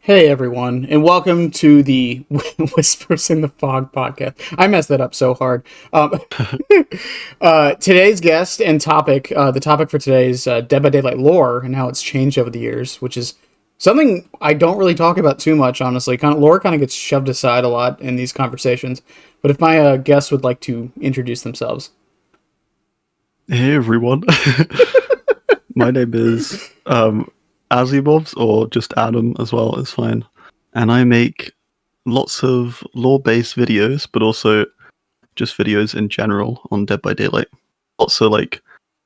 Hey everyone, and welcome to the Whispers in the Fog podcast. I messed that up so hard. Today's guest and topic, the topic for today is Dead by Daylight lore and how it's changed over the years, which is something I don't really talk about too much, honestly. Lore kind of gets shoved aside a lot in these conversations. But if my guests would like to introduce themselves. Hey everyone, my name is Azhy or just Adam as well is fine, and I make lots of lore-based videos, but also just videos in general on Dead by Daylight. Lots of like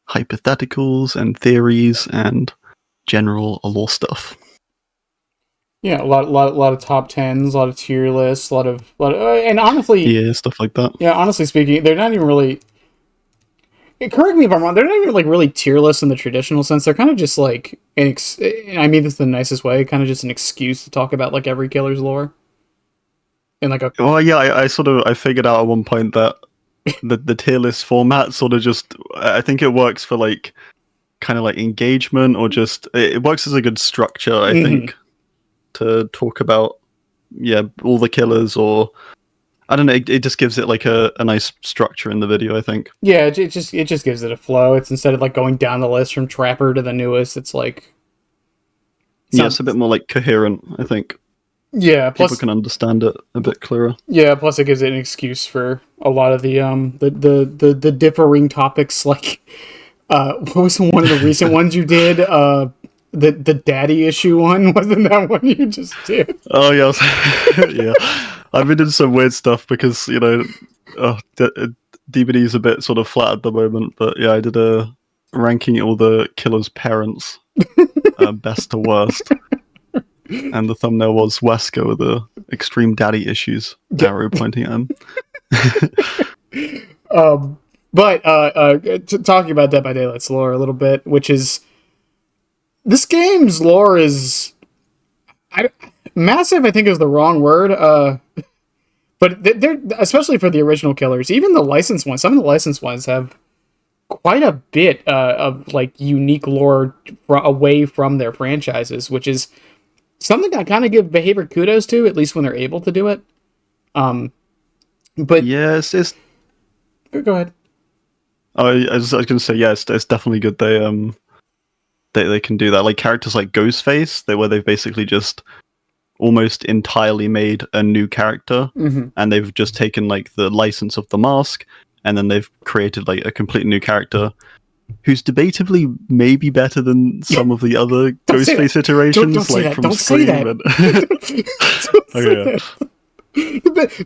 hypotheticals and theories and general lore stuff. Yeah, a lot of top tens, a lot of tier lists, a lot of, and honestly, Yeah, stuff like that. yeah, honestly speaking, they're not even really. Correct me if I'm wrong. They're not even like really tier lists in the traditional sense. They're kind of just like and I mean this in the nicest way. Kind of just an excuse to talk about like every killer's lore. And like a Well, yeah, I figured out at one point that the tier list format sort of just I think it works for like kind of like engagement or just it works as a good structure. I think to talk about all the killers or. I don't know. It just gives it like a nice structure in the video. I think. Yeah, it just gives it a flow. It's instead of like going down the list from Trapper to the newest. It's like it's a bit more like coherent. I think. Yeah, plus people can understand it a bit clearer. Yeah, plus it gives it an excuse for a lot of the differing topics. Like, what was one of the recent ones you did? The daddy issue one, wasn't that one you just did? Oh yeah, yeah. I've been doing some weird stuff because DBD is a bit sort of flat at the moment. But yeah, I did a ranking all the killers' parents, best to worst, and the thumbnail was Wesker with the extreme daddy issues arrow pointing at him. But talking about Dead by Daylight's lore a little bit, which is. This game's lore is massive. I think is the wrong word. But they're especially for the original killers. Even the licensed ones. Some of the licensed ones have quite a bit of like unique lore away from their franchises, which is something I kind of give Behavior kudos to, at least when they're able to do it. But yes, it's. Go ahead. I was going to say it's definitely good. They can do that. Like characters like Ghostface, where they've basically just almost entirely made a new character, and they've just taken like the license of the mask, and then they've created like a completely new character who's debatably maybe better than some of the other Ghostface iterations, don't like that. from Don't Scream. Say that.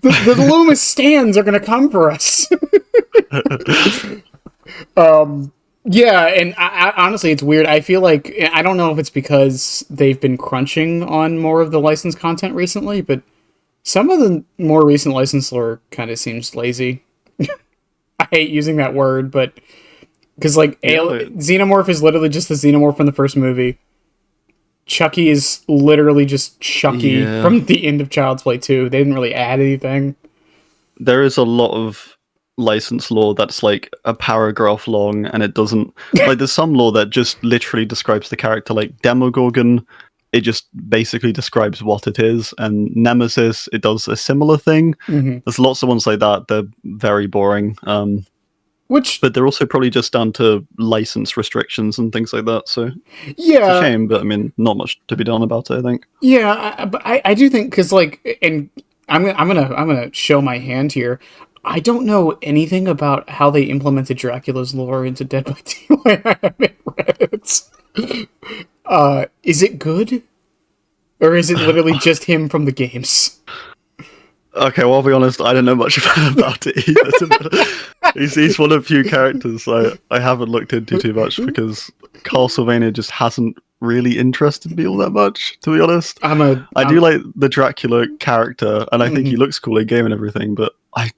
The Loomis stands are gonna come for us. Yeah, and I honestly, it's weird. I feel like I don't know if it's because they've been crunching on more of the licensed content recently, but some of the more recent licensed lore kind of seems lazy. I hate using that word, but because like Xenomorph is literally just the Xenomorph from the first movie. Chucky is literally just Chucky from the end of Child's Play 2. They didn't really add anything. There is a lot of license lore that's like a paragraph long, and it doesn't like there's some lore that just literally describes the character, like Demogorgon. It just basically describes what it is, and Nemesis, it does a similar thing. There's lots of ones like that. They're very boring. But they're also probably just down to license restrictions and things like that. So it's a shame, but I mean, not much to be done about it, I think. Yeah, but I do think because like, and I'm gonna show my hand here. I don't know anything about how they implemented Dracula's lore into Dead by Daylight. I haven't read it. Is it good? Or is it literally just him from the games? Okay, well, I'll be honest, I don't know much about it either. He's one of the few characters I haven't looked into too much because Castlevania just hasn't really interested me all that much, to be honest. I do like the Dracula character, and I think he looks cool in game and everything, but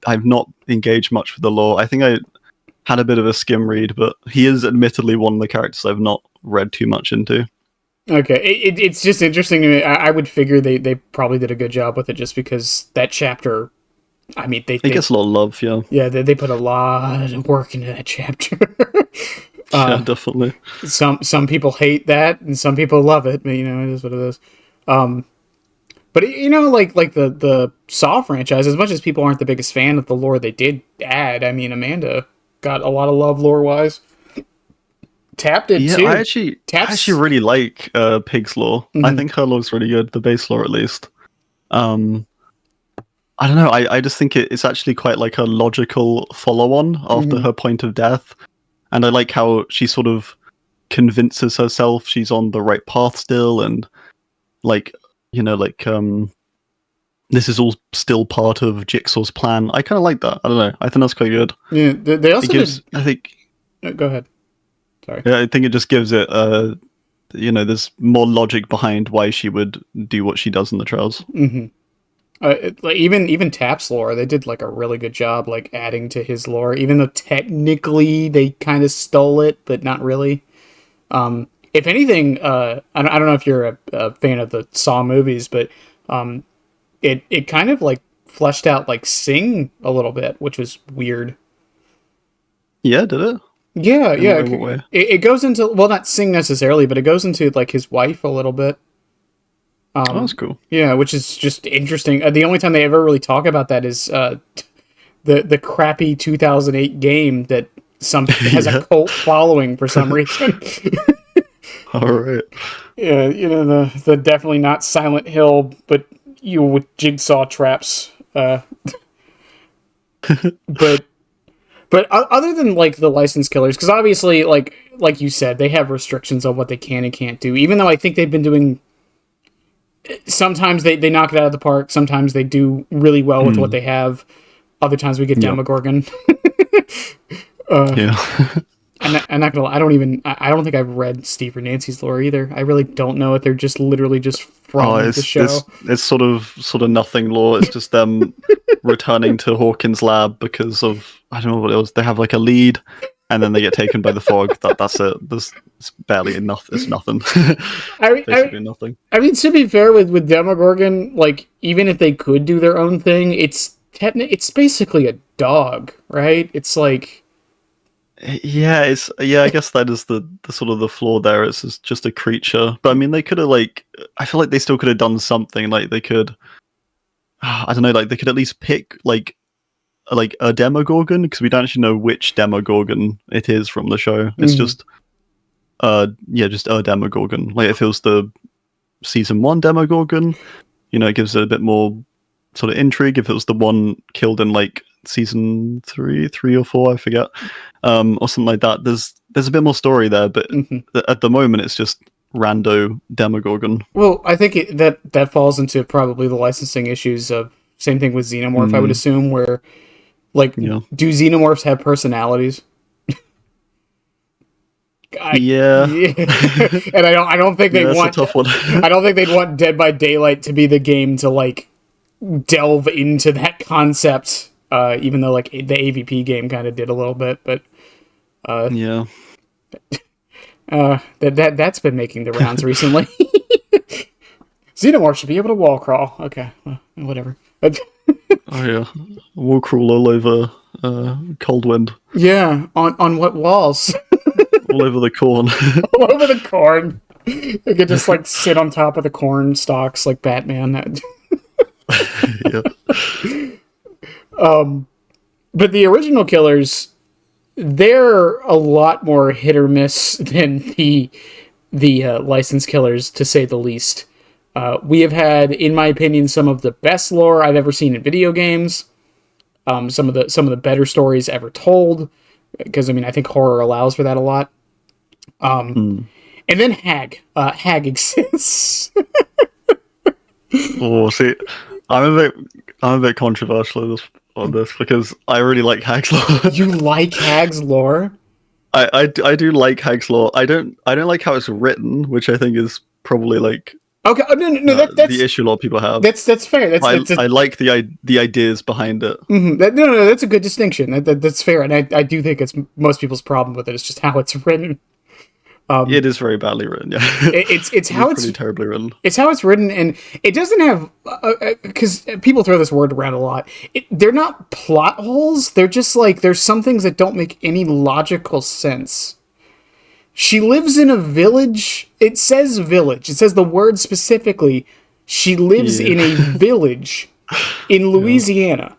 I've not engaged much with the lore. I think I had a bit of a skim read, but he is admittedly one of the characters I've not read too much into. Okay, it's just interesting to me. I would figure they probably did a good job with it just because that chapter, I mean, they gets a lot of love, yeah. Yeah, they put a lot of work into that chapter. Yeah, definitely. Some people hate that, and some people love it. But, you know, it is what it is. But like the Saw franchise, as much as people aren't the biggest fan of the lore they did add, I mean, Amanda got a lot of love lore wise. Tap did Yeah, too. I actually really like Pig's lore. I think her lore's really good, the base lore at least. Um, I don't know. I just think it's actually quite like a logical follow-on after her point of death, and I like how she sort of convinces herself she's on the right path still, and like this is all still part of Jigsaw's plan. I kind of like that. I don't know. I think that's quite good. Yeah, they also I think. Go ahead. Sorry. Yeah, I think it just gives it there's more logic behind why she would do what she does in the trials. Like even Tap's lore, they did like a really good job like adding to his lore, even though technically they kind of stole it, but not really. If anything, I don't know if you're a fan of the Saw movies, but it kind of like fleshed out like Sing a little bit, which was weird. Yeah, did it? Yeah. It goes into, well, not Sing necessarily, but it goes into like his wife a little bit. That's cool. Yeah, which is just interesting. The only time they ever really talk about that is the crappy 2008 game that has a cult following for some reason. All right. Yeah, the definitely not Silent Hill, but with jigsaw traps. But other than like the licensed killers, because obviously, like you said, they have restrictions on what they can and can't do. Even though I think they've been doing. Sometimes they knock it out of the park. Sometimes they do really well with what they have. Other times we get Demogorgon. Yeah. I'm not gonna lie, I don't think I've read Steve or Nancy's lore either. I really don't know it. They're just literally just from the show. It's sort of nothing lore. It's just them returning to Hawkins' lab because of, I don't know what it was. They have like a lead, and then they get taken by the fog. That's it. It's barely enough. It's nothing. Basically nothing. I mean, to be fair with Demogorgon, like even if they could do their own thing, it's basically a dog, right? It's like. Yeah, I guess that is the sort of the flaw there. It's just a creature, but I mean, they could have I feel like they still could have done something. Like they could, I don't know, like they could at least pick like a Demogorgon, because we don't actually know which Demogorgon it is from the show. It's just, just a Demogorgon. Like if it was the season 1 Demogorgon, it gives it a bit more sort of intrigue. If it was the one killed in like season 3 or 4, I forget, or something like that, there's a bit more story there, but at the moment it's just rando Demogorgon. Well, I think that falls into probably the licensing issues of same thing with Xenomorph, I would assume, where do Xenomorphs have personalities? Yeah. And I don't think they'd want, that's a tough one. I don't think they'd want Dead by Daylight to be the game to like delve into that concept. Even though like the AVP game kind of did a little bit, but that's been making the rounds recently. Xenomorph should be able to wall crawl. Okay, well, whatever. Oh yeah, wall crawl all over Coldwind. Yeah, on what walls? All over the corn. All over the corn. They could just like sit on top of the corn stalks like Batman. Yeah. But the original killers, they're a lot more hit or miss than the licensed killers, to say the least. We have had, in my opinion, some of the best lore I've ever seen in video games. Some of the better stories ever told, because I mean I think horror allows for that a lot. And then Hag exists. Oh, see, I'm a bit controversial on this because I really like Hag's lore. You like Hag's lore? I do like Hag's lore. I don't like how it's written, which I think is probably like okay. No, that's the issue a lot of people have. That's fair. I like the ideas behind it. No, that's a good distinction. That's fair, and I do think it's most people's problem with it. It's just how it's written. It is very badly written. Yeah, it's how it's pretty terribly written. It's how it's written, and it doesn't have because people throw this word around a lot. They're not plot holes. They're just like there's some things that don't make any logical sense. She lives in a village. It says village. It says the word specifically. She lives in a village in Louisiana.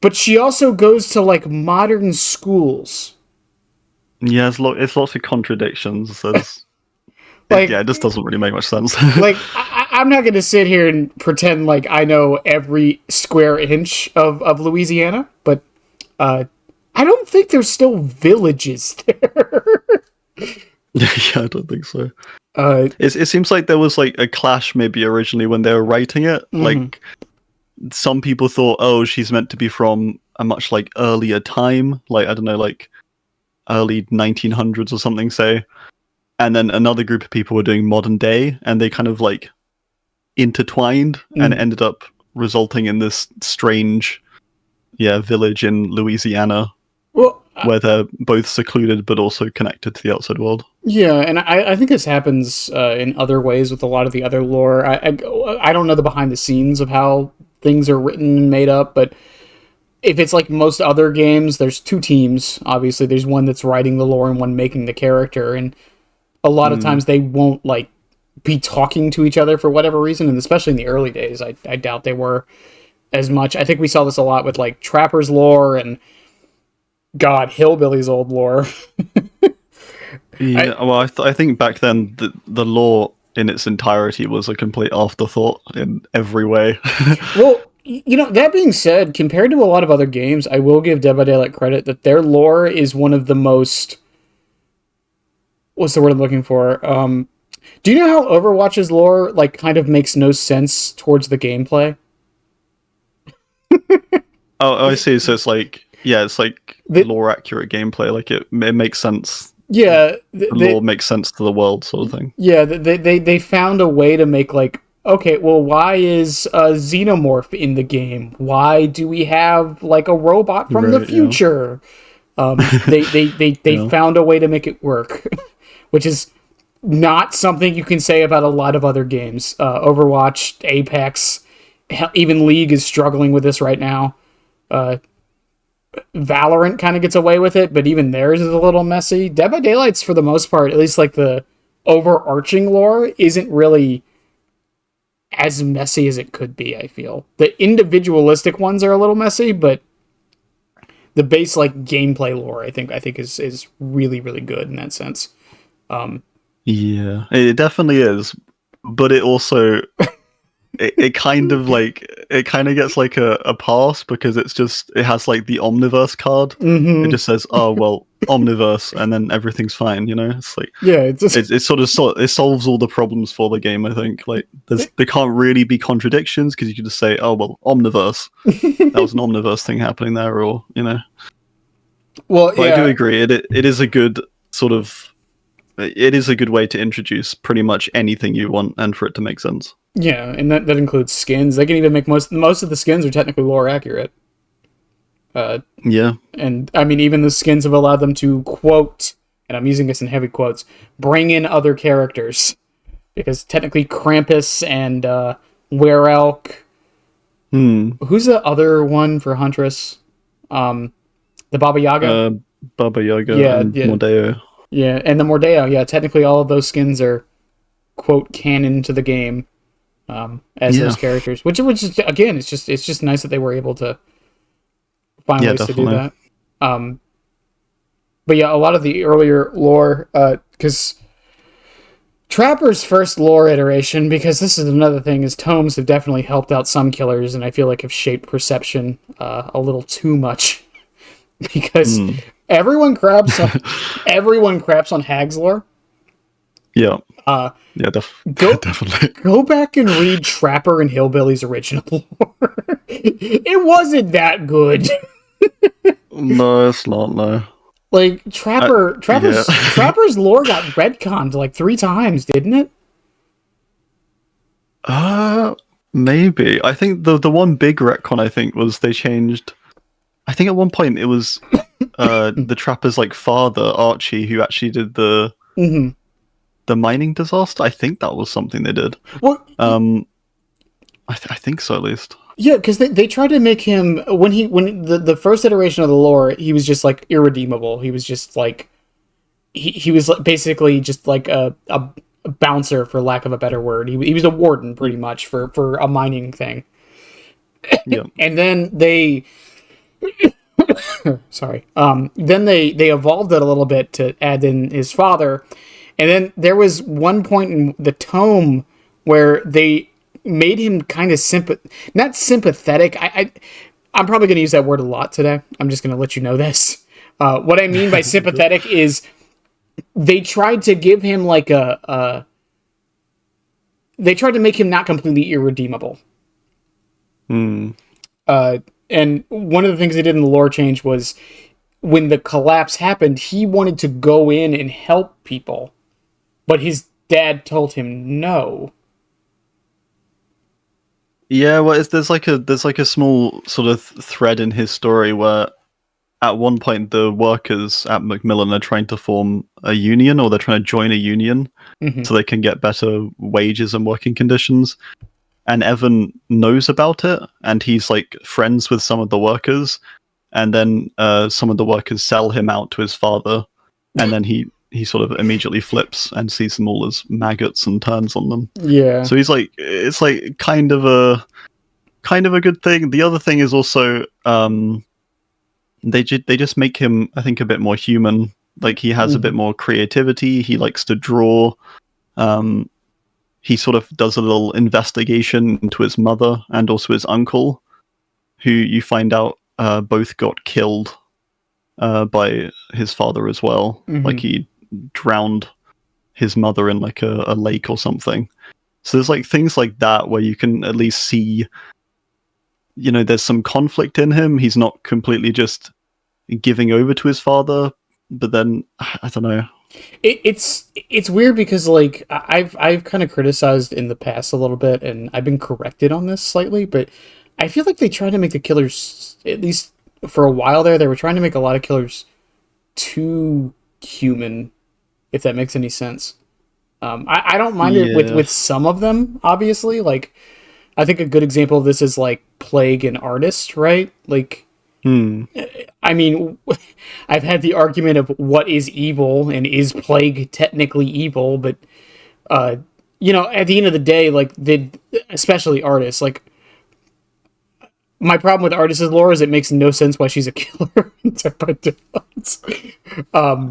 But she also goes to, like, modern schools. Yeah, it's lots of contradictions. Like, it just doesn't really make much sense. like, I'm not going to sit here and pretend like I know every square inch of Louisiana, but I don't think there's still villages there. Yeah, I don't think so. It seems like there was like a clash maybe originally when they were writing it. Like some people thought, oh, she's meant to be from a much like earlier time, like I don't know, like early 1900s or something, say. And then another group of people were doing modern day, and they kind of like intertwined, and it ended up resulting in this strange, village in Louisiana. Well, where they're both secluded but also connected to the outside world. Yeah, and I think this happens in other ways with a lot of the other lore. I don't know the behind the scenes of how things are written and made up, but if it's like most other games, there's two teams. Obviously, there's one that's writing the lore and one making the character, and a lot of times they won't like be talking to each other for whatever reason, and especially in the early days, I doubt they were as much. I think we saw this a lot with like Trapper's lore and Hillbilly's old lore. I think back then the lore in its entirety was a complete afterthought in every way. Well, that being said, compared to a lot of other games, I will give Dead by Daylight credit that their lore is one of the most... What's the word I'm looking for? Do you know how Overwatch's lore like kind of makes no sense towards the gameplay? I see. So it's like lore accurate gameplay. Like it makes sense. Yeah, the lore makes sense to the world, sort of thing. Yeah, they found a way to make like, okay, well, why is a xenomorph in the game? Why do we have like a robot from the future? Yeah. They found a way to make it work, which is not something you can say about a lot of other games. Overwatch, Apex, even League is struggling with this right now. Valorant kind of gets away with it, but even theirs is a little messy. Dead by Daylight's, for the most part, at least like the overarching lore, isn't really as messy as it could be, I feel. The individualistic ones are a little messy, but the base like gameplay lore, I think is really, really good in that sense. Yeah, it definitely is, but it also it kind of gets like a pass because it has like the Omniverse card. It just says, oh well, Omniverse, and then everything's fine. It's like it solves all the problems for the game. I think like there can't really be contradictions because you can just say, oh well, Omniverse. That was an Omniverse thing happening there, or Well, but I do agree. It is a good sort of. It is a good way to introduce pretty much anything you want and for it to make sense. Yeah, and that includes skins. They can even make most of the skins are technically lore accurate. Yeah. And I mean, even the skins have allowed them to quote, and I'm using this in heavy quotes, bring in other characters. Because technically Krampus and Werelk. Who's the other one for Huntress? The Baba Yaga? Baba Yaga and Mordeo. Yeah, and the Mordeo, technically all of those skins are, quote, canon to the game as those characters. Which is, again, it's just nice that they were able to find ways to do that. But yeah, a lot of the earlier lore, because Trapper's first lore iteration, because this is another thing, is tomes have definitely helped out some killers, and I feel like have shaped perception a little too much. Because everyone craps on Hag's lore. Yeah. Definitely. Go back and read Trapper and Hillbilly's original lore. It wasn't that good. No, it's not. No. Like Trapper's lore got retconned like 3 times, didn't it? Maybe. I think the one big retcon I think was they changed. I think at one point it was the Trapper's like father, Archie, who actually did the mining disaster. I think that was something they did. Well, I think so at least. Yeah, because they tried to make him when the first iteration of the lore, he was just like irredeemable. He was just like he was basically just like a bouncer, for lack of a better word. He was a warden, pretty much, for a mining thing. Yeah. And then they, sorry, then they evolved it a little bit to add in his father. And then there was one point in the tome where they made him kind of not sympathetic. I'm probably going to use that word a lot today. I'm just going to let you know this. What I mean by sympathetic is they tried to give him like they tried to make him not completely irredeemable. And one of the things they did in the lore change was when the collapse happened, he wanted to go in and help people, but his dad told him no. Yeah, well, there's like a small sort of thread in his story where at one point the workers at Macmillan are trying to form a union, or they're trying to join a union so they can get better wages and working conditions. And Evan knows about it, and he's like friends with some of the workers, and then some of the workers sell him out to his father, and then he sort of immediately flips and sees them all as maggots and turns on them. Yeah. So he's like, it's like kind of a good thing. The other thing is also they just make him, I think, a bit more human. Like he has a bit more creativity. He likes to draw. He sort of does a little investigation into his mother and also his uncle, who you find out both got killed by his father as well. Like he drowned his mother in like a lake or something. So there's like things like that where you can at least see, you know, there's some conflict in him. He's not completely just giving over to his father, but then I don't know. It's weird because like I've kind of criticized in the past a little bit, and I've been corrected on this slightly, but I feel like they tried to make the killers, at least for a while there, they were trying to make a lot of killers too human, if that makes any sense. I don't mind it with some of them, obviously. Like I think a good example of this is like Plague and Artist, right? Like I mean, I've had the argument of what is evil and is Plague technically evil, but you know, at the end of the day, like especially Artist, like my problem with Artist's lore is it makes no sense why she's a killer.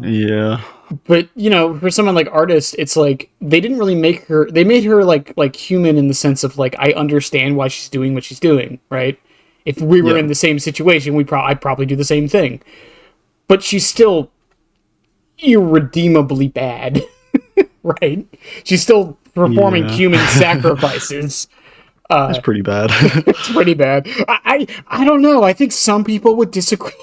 Yeah. But you know, for someone like Artist, it's like they didn't really make her. They made her like human in the sense of like I understand why she's doing what she's doing, right? If we were in the same situation, I'd probably do the same thing. But she's still irredeemably bad, right? She's still performing human sacrifices. It's pretty bad. It's pretty bad. I don't know. I think some people would disagree.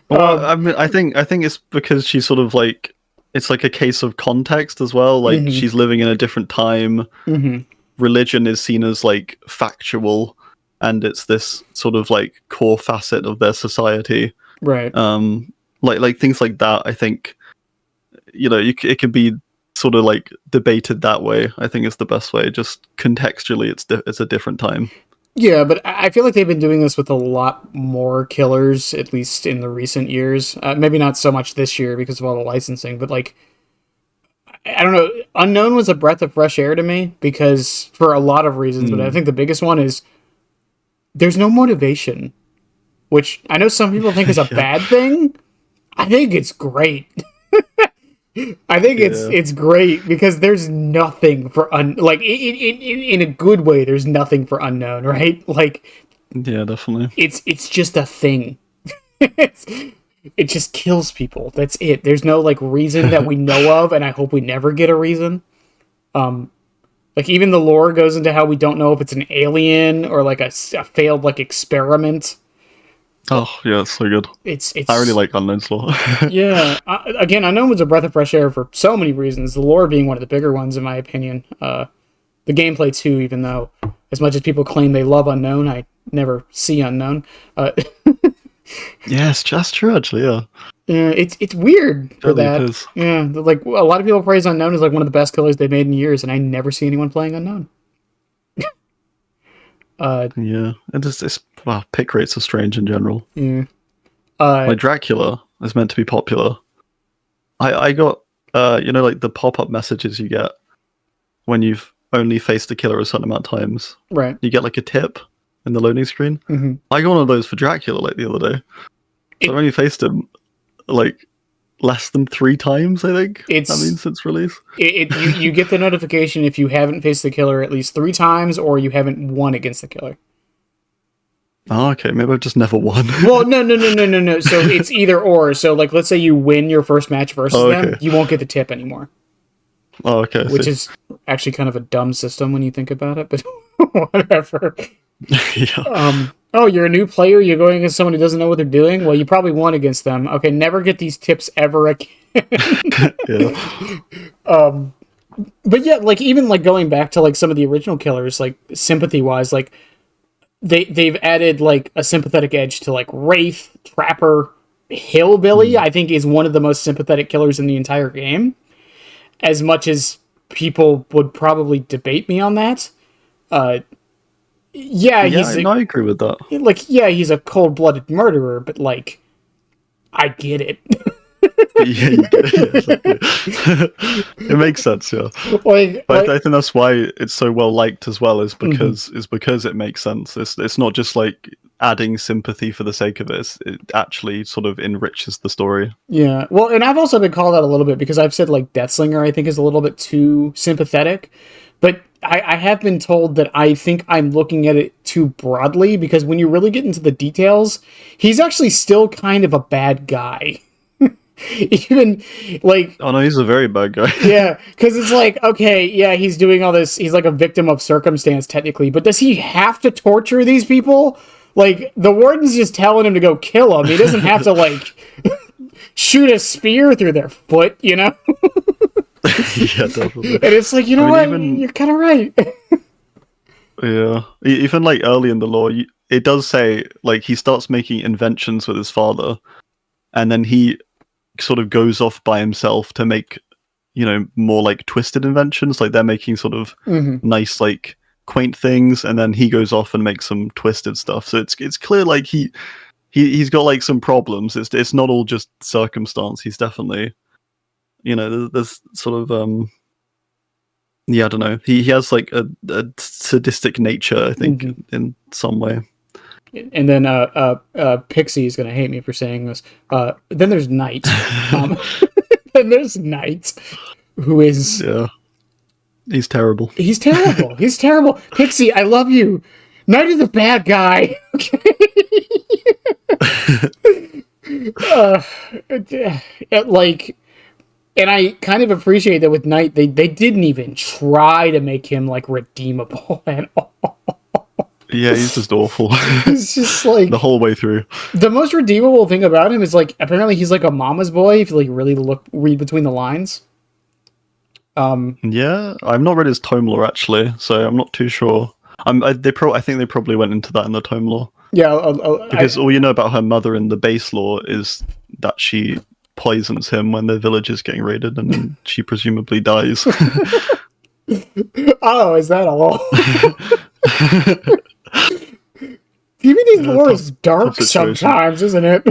Well, I mean, I think it's because she's sort of like, it's like a case of context as well. Like she's living in a different time. Religion is seen as like factual, and it's this sort of like core facet of their society. Right. Like things like that. I think, you know, it can be sort of like debated that way. I think it's the best way. Just contextually, it's a different time. Yeah, but I feel like they've been doing this with a lot more killers, at least in the recent years. Maybe not so much this year because of all the licensing, but like, I don't know. Unknown was a breath of fresh air to me because for a lot of reasons, but I think the biggest one is there's no motivation, which I know some people think is a bad thing. I think it's great. I think it's great because there's nothing for like in a good way. There's nothing for Unknown, right? Like, yeah, definitely. It's just a thing. It just kills people. That's it. There's no like reason that we know of, and I hope we never get a reason. Like even the lore goes into how we don't know if it's an alien or like a failed like experiment. Oh yeah, it's so good. It's I really like Unknown's lore. Yeah, again, Unknown was a breath of fresh air for so many reasons. The lore being one of the bigger ones, in my opinion. The gameplay too, even though as much as people claim they love Unknown, I never see Unknown. Yes, just true. Actually, yeah. Yeah, it's weird for really that. It is. Yeah, like a lot of people praise Unknown as like one of the best killers they've made in years, and I never see anyone playing Unknown. Yeah, and wow, pick rates are strange in general. Yeah. Like Dracula is meant to be popular. I got like the pop-up messages you get when you've only faced the killer a certain amount of times. Right. You get like a tip in the loading screen. Mm-hmm. I got one of those for Dracula like the other day. So I've only faced him like less than 3 times, I think. Since release. You get the notification if you haven't faced the killer at least 3 times or you haven't won against the killer. Oh, okay. Maybe I've just never won. Well, no. So it's either or. So, like, let's say you win your first match versus them, you won't get the tip anymore. Oh, okay. Which is actually kind of a dumb system when you think about it, but whatever. Yeah. Oh, you're a new player? You're going against someone who doesn't know what they're doing? Well, you probably won against them. Okay, never get these tips ever again. Yeah. But yeah, like, even, like, going back to, like, some of the original killers, like, sympathy-wise, like, they've added, like, a sympathetic edge to, like, Wraith, Trapper, Hillbilly, I think is one of the most sympathetic killers in the entire game. As much as people would probably debate me on that. I agree with that. Like, yeah, he's a cold-blooded murderer, but, like, I get it. Yeah, you get it. Exactly. It makes sense, yeah. But I think that's why it's so well liked as well, is because it makes sense. It's not just like adding sympathy for the sake of it. It actually sort of enriches the story. Yeah, well, and I've also been called out a little bit because I've said, like, Deathslinger I think is a little bit too sympathetic, but I have been told that I think I'm looking at it too broadly, because when you really get into the details, he's actually still kind of a bad guy. Even, like... Oh, no, he's a very bad guy. Yeah, because it's like, okay, yeah, he's doing all this, he's like a victim of circumstance, technically, but does he have to torture these people? Like, the warden's just telling him to go kill him. He doesn't have to, like, shoot a spear through their foot, you know? Yeah, definitely. And it's like, you're kind of right. Yeah. Even, like, early in the lore, it does say, like, he starts making inventions with his father, and then he sort of goes off by himself to make, more, like, twisted inventions. Like, they're making sort of nice, like, quaint things, and then he goes off and makes some twisted stuff. So it's clear, like, he's got, like, some problems. It's not all just circumstance. He's definitely, there's sort of I don't know. He has, like, a sadistic nature, I think, in some way. And then Pixie is going to hate me for saying this. Then there's Knight. Then there's Knight, who is... Yeah. He's terrible. He's terrible. He's terrible. Pixie, I love you. Knight is a bad guy. Okay. And I kind of appreciate that with Knight, they didn't even try to make him, like, redeemable at all. Yeah, he's just awful. He's just, like... the whole way through. The most redeemable thing about him is, like, apparently he's like a mama's boy, if you, like, really read between the lines. Yeah, I've not read his tome lore, actually, so I'm not too sure. I think they probably went into that in the tome lore. Yeah, because all you know about her mother in the base lore is that she poisons him when the village is getting raided, and then she presumably dies. Oh, is that all? DBD lore is dark sometimes, isn't it?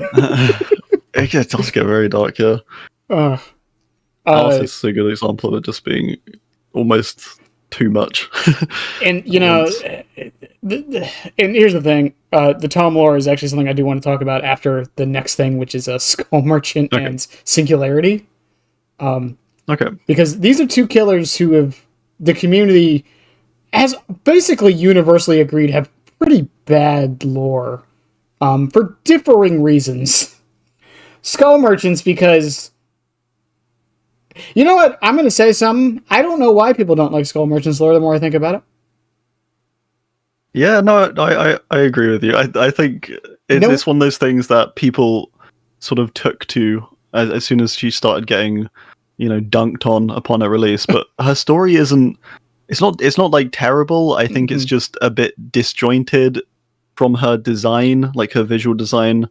It does get very dark, yeah. Alice is a good example of it just being almost too much. And, and here's the thing. The tome lore is actually something I do want to talk about after the next thing, which is Skull Merchant and Singularity. Okay. Because these are two killers who have... the community has basically universally agreed have pretty bad lore. For differing reasons. Skull Merchants because... You know what? I'm going to say something. I don't know why people don't like Skull Merchant's lore the more I think about it. Yeah, no, I agree with you. I think it's one of those things that people sort of took to as soon as she started getting, dunked on upon her release. But her story isn't... It's not like terrible. I think it's just a bit disjointed from her design, like her visual design.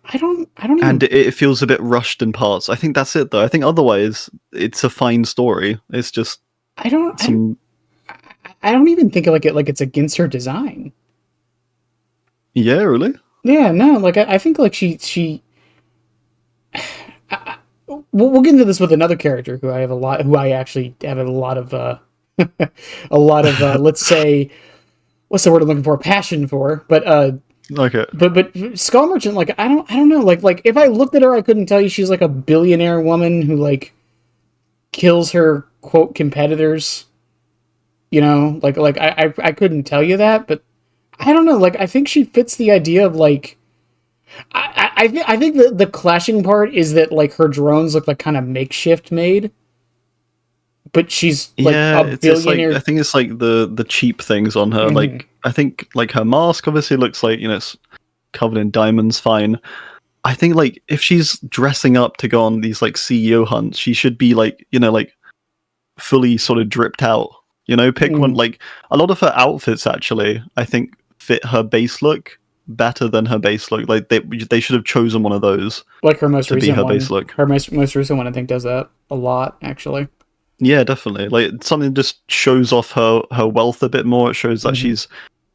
I don't even... And it feels a bit rushed in parts. I think that's it, though. I think otherwise, it's a fine story. It's just I don't even think like it's against her design. Yeah, really? Yeah, no. Like I think like she we'll get into this with another character who I actually have a lot of a lot of let's say, what's the word I'm looking for, passion for, Okay. but Skull Merchant, like I don't know, like if I looked at her, I couldn't tell you she's like a billionaire woman who like kills her quote competitors, you know, like I couldn't tell you that, but I don't know, like I think she fits the idea of like I think the clashing part is that like her drones look like kind of makeshift made, but she's like Yeah, a it's like, billionaire. I think it's like the cheap things on her. Mhm. Like, I think like her mask obviously looks like, it's covered in diamonds, fine. I think like if she's dressing up to go on these like CEO hunts, she should be like, like fully sort of dripped out. Pick one, like a lot of her outfits actually, I think fit her base look better than her base look. Like they should have chosen one of those Like her most to be recent her one. base look. Her most recent one, I think, does that a lot, actually. Yeah, definitely. Like something just shows off her wealth a bit more. It shows that she's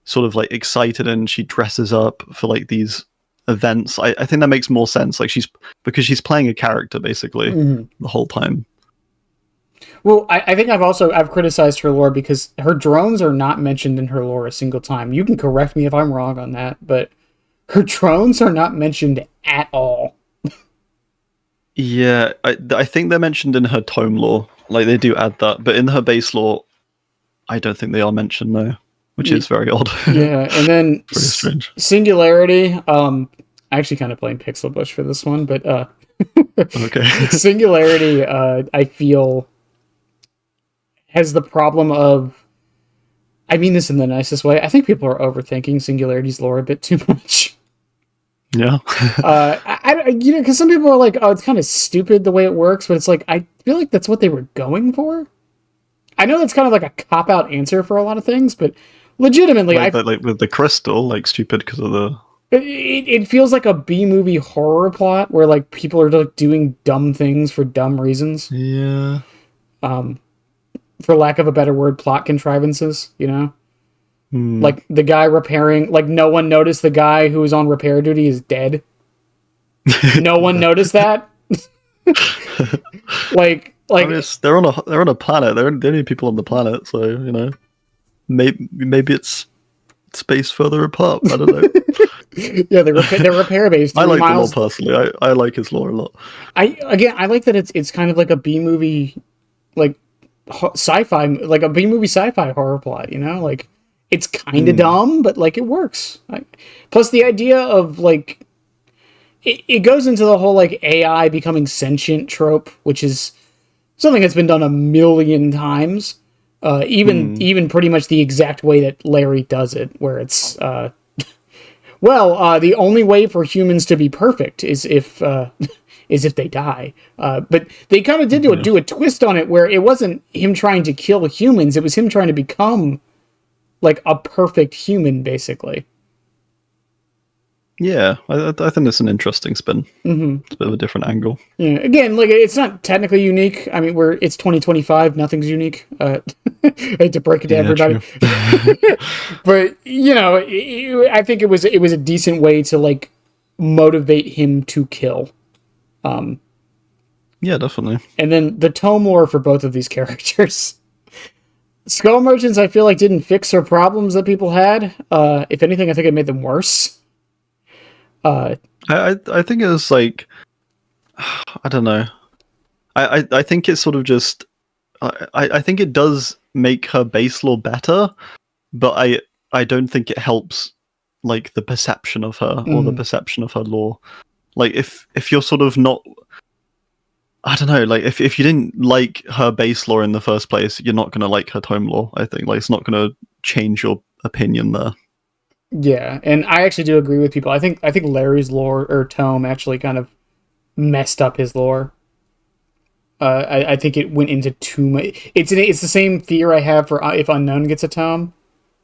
sort of like excited and she dresses up for like these events. I think that makes more sense. Like because she's playing a character basically the whole time. Well, I think I've criticized her lore because her drones are not mentioned in her lore a single time. You can correct me if I'm wrong on that, but her drones are not mentioned at all. Yeah, I think they're mentioned in her tome lore. Like they do add that, but in her base lore, I don't think they are mentioned though, which is very odd. Yeah, and then very strange. Singularity. I actually kind of blame Pixel Bush for this one, but Okay. Singularity. I feel has the problem of. I mean this in the nicest way. I think people are overthinking Singularity's lore a bit too much. Yeah. Because some people are like, oh, it's kind of stupid the way it works, but it's like, I feel like that's what they were going for. I know that's kind of like a cop-out answer for a lot of things, but legitimately, like with the crystal, like stupid because of the. It feels like a B-movie horror plot where like people are like doing dumb things for dumb reasons. Yeah. For lack of a better word, plot contrivances, Like the guy repairing, like no one noticed the guy who was on repair duty is dead. No one noticed that. like I mean, they're on a planet. They're only people on the planet, so maybe it's spaced further apart. I don't know. Yeah, they're repair based. I like the lore personally. I like his lore a lot. I like that it's kind of like a B movie, like sci-fi, like a B movie sci-fi horror plot. Like it's kind of dumb, but like it works. Plus the idea of like it goes into the whole like AI becoming sentient trope, which is something that's been done a million times. Even pretty much the exact way that Larry does it, where it's the only way for humans to be perfect is if they die. But they kind of did do a twist on it where it wasn't him trying to kill humans; it was him trying to become like a perfect human, basically. Yeah, I think it's an interesting spin. It's a bit of a different angle. Yeah, again, like it's not technically unique. I mean, it's 2025. Nothing's unique. I hate to break it to everybody, but I think it was a decent way to like motivate him to kill. Yeah, definitely. And then the tome lore for both of these characters. Skull Merchants, I feel like didn't fix her problems that people had. If anything, I think it made them worse. I think it was like, I don't know. I think it's sort of just I think it does make her base lore better, but I don't think it helps like the perception of her or the perception of her lore. Like if you're sort of not, I don't know, like if you didn't like her base lore in the first place, you're not gonna like her tome lore. I think like it's not gonna change your opinion there. Yeah, and I actually do agree with people. I think Larry's lore or tome actually kind of messed up his lore. I think it went into too much. It's the same fear I have for if Unknown gets a tome.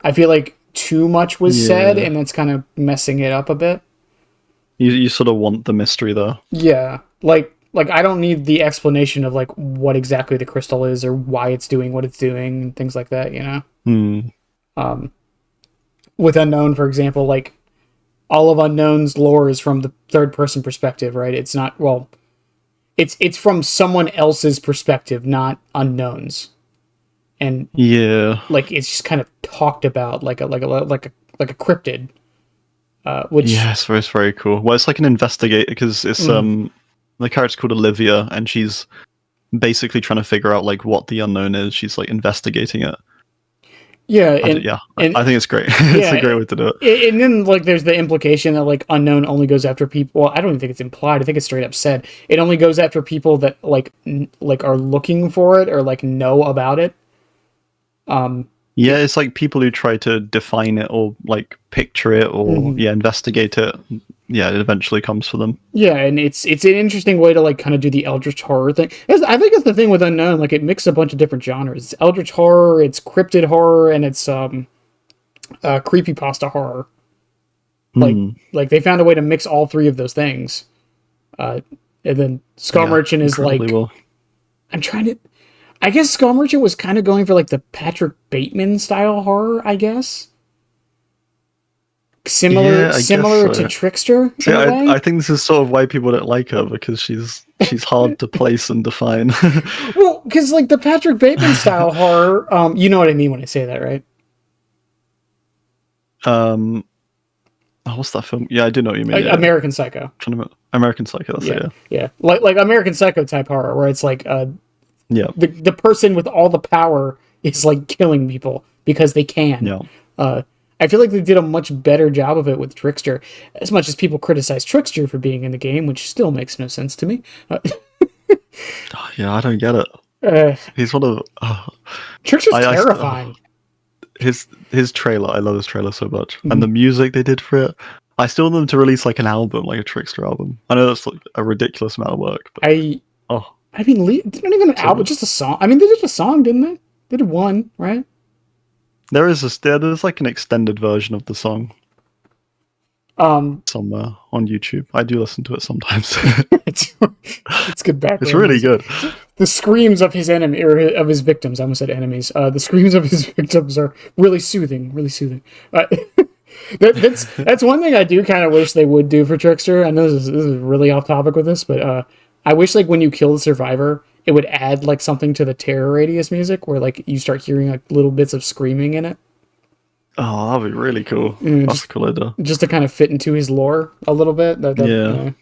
I feel like too much was said, and that's kind of messing it up a bit. You sort of want the mystery there. Yeah, like I don't need the explanation of like what exactly the crystal is or why it's doing what it's doing and things like that. With Unknown, for example, like all of Unknown's lore is from the third person perspective, right? It's it's from someone else's perspective, not Unknown's, and Yeah. like it's just kind of talked about like a cryptid, which Yes, it's very cool. Well, it's like an investigator because it's the character's called Olivia, and she's basically trying to figure out like what the unknown is. She's like investigating it. yeah, I think it's great. It's a great way to do it. And then like there's the implication that like Unknown only goes after people. Well, I don't even think it's implied. I think it's straight up said. It only goes after people that like are looking for it or like know about it. Yeah, it's like people who try to define it or like picture it or investigate it. Yeah, it eventually comes for them. Yeah, and it's an interesting way to like kind of do the eldritch horror thing. I think it's the thing with Unknown, like it mixes a bunch of different genres. It's eldritch horror, it's cryptid horror, and it's creepypasta horror. Like they found a way to mix all three of those things. And then Skull Merchant is like well. I'm trying to I guess Skull Merchant was kind of going for like the Patrick Bateman style horror, I guess. Similar to Trickster. See, I think this is sort of why people don't like her, because she's hard to place and define. Well, because like the Patrick Bateman style horror, you know what I mean when I say that, right? What's that film? Yeah, I do know what you mean. Like, yeah. American Psycho. American Psycho. That's it. Yeah. Like American Psycho type horror, where it's like the person with all the power is like killing people because they can. Yeah. I feel like they did a much better job of it with Trickster, as much as people criticize Trickster for being in the game, which still makes no sense to me. Yeah, I don't get it. He's one of Trickster's terrifying. His trailer, I love his trailer so much, and the music they did for it. I still want them to release like an album, like a Trickster album. I know that's like a ridiculous amount of work. But, I mean, it's not even an album, just a song. I mean, they did a song, didn't they? They did one, right? There's like an extended version of the song. Somewhere on YouTube. I do listen to it sometimes. It's good background. It's really good. The screams of his enemy or of his victims. I almost said enemies. The screams of his victims are really soothing. Really soothing. That's one thing I do kind of wish they would do for Trickster. I know this is really off topic with this, but I wish like when you kill the survivor, it would add like something to the terror radius music where like you start hearing like little bits of screaming in it. Oh, that'd be really cool. That's a cool idea. Just to kind of fit into his lore a little bit. But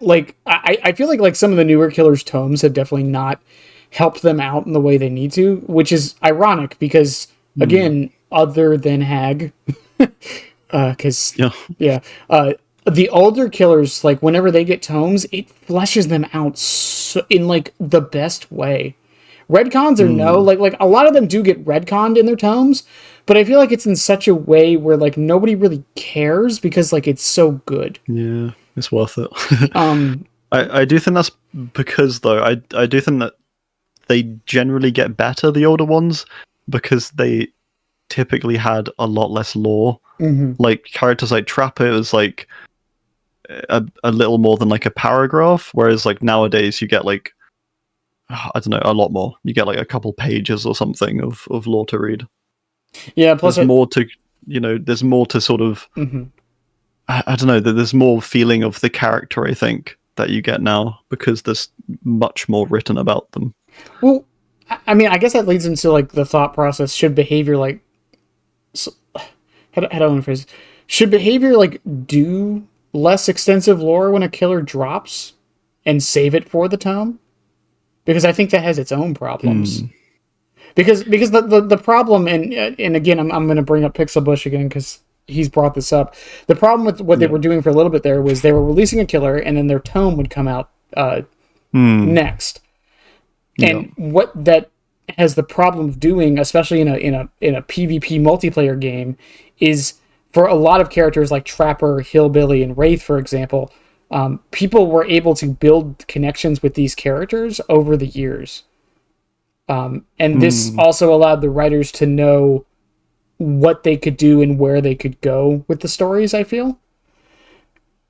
like I feel like some of the newer Killer's tomes have definitely not helped them out in the way they need to, which is ironic because again, other than Hag, because the older Killers, like whenever they get tomes, it fleshes them out in like the best way. Retcons or no, like a lot of them do get retconned in their tomes, but I feel like it's in such a way where like nobody really cares because like it's so good. Yeah, it's worth it. I do think that's because though I do think that they generally get better, the older ones, because they typically had a lot less lore. Like characters like Trapper, it was like a little more than like a paragraph, whereas like nowadays you get like I don't know, a lot more. You get like a couple pages or something of lore to read. Yeah, plus there's more to there's more to sort of I don't know, there's more feeling of the character, I think, that you get now because there's much more written about them. Well, I mean, I guess that leads into like the thought process: should behavior like how do I want to phrase it? Should behavior like do less extensive lore when a killer drops and save it for the tome? Because I think that has its own problems. Because the problem, and again, I'm going to bring up Pixel Bush again because he's brought this up. The problem with what they were doing for a little bit there was they were releasing a killer and then their tome would come out next. And what that has the problem of doing, especially in a PvP multiplayer game, is for a lot of characters like Trapper, Hillbilly, and Wraith, for example, people were able to build connections with these characters over the years. And this also allowed the writers to know what they could do and where they could go with the stories, I feel.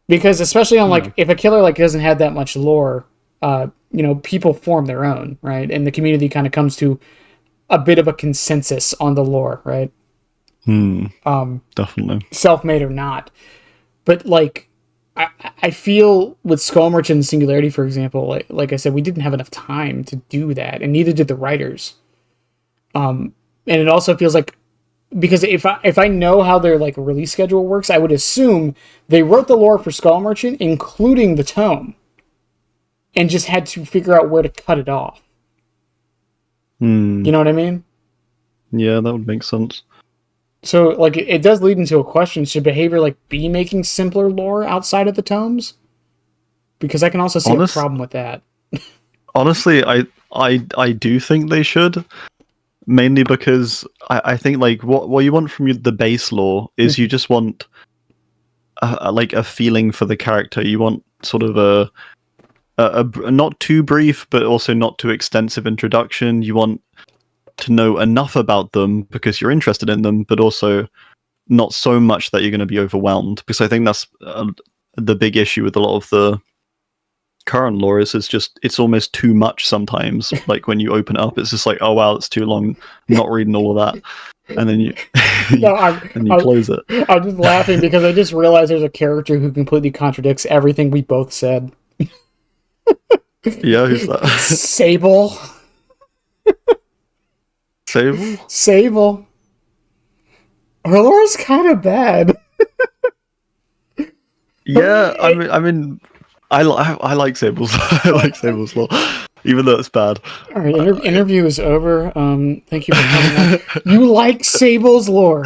Because especially on like, if a killer like doesn't have that much lore, people form their own, right? And the community kind of comes to a bit of a consensus on the lore, right? Definitely. Self-made or not. But like, I feel with Skull Merchant and Singularity, for example, like I said, we didn't have enough time to do that, and neither did the writers. And it also feels like, because if I know how their like release schedule works, I would assume they wrote the lore for Skull Merchant, including the tome, and just had to figure out where to cut it off. You know what I mean? Yeah, that would make sense. So, like, it does lead into a question: should behavior like be making simpler lore outside of the tomes? Because I can also see a problem with that. Honestly, I do think they should. Mainly because I think like what you want from the base lore is you just want like a feeling for the character. You want sort of a not too brief but also not too extensive introduction. You want to know enough about them because you're interested in them, but also not so much that you're going to be overwhelmed. Because I think that's the big issue with a lot of the current lore is it's almost too much sometimes. Like when you open it up, it's just like, oh wow, it's too long. I'm not reading all of that, and then you close it. I'm just laughing because I just realized there's a character who completely contradicts everything we both said. Yeah, who's that? Sable. Sable. Her lore is kind of bad. Yeah, I mean. I like Sable's. I like Sable's lore, even though it's bad. All right, interview is over. Thank you for coming on. You like Sable's lore?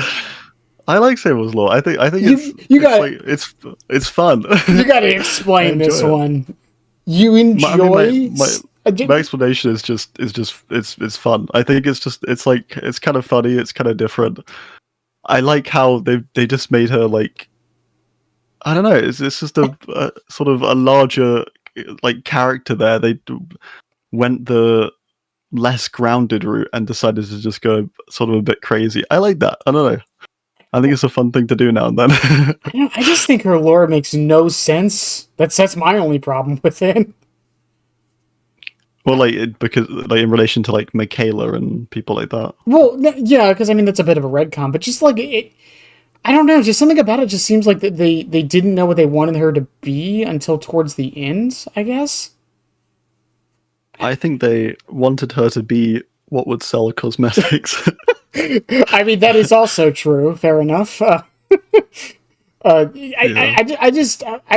I like Sable's lore. I think it's fun. You got to explain this one. You enjoy. My explanation is just it's fun. I think it's kind of funny. It's kind of different. I like how they just made her like. I don't know. It's just a sort of a larger like character there. They went the less grounded route and decided to just go sort of a bit crazy. I like that. I don't know. I think it's a fun thing to do now and then. I just think her lore makes no sense. That's my only problem with it. Well, because in relation to like Michaela and people like that. Well, yeah, because I mean that's a bit of a retcon, but just like it. I don't know, just something about it just seems like that they didn't know what they wanted her to be until towards the end, I guess. I think they wanted her to be what would sell cosmetics. I mean, that is also true. Fair enough. I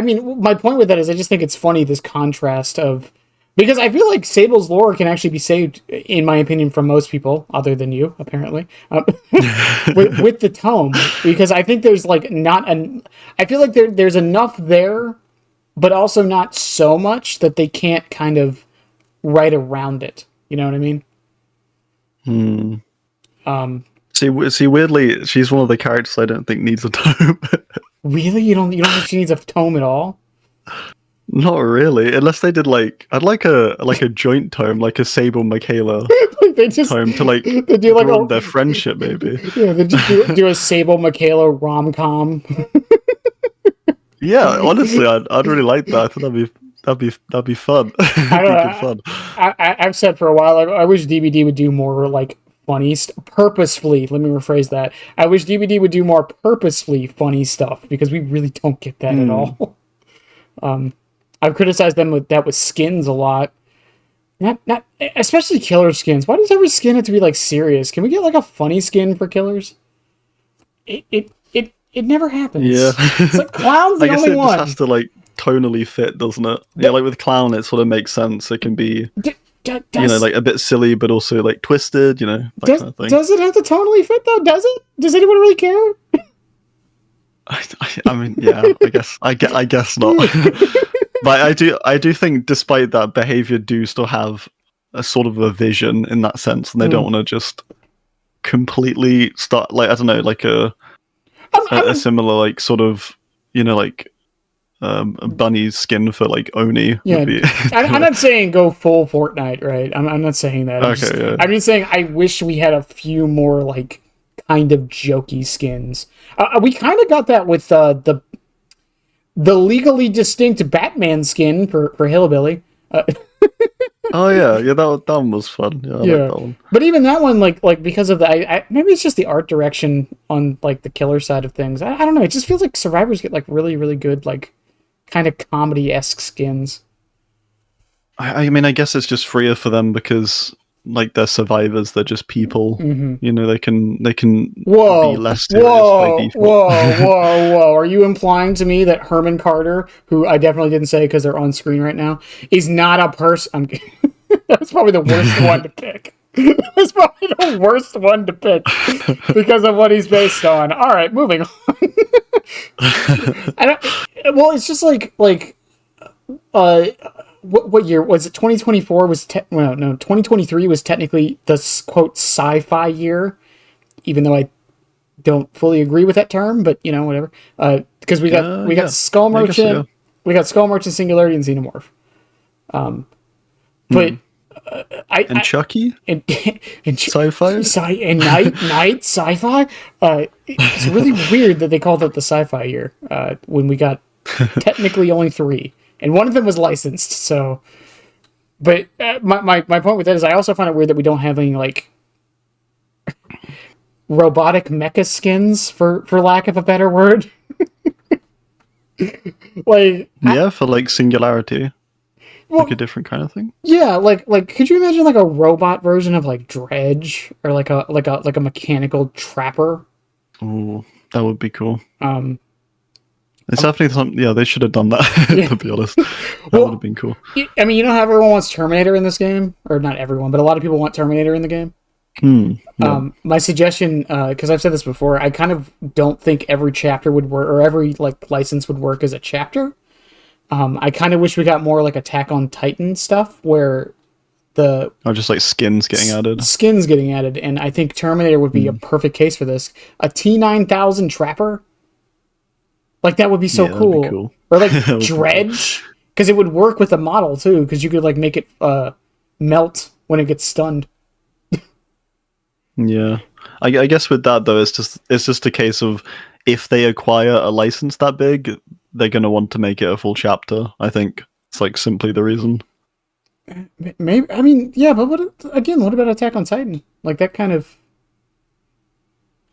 mean, my point with that is I just think it's funny, this contrast of... Because I feel like Sable's lore can actually be saved, in my opinion, from most people, other than you, apparently, with the tome. Because I think there's like I feel like there's enough there, but also not so much that they can't kind of write around it. You know what I mean? See, weirdly, she's one of the characters I don't think needs a tome. Really? You don't think she needs a tome at all? Not really, unless they did I'd like a joint tome, like a Sable Michaela tome to they do like their friendship, maybe. Yeah, they just do a Sable Michaela rom-com. Yeah, honestly, I'd really like that. I thought that'd be fun. I've said for a while, I wish DBD would do more like funny purposefully. Let me rephrase that. I wish DBD would do more purposefully funny stuff because we really don't get that at all. I've criticized them with skins a lot. Not especially killer skins. Why does every skin have to be like serious? Can we get like a funny skin for killers? It never happens. Yeah. It's like Clown's the only one. I guess it just has to like tonally fit, doesn't it? Yeah, like with Clown it sort of makes sense. It can be like a bit silly but also like twisted, that kind of thing. Does it have to tonally fit though? Does it? Does anyone really care? I mean, yeah, I guess not. But I do think, despite that, behavior do still have a sort of a vision in that sense, and they don't want to just completely start like I don't know, like a similar like sort of a bunny's skin for like Oni. Yeah, I'm not saying go full Fortnite, right? I'm not saying that. I'm just saying I wish we had a few more like kind of jokey skins. We kind of got that with the legally distinct Batman skin for Hillbilly. Oh yeah, that one was fun. Yeah, I like that one. But even that one, like because of the, maybe it's just the art direction on like the killer side of things. I don't know. It just feels like survivors get like really really good like kind of comedy-esque skins. I mean, I guess it's just freer for them because like they're survivors, they're just people. You know, they can Whoa, be less serious by default. whoa. Are you implying to me that Herman Carter, who I definitely didn't say because they're on screen right now, is not a person? That's probably the worst one to pick. That's probably the worst one to pick because of what he's based on. All right, moving on. Well, it's just like what year was it? 2024 was no, 2023 was technically the quote sci-fi year, even though I don't fully agree with that term, but you know, whatever. Because we got Skull Merchant, we got Skull Merchant, Singularity, and Xenomorph. But Chucky and sci-fi and night sci-fi. It's really weird that they called it the sci-fi year when we got technically only 3. And one of them was licensed, so... But my point with that is I also find it weird that we don't have any, like... robotic mecha skins, for lack of a better word. Like... Yeah, for, like, Singularity. Well, like a different kind of thing? Yeah, like could you imagine, like, a robot version of, like, Dredge? Or, like a mechanical trapper? Ooh, that would be cool. It's definitely something. Yeah, they should have done that. To be honest, that would have been cool. I mean, you know how everyone wants Terminator in this game, or not everyone, but a lot of people want Terminator in the game. Yeah. My suggestion, because I've said this before, I kind of don't think every chapter would work, or every like license would work as a chapter. I kind of wish we got more like Attack on Titan stuff, where just like skins getting added, and I think Terminator would be a perfect case for this. A T-9000 Trapper. Like, that would be so cool. Or, like, Dredge. Because it would work with the model, too. Because you could, like, make it melt when it gets stunned. Yeah. I guess with that, though, it's just a case of if they acquire a license that big, they're going to want to make it a full chapter, I think. It's, like, simply the reason. Maybe. I mean, yeah, but what about Attack on Titan? Like, that kind of...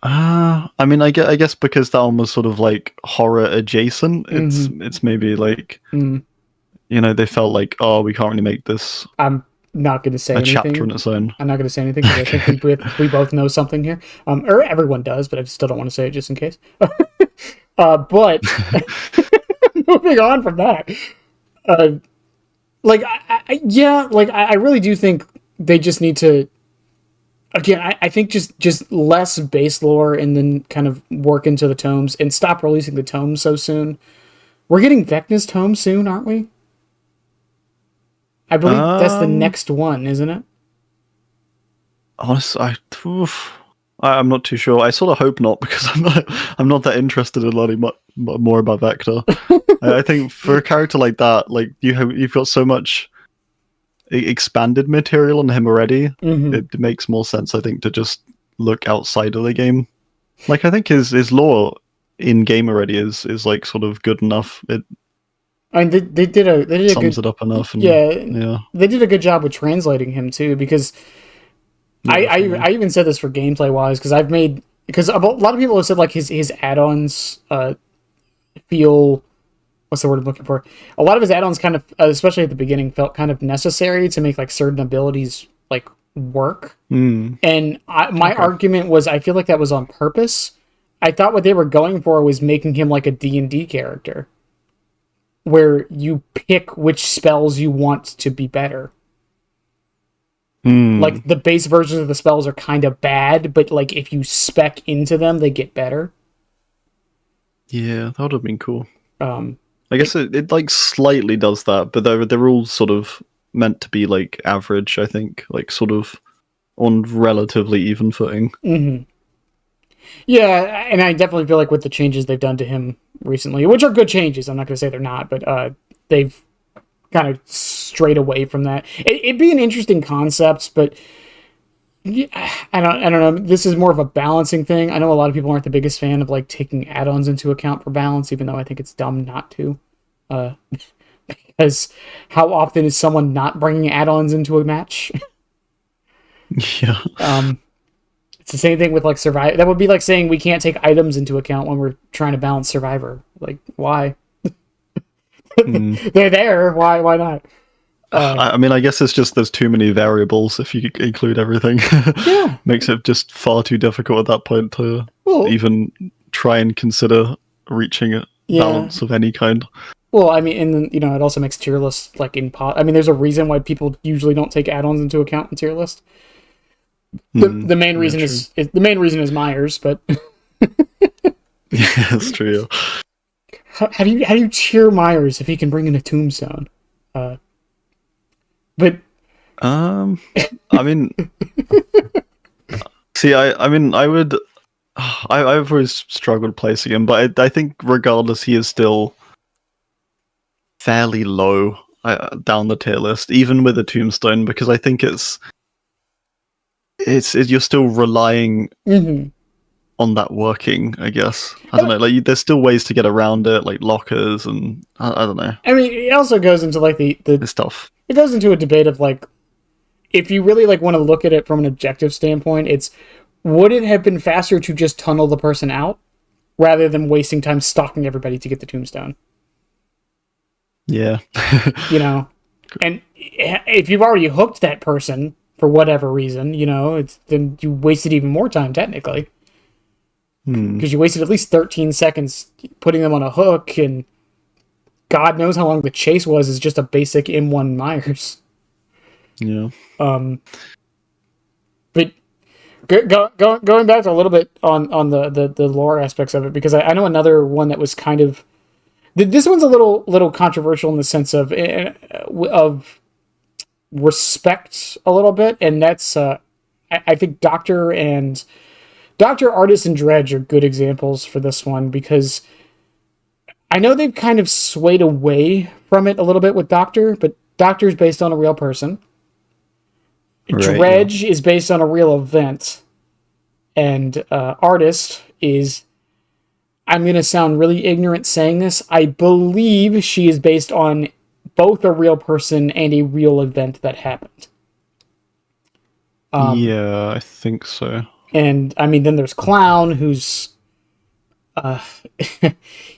I mean, I guess because that one was sort of like horror adjacent. It's maybe like, you know, they felt like, oh, we can't really make this. I'm not going to say anything. Chapter on its own. I'm not going to say anything because I think we both know something here. Or everyone does, but I still don't want to say it just in case. But moving on from that, I really do think they just need to. Again, I think just less base lore and then kind of work into the tomes and stop releasing the tomes so soon. We're getting Vecna's tome soon, aren't we? I believe that's the next one, isn't it? Honestly, I'm not too sure. I sort of hope not because I'm not that interested in learning more about Vecna. I think for a character like that, like you've got so much expanded material on him already. It makes more sense, I think, to just look outside of the game. Like, I think his lore in game already is like sort of good enough. I mean, they did a sums it up enough. And, yeah, they did a good job with translating him too, because I even said this for gameplay wise, because a lot of people have said like his add-ons feel. What's the word I'm looking for? A lot of his add-ons kind of, especially at the beginning, felt kind of necessary to make like certain abilities like work. And my argument was, I feel like that was on purpose. I thought what they were going for was making him like a D&D character, where you pick which spells you want to be better. Like the base versions of the spells are kind of bad, but like if you spec into them, they get better. Yeah, that would have been cool. I guess it like slightly does that, but they're all sort of meant to be like average, I think, like sort of on relatively even footing. Yeah, and I definitely feel like with the changes they've done to him recently, which are good changes, I'm not going to say they're not, but they've kind of strayed away from that. It'd be an interesting concept, but I don't know. This is more of a balancing thing. I know a lot of people aren't the biggest fan of like taking add-ons into account for balance, even though I think it's dumb not to. Because how often is someone not bringing add-ons into a match? Yeah. It's the same thing with like Survivor. That would be like saying we can't take items into account when we're trying to balance Survivor. Like, why? They're there. Why not? I mean, I guess it's just there's too many variables if you include everything. Yeah. Makes it just far too difficult at that point to Well, even try and consider reaching a yeah. balance of any kind. Well, I mean, and then, it also makes tier lists like I mean, there's a reason why people usually don't take add-ons into account in tier list. The main reason is Myers, but yeah, that's true. how do you cheer Myers if he can bring in a tombstone? But I mean, see, I mean, I've always struggled placing him, but I think regardless, he is still fairly low down the tier list, even with a tombstone, because I think it's you're still relying on that working, I guess. I don't know, like there's still ways to get around it, like lockers and I don't know. I mean, it also goes into like the stuff. It goes into a debate of like, if you really like want to look at it from an objective standpoint, it's would it have been faster to just tunnel the person out rather than wasting time stalking everybody to get the tombstone? Yeah. And if you've already hooked that person for whatever reason, then you wasted even more time technically. Because you wasted at least 13 seconds putting them on a hook, and God knows how long the chase was is just a basic M1 Myers. Yeah. But going back to a little bit on the lore aspects of it, because I know another one that was kind of... This one's a little controversial in the sense of respect a little bit, and that's I think Doctor, Artist, and Dredge are good examples for this one, because I know they've kind of swayed away from it a little bit with Doctor, but Doctor is based on a real person. Right, Dredge is based on a real event, and Artist is... I'm going to sound really ignorant saying this. I believe she is based on both a real person and a real event that happened. Yeah, I think so. And, I mean, then there's Clown, who's...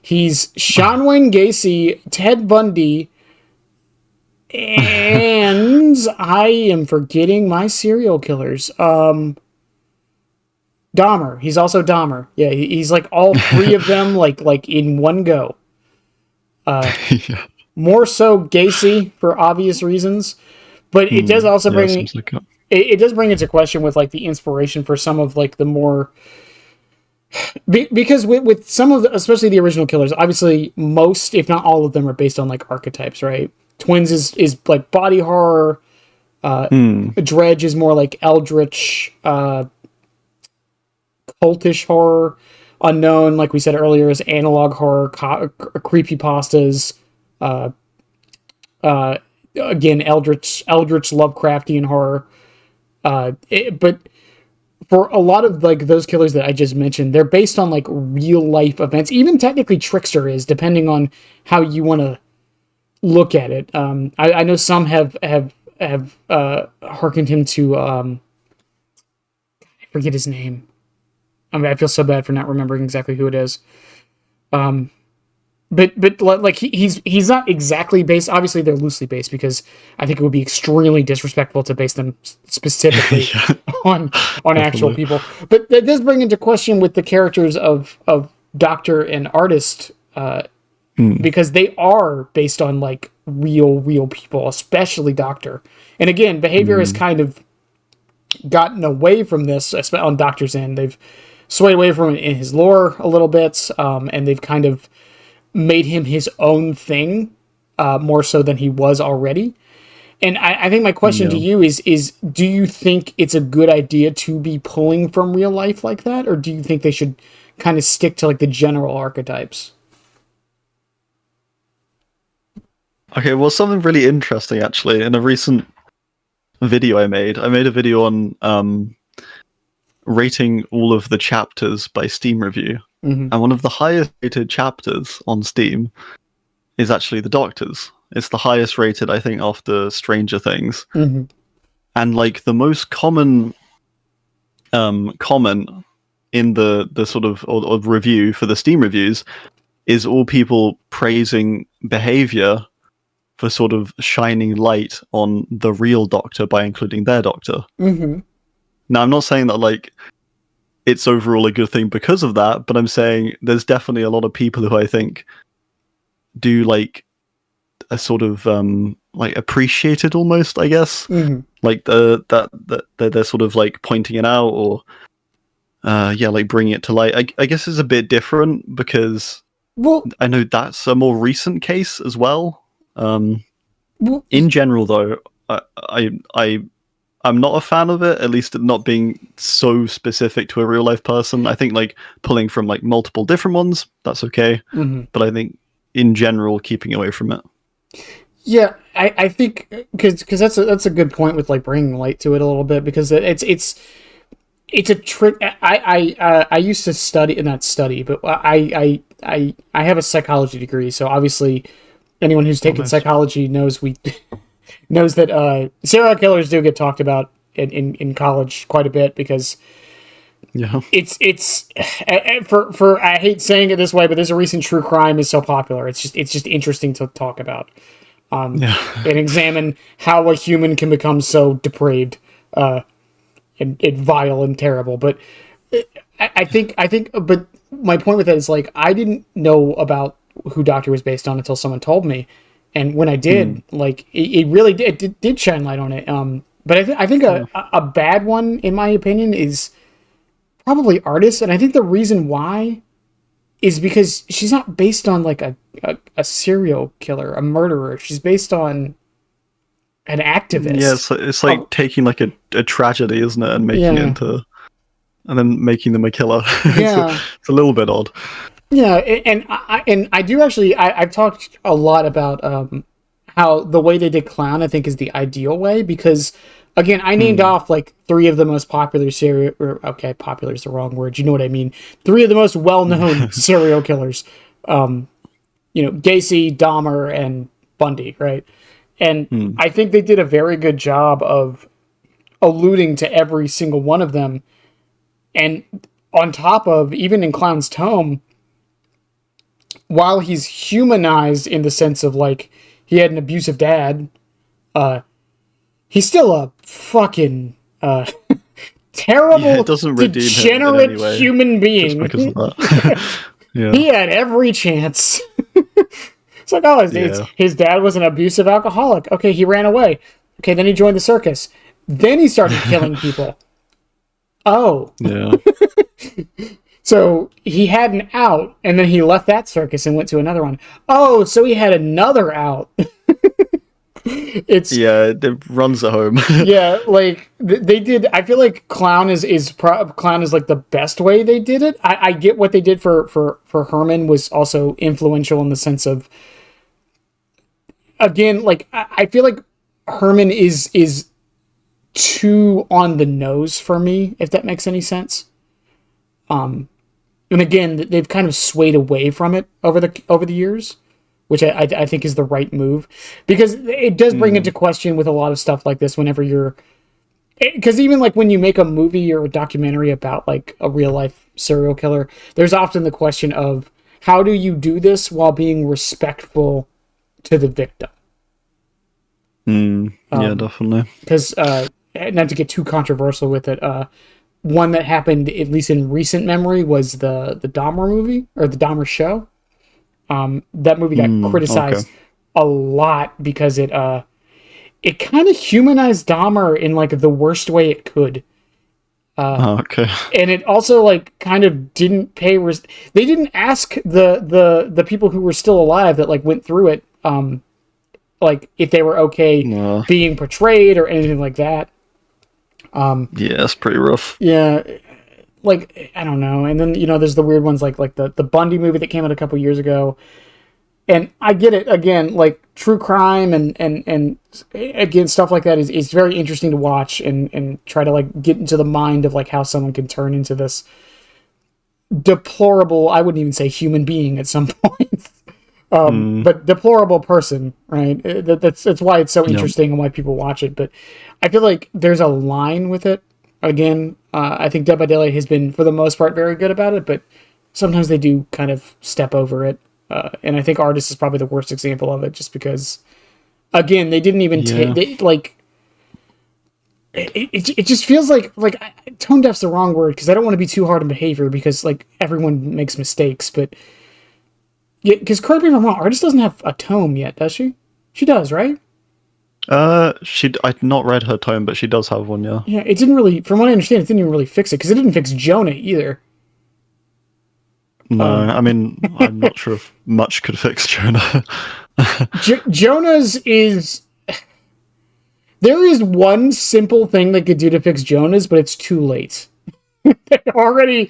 he's Sean Wayne Gacy, Ted Bundy, and I am forgetting my serial killers. Dahmer. He's also Dahmer. Yeah, he's like all three of them, like in one go. Yeah. More so Gacy for obvious reasons, but it does also bring it does bring into question with like the inspiration for some of like the more because with some of the, especially the original killers, obviously most if not all of them are based on like archetypes, right? Twins is like body horror. Dredge is more like eldritch. Cultish horror. Unknown, like we said earlier, is analog horror, creepypastas. Again, eldritch Lovecraftian horror. But for a lot of like those killers that I just mentioned, they're based on like real life events. Even technically, Trickster is, depending on how you want to look at it. I know some have hearkened him to I forget his name. I mean, I feel so bad for not remembering exactly who it is. But like he's not exactly based. Obviously, they're loosely based because I think it would be extremely disrespectful to base them specifically on actual people. But that does bring into question with the characters of Doctor and Artist, because they are based on like real people, especially Doctor. And again, behavior has kind of gotten away from this on Doctor's end. They've swayed away from it in his lore a little bit, and they've kind of made him his own thing, more so than he was already. And I think my question to you is do you think it's a good idea to be pulling from real life like that, or do you think they should kind of stick to like the general archetypes? Okay, well, something really interesting actually. In a recent video I made a video on rating all of the chapters by Steam review. And one of the highest rated chapters on Steam is actually the Doctor's. It's the highest rated, I think, after Stranger Things. And like the most common comment in the sort of or review for the Steam reviews is all people praising behavior for sort of shining light on the real Doctor by including their Doctor. Mm-hmm. Now, I'm not saying that like it's overall a good thing because of that, but I'm saying there's definitely a lot of people who I think do like a sort of like appreciate it almost, I guess. Mm-hmm. Like that they're sort of like pointing it out or like bringing it to light. I guess it's a bit different because I know that's a more recent case as well. In general, though, I'm not a fan of it. At least not being so specific to a real life person. I think like pulling from like multiple different ones, that's okay. Mm-hmm. But I think in general, keeping away from it. Yeah, I think because that's a good point with like bringing light to it a little bit, because it's a trick. I used to study, not study, but I have a psychology degree, so obviously anyone who's taken psychology knows knows that serial killers do get talked about in college quite a bit, because it's for I hate saying it this way, but there's a reason true crime is so popular. It's just interesting to talk about. And examine how a human can become so depraved and vile and terrible. But I think, but my point with that is like, I didn't know about who Doctor was based on until someone told me. And when I did, like, it really did shine light on it. But I think a bad one, in my opinion, is probably Artist. And I think the reason why is because she's not based on like a serial killer, a murderer. She's based on an activist. Yeah, it's like taking like a tragedy, isn't it, and making it into, and then making them a killer. Yeah, it's a little bit odd. Yeah, and I do actually. I've talked a lot about how the way they did Clown, I think, is the ideal way, because again, I named off like 3 of the most popular popular is the wrong word. You know what I mean? 3 of the most well-known serial killers. Gacy, Dahmer, and Bundy, right? And I think they did a very good job of alluding to every single one of them. And on top of, even in Clown's Tome, while he's humanized in the sense of like he had an abusive dad, he's still a fucking terrible, degenerate human being. Just because of that. He had every chance. It's like, his dad was an abusive alcoholic. Okay, he ran away. Okay, then he joined the circus. Then he started killing people. Oh. Yeah. So he had an out, and then he left that circus and went to another one. Oh, so he had another out. It runs at home. Yeah, like they did. I feel like Clown is like the best way they did it. I get what they did for Herman was also influential in the sense of, again, like I feel like Herman is too on the nose for me, if that makes any sense. And again, they've kind of swayed away from it over the years, which I think is the right move, because it does bring into question with a lot of stuff like this whenever you're, because even like when you make a movie or a documentary about like a real life serial killer, there's often the question of how do you do this while being respectful to the victim? Yeah, definitely. Because not to get too controversial with it, one that happened at least in recent memory was the Dahmer movie, or the Dahmer show. That movie got criticized a lot because it kind of humanized Dahmer in like the worst way it could. And it also like kind of didn't pay. They didn't ask the people who were still alive that like went through it, like if they were okay being portrayed or anything like that. It's pretty rough. Yeah, like I don't know. And then there's the weird ones like the Bundy movie that came out a couple years ago. And I get it, again, like true crime and again stuff like that is very interesting to watch and try to like get into the mind of like how someone can turn into this deplorable, I wouldn't even say human being at some point. But deplorable person, right? That's why it's so interesting and why people watch it. But I feel like there's a line with it. Again, I think Dead by Daylight has been, for the most part, very good about it, but sometimes they do kind of step over it. And I think Artist is probably the worst example of it, just because, again, they didn't even take, like, it just feels like tone deaf's the wrong word, because I don't want to be too hard on behavior, because, like, everyone makes mistakes, but, yeah, because correct me if I'm wrong, Artist doesn't have a tome yet, does she? She does, right? I'd not read her tome, but she does have one, yeah. Yeah, it didn't really, from what I understand, it didn't even really fix it, because it didn't fix Jonah either. No, I mean, I'm not sure if much could fix Jonah. Jonah's is... There is one simple thing they could do to fix Jonah's, but it's too late. They already...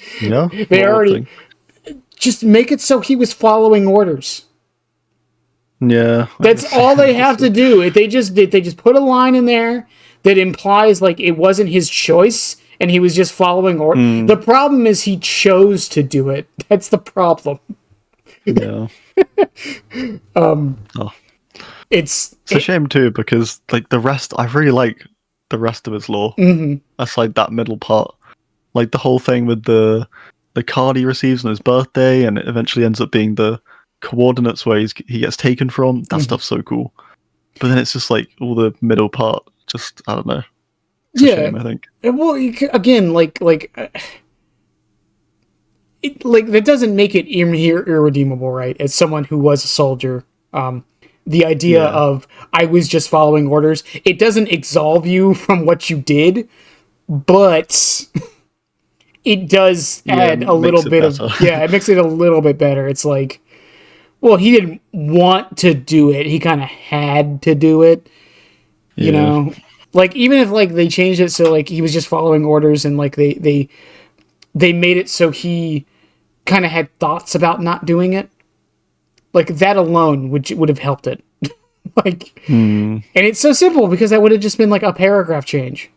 Just make it so he was following orders. Yeah. That's all they have to do. They just put a line in there that implies, like, it wasn't his choice and he was just following orders. The problem is he chose to do it. That's the problem. Yeah. It's a shame too, because, like, the rest, I really like the rest of his lore. Aside that middle part, like the whole thing with the card he receives on his birthday, and it eventually ends up being the coordinates where he gets taken from. That stuff's so cool. But then it's just like all the middle part, just, I don't know. It's a shame, I think. Well, again, that doesn't make it irredeemable, right? As someone who was a soldier, the idea of I was just following orders, it doesn't absolve you from what you did, but it does add a little bit of it makes it a little bit better. It's like, well, he didn't want to do it; he kind of had to do it. You know, like, even if, like, they changed it so, like, he was just following orders, and, like, they made it so he kind of had thoughts about not doing it. Like, that alone would have helped it. Like, and it's so simple, because that would have just been, like, a paragraph change.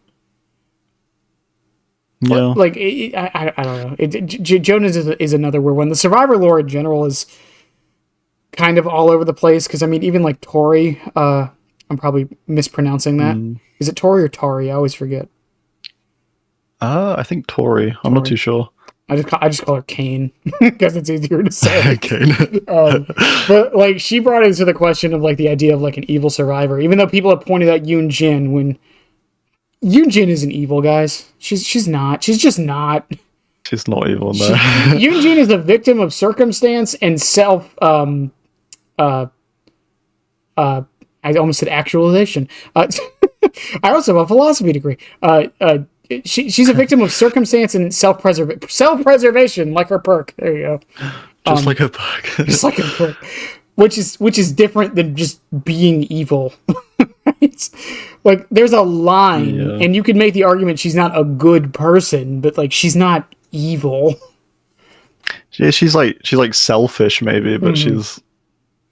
Yeah. Like, I don't know. Jonas is another weird one. The Survivor lore in general is kind of all over the place, because, I mean, even, like, Tori, I'm probably mispronouncing that. Is it Tori or Tari? I always forget. I think Tori. I'm not too sure. I just call her Kane, because it's easier to say. Kane. But, like, she brought into the question of, like, the idea of, like, an evil survivor, even though people have pointed out Yoon Jin, when Yoon Jin isn't evil, guys. She's not. She's just not. She's not evil, no. Yoon Jin is a victim of circumstance and I almost said actualization. I also have a philosophy degree. She's a victim of circumstance and self-preservation, like her perk. There you go. Just like her perk. Just like her perk. Which is different than just being evil. Right? Like, there's a line, and you could make the argument she's not a good person, but, like, she's not evil. Yeah, she's like selfish, maybe, but she's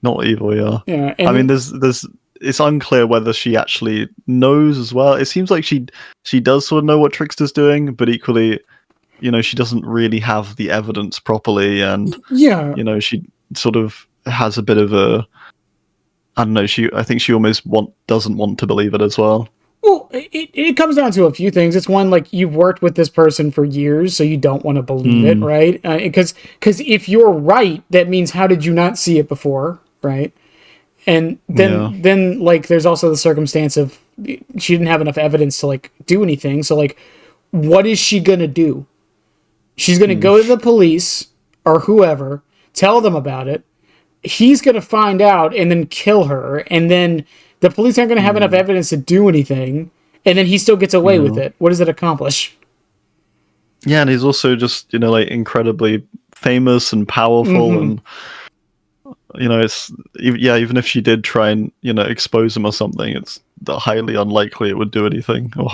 not evil. Yeah. I mean, there's it's unclear whether she actually knows as well. It seems like she does sort of know what Trickster's doing, but equally, you know, she doesn't really have the evidence properly, and you know, she sort of has a bit of a, I don't know. I think she almost doesn't want to believe it as well. Well, it comes down to a few things. It's one, like, you've worked with this person for years, so you don't want to believe it, right? Because if you're right, that means how did you not see it before, right? And then like, there's also the circumstance of she didn't have enough evidence to, like, do anything. So, like, what is she gonna do? She's gonna go to the police or whoever, tell them about it. He's gonna find out and then kill her, and then the police aren't gonna have enough evidence to do anything, and then he still gets away with it. What does it accomplish? Yeah, and he's also just, you know, like, incredibly famous and powerful, and, you know, it's even if she did try and, you know, expose him or something, it's highly unlikely it would do anything, or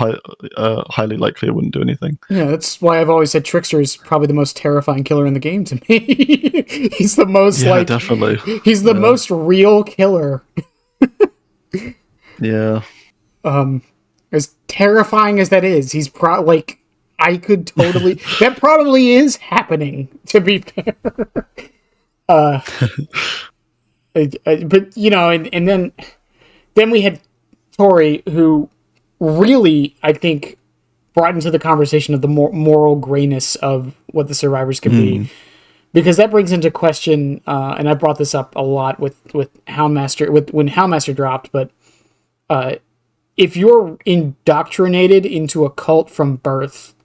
highly likely it wouldn't do anything. Yeah, that's why I've always said Trickster is probably the most terrifying killer in the game to me. He's the most definitely. He's the most real killer. Yeah. As terrifying as that is, he's I could totally. That probably is happening, to be fair. But, you know, and then we had Tori, who really, I think, brought into the conversation of the moral greyness of what the survivors can be. Because that brings into question, and I brought this up a lot with Houndmaster, when Houndmaster dropped, but if you're indoctrinated into a cult from birth,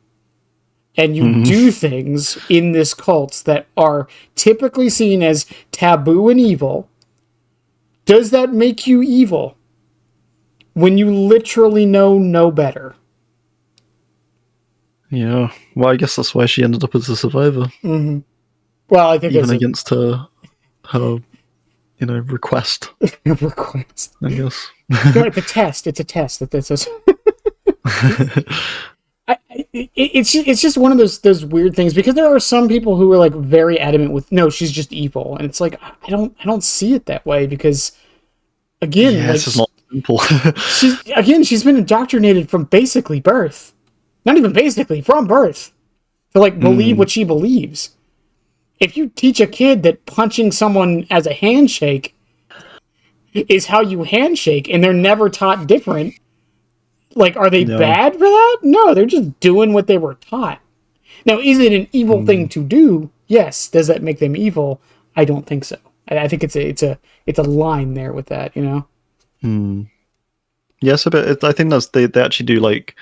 and you do things in this cult that are typically seen as taboo and evil, does that make you evil when you literally know no better? Yeah. Well, I guess that's why she ended up as a survivor. Mm-hmm. Well, I think even against her request. request. I guess. No, it's a test. It's a test. It's just one of those weird things, because there are some people who are like very adamant with, no, she's just evil, and it's like I don't see it that way, because again, it's just not simple. she's been indoctrinated from basically birth, not even basically, from birth, to like believe what she believes. If you teach a kid that punching someone as a handshake is how you handshake, and they're never taught different, like, are they bad for that? No, they're just doing what they were taught. Now, is it an evil thing to do? Yes. Does that make them evil? I don't think so. I think it's a line there with that, Yes, I think they actually do like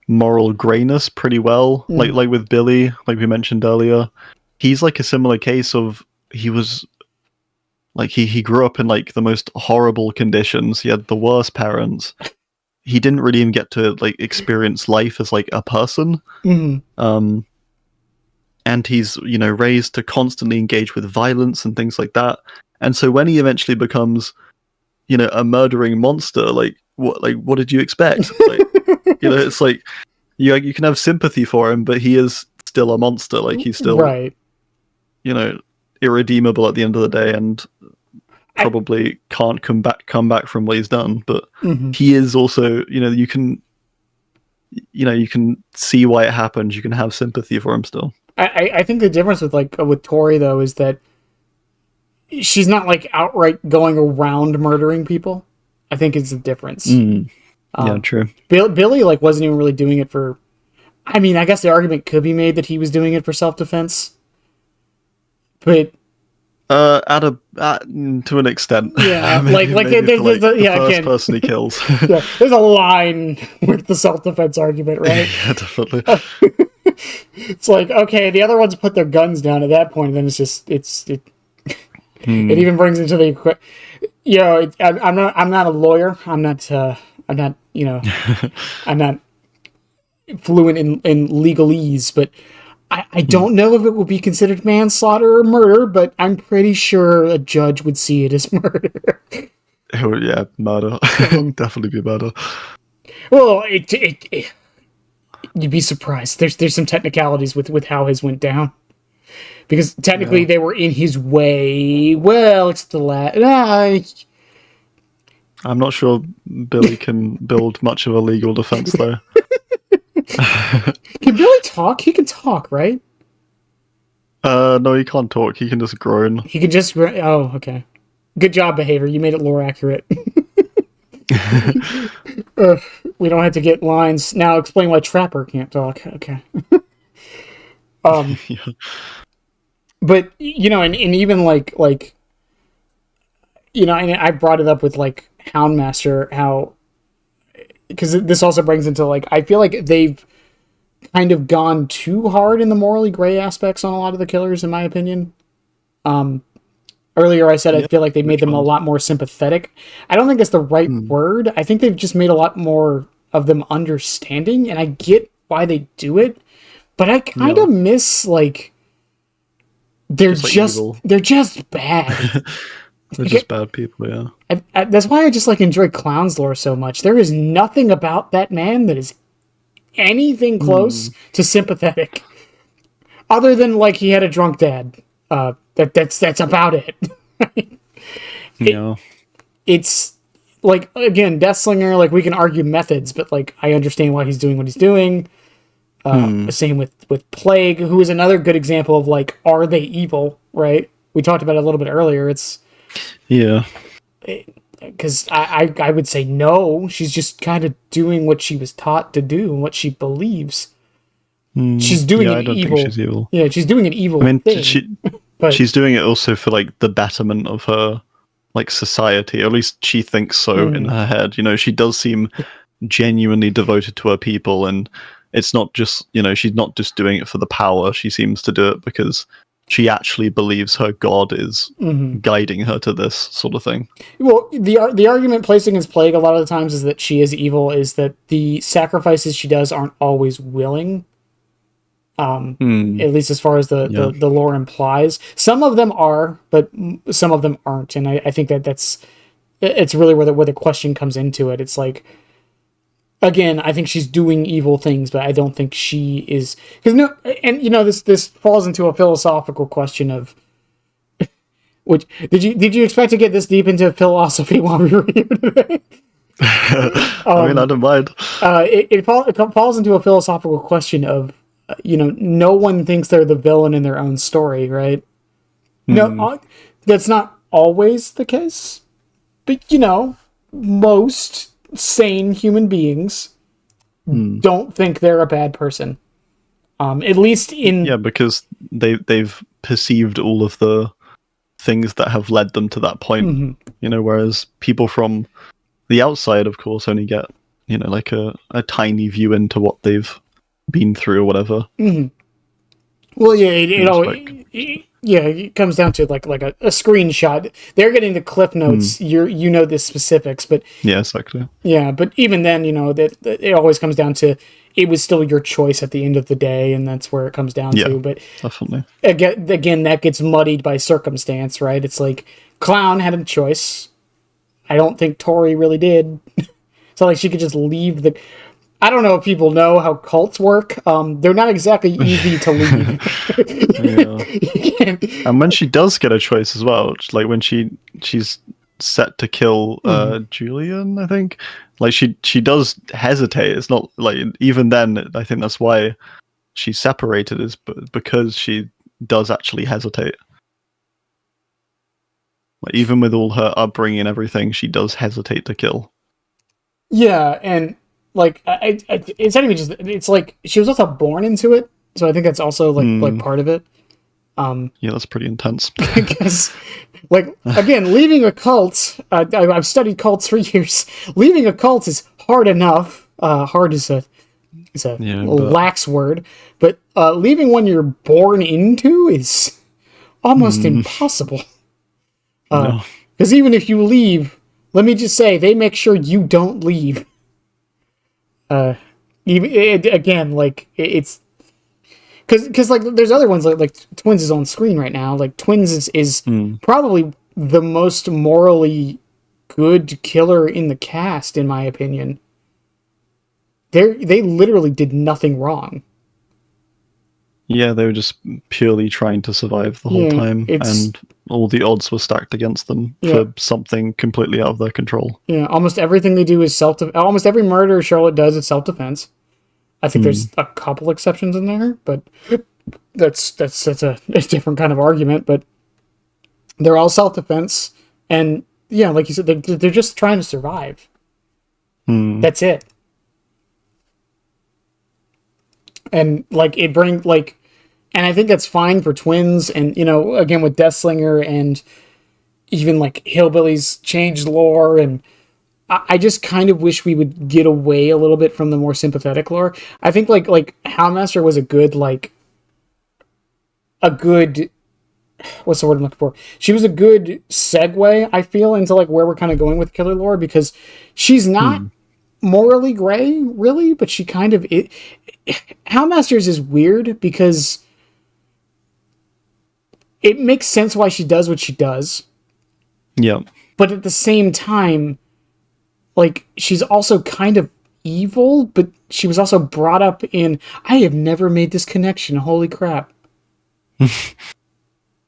moral grayness pretty well. Like with Billy, like we mentioned earlier, he's like a similar case of, he was like he grew up in like the most horrible conditions. He had the worst parents. He didn't really even get to like experience life as like a person. And he's raised to constantly engage with violence and things like that. And so when he eventually becomes a murdering monster, like what did you expect? Like, it's like you can have sympathy for him, but he is still a monster. Like, he's still right, irredeemable at the end of the day, and probably can't come back from what he's done. But he is also, you can see why it happened. You can have sympathy for him still. I think the difference with Tori, though, is that she's not like outright going around murdering people. I think it's the difference. Yeah, true. Billy like wasn't even really doing it for. I mean, I guess the argument could be made that he was doing it for self-defense, but to an extent, yeah, maybe, the first person he kills. Yeah, there's a line with the self-defense argument, right? Yeah, definitely. It's like, okay, the other ones put their guns down at that point, and then it even brings into the, I'm not a lawyer. I'm not fluent in legalese, but I don't know if it would be considered manslaughter or murder, but I'm pretty sure a judge would see it as murder. Yeah, murder. Definitely be murder. Well, you'd be surprised. There's some technicalities with how his went down, because technically they were in his way. Well, it's the last. I'm not sure Billy can build much of a legal defense, though. Can Billy talk? He can talk, right? No, he can't talk. He can just groan. He can just oh, okay. Good job, Behavior. You made it lore accurate. We don't have to get lines. Now explain why Trapper can't talk. Okay. Yeah. But, and even and I brought it up with like Houndmaster, how, because this also brings into I feel like they've kind of gone too hard in the morally gray aspects on a lot of the killers, in my opinion. Earlier I said I feel like they made them a lot more sympathetic. I don't think that's the right word. I think they've just made a lot more of them understanding, and I get why they do it, but I kind of miss they're just bad. They're just bad people, yeah. That's why I just enjoy Clown's lore so much. There is nothing about that man that is anything close to sympathetic, other than he had a drunk dad. That's about it. It's again, Deathslinger. We can argue methods, but I understand why he's doing what he's doing. Same with Plague, who is another good example of are they evil? Right? We talked about it a little bit earlier. Because I would say no. She's just kind of doing what she was taught to do and what she believes. She's doing an evil. Think she's evil. Yeah, she's doing an evil thing. But she's doing it also for like the betterment of her like society, or at least she thinks so in her head. You know, she does seem genuinely devoted to her people, and it's not just, you know, she's not just doing it for the power. She seems to do it because she actually believes her god is guiding her to this sort of thing. well, the argument placed against Plague a lot of the times is that she is evil, is that the sacrifices she does aren't always willing. At least as far as the lore implies. Some of them are, but some of them aren't. And I think it's really where the question comes into it. It's like, again, I think she's doing evil things, but I don't think she is, because no, and you know, this falls into a philosophical question of, which did you expect to get this deep into philosophy while we were here today? I mean, I don't mind. It falls into a philosophical question of, you know, no one thinks they're the villain in their own story, right? No, that's not always the case, but you know, most sane human beings don't think they're a bad person. At least in because they've perceived all of the things that have led them to that point. You know, whereas people from the outside, of course, only get, you know, like a tiny view into what they've been through or whatever. Well, yeah, it comes down to like a screenshot. They're getting the cliff notes. You know the specifics, but yeah, exactly. Yeah, but even then, you know that it always comes down to, it was still your choice at the end of the day, and that's where it comes down to. But definitely, again, that gets muddied by circumstance, right? It's like Clown had a choice. I don't think Tori really did. So like she could just leave the. I don't know if people know how cults work. They're not exactly easy to leave. And when she does get a choice as well, like when she's set to kill Julian, I think, like she does hesitate. It's not like, even then, I think that's why she's separated, is because she does actually hesitate. Like, even with all her upbringing and everything, she does hesitate to kill. Yeah, and like it's not even just, it's like she was also born into it, so I think that's also like part of it. Yeah, that's pretty intense. Because, like, again, leaving a cult, I've studied cults for years. Leaving a cult is hard enough. Hard is a lax word, but leaving one you're born into is almost impossible. Because even if you leave, let me just say, they make sure you don't leave. Again, like, it's because like there's other ones like Twins is on screen right now. Like Twins is probably the most morally good killer in the cast, in my opinion. They literally did nothing wrong. Yeah, they were just purely trying to survive the whole time, and all the odds were stacked against them for something completely out of their control. Yeah, almost everything they do is almost every murder Charlotte does is self-defense. I think there's a couple exceptions in there, but that's a different kind of argument. But they're all self-defense, and yeah, like you said, they're just trying to survive. That's it. And like and I think that's fine for Twins, and you know, again with Deathslinger and even like Hillbillies changed lore, and I just kind of wish we would get away a little bit from the more sympathetic lore. I think like Houndmaster was a good what's the word I'm looking for? She was a good segue, I feel, into like where we're kind of going with killer lore, because she's not morally gray, really, but she kind of it. Houndmasters is weird because it makes sense why she does what she does. Yeah. But at the same time, like, she's also kind of evil, but she was also brought up in... I have never made this connection. Holy crap.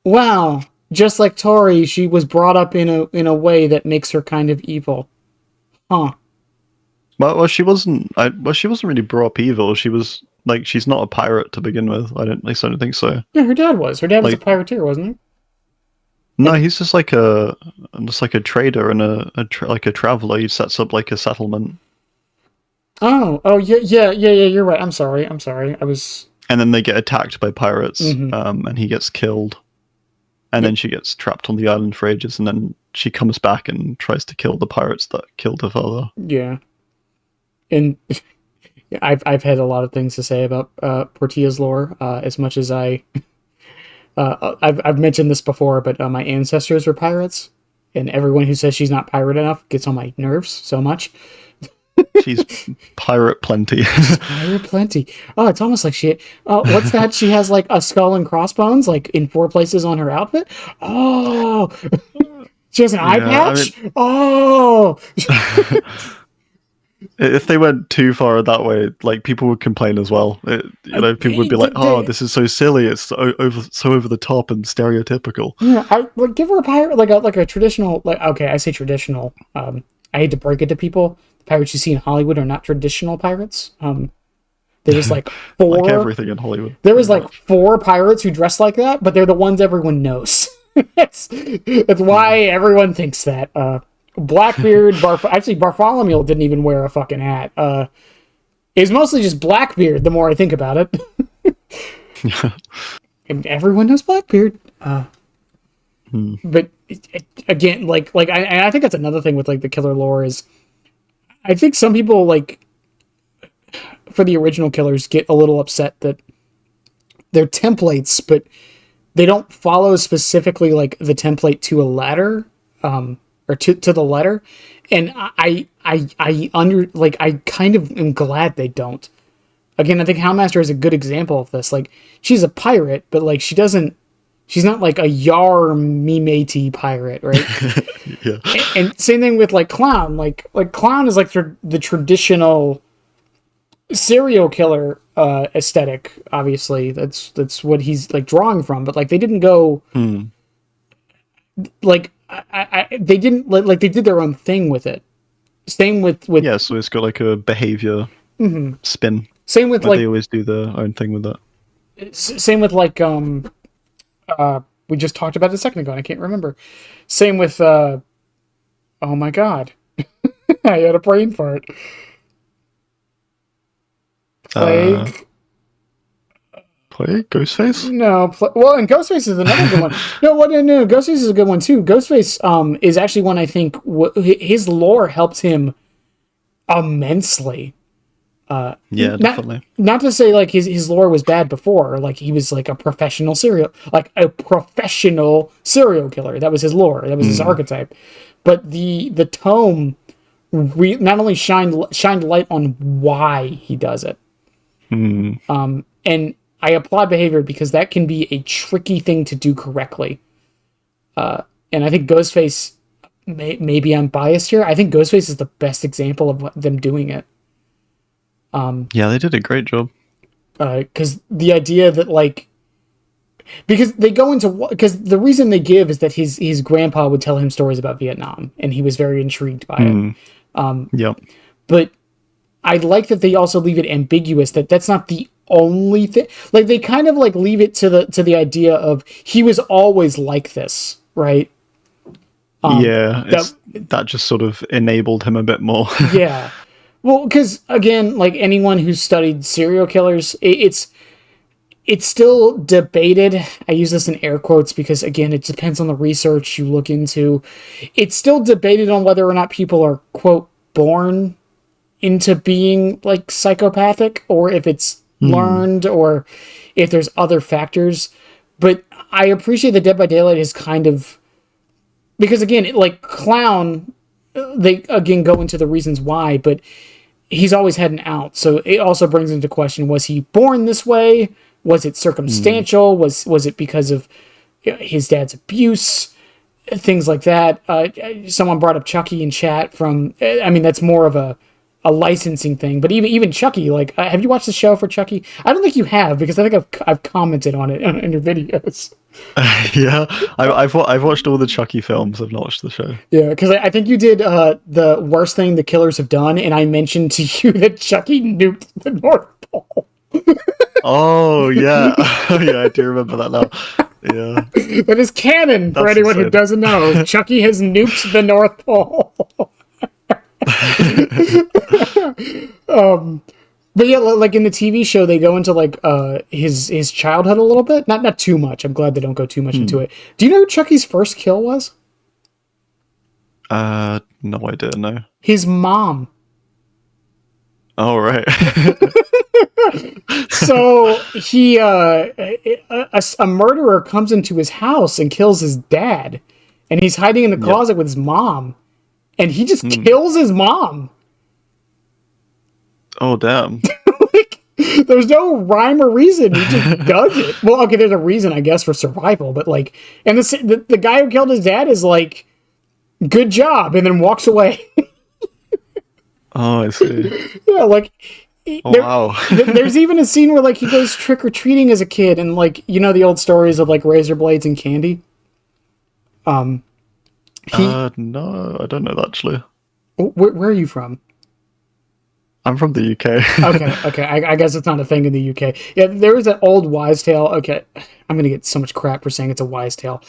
Wow. Just like Tori, she was brought up in a way that makes her kind of evil. Huh. Well, she wasn't really brought up evil. She was... like, she's not a pirate to begin with. I don't think so. Yeah, her dad was. Her dad was a pirateer, wasn't he? No, he's just like a trader and a traveler. He sets up like a settlement. Oh, yeah. You're right. I'm sorry. I was. And then they get attacked by pirates, and he gets killed. and then she gets trapped on the island for ages, and then she comes back and tries to kill the pirates that killed her father. Yeah. And I've had a lot of things to say about Portia's lore, as much as I've mentioned this before, but my ancestors were pirates, and everyone who says she's not pirate enough gets on my nerves so much. She's pirate plenty. Pirate plenty. Oh, it's almost like she. What's that? She has like a skull and crossbones, like in 4 places on her outfit. Oh, she has an eye patch. Oh. If they went too far that way, like people would complain as well. People would be like, "Oh, this is so silly. It's so over the top and stereotypical." Yeah, I like give her a pirate like a traditional okay, I say traditional. I hate to break it to people. The pirates you see in Hollywood are not traditional pirates. There's like 4 like everything in Hollywood. There was like 4 pirates who dress like that, but they're the ones everyone knows. That's why everyone thinks that. Blackbeard, actually Bartholomew didn't even wear a fucking hat. It's mostly just Blackbeard. The more I think about it, and everyone knows Blackbeard. But again, I think that's another thing with like the killer lore is, I think some people like for the original killers get a little upset that they're templates, but they don't follow specifically like the template to a ladder. Or to the letter, and I kind of am glad they don't. Again, I think Houndmaster is a good example of this. Like, she's a pirate, but like she's not like a yar me matey pirate, right? Yeah. And same thing with like Clown. Like Clown is like the traditional serial killer aesthetic. Obviously, that's what he's like drawing from. But like they didn't go like. They didn't like they did their own thing with it. Same with yeah, so it's got like a behavior spin. Same with like they always do their own thing with that. Same with like we just talked about it a second ago and I can't remember. Same with oh my god, I had a brain fart. Plague. Plague? Ghostface? No, well, and Ghostface is another good one. No, Ghostface is a good one too. Ghostface is actually one I think his lore helped him immensely. Yeah, definitely. Not to say like his lore was bad before, like he was like a professional serial killer. That was his lore. That was his archetype. But the tome not only shined light on why he does it. And I applaud behavior because that can be a tricky thing to do correctly. And I think Ghostface, maybe I'm biased here, I think Ghostface is the best example of them doing it. Yeah, they did a great job. Because the idea that like, because they go into, because the reason they give is that his grandpa would tell him stories about Vietnam and he was very intrigued by it. Yep. But I like that they also leave it ambiguous that that's not the only thing. Like they kind of like leave it to the idea of he was always like this, right? That just sort of enabled him a bit more. Yeah. Well, because again, like anyone who's studied serial killers, it's still debated. I use this in air quotes because again, it depends on the research you look into. It's still debated on whether or not people are quote born into being like psychopathic or if it's learned or if there's other factors. But I appreciate that Dead by Daylight is kind of, because again, like Clown, they again go into the reasons why, but he's always had an out. So it also brings into question, was he born this way? Was it circumstantial? Was it because of his dad's abuse? Things like that. Someone brought up Chucky in chat from, I mean, that's more of a licensing thing, but even Chucky, like, have you watched the show for Chucky? I don't think you have, because I think I've commented on it in your videos. Yeah, I've watched all the Chucky films. I've not watched the show. Yeah, because I think you did the worst thing the killers have done, and I mentioned to you that Chucky nuked the North Pole. Oh yeah, yeah, I do remember that now. Yeah, that is canon for anyone who doesn't know. Chucky has nuked the North Pole. But yeah, like in the TV show, they go into like his childhood a little bit. Not too much. I'm glad they don't go too much into it. Do you know who Chucky's first kill was? No idea, no. His mom. Oh, right. So he a murderer comes into his house and kills his dad, and he's hiding in the closet with his mom, and he just kills his mom. Oh, damn. Like, there's no rhyme or reason. He just does it. Well, okay, there's a reason, I guess, for survival, but like, and the guy who killed his dad is like, good job, and then walks away. Oh, I see. Yeah, like, wow. There's even a scene where like he goes trick-or-treating as a kid, and like, you know the old stories of like razor blades and candy? No, I don't know that actually. Where are you from? I'm from the UK. Okay. I guess it's not a thing in the UK. Yeah, there was an old wise tale. Okay, I'm gonna get so much crap for saying it's a wise tale.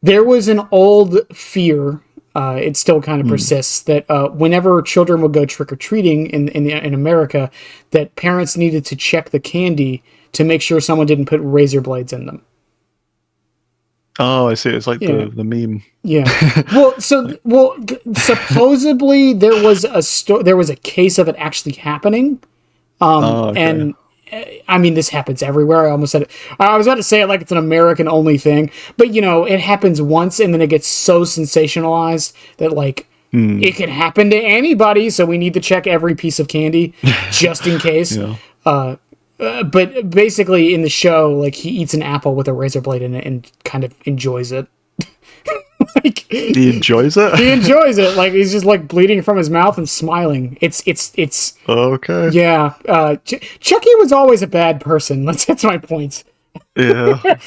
There was an old fear. It still kind of persists that whenever children would go trick or treating in America, that parents needed to check the candy to make sure someone didn't put razor blades in them. Oh, I see. It's like the meme. Yeah. Supposedly there was a case of it actually happening. Okay. And I mean, this happens everywhere. I almost said it. I was about to say it like it's an American only thing, but you know, it happens once and then it gets so sensationalized that like it can happen to anybody. So we need to check every piece of candy just in case. Yeah. But basically in the show, like he eats an apple with a razor blade in it and kind of enjoys it. Like, he enjoys it? He enjoys it. Like he's just like bleeding from his mouth and smiling. It's okay. Yeah. Chucky was always a bad person. That's my point. Yeah.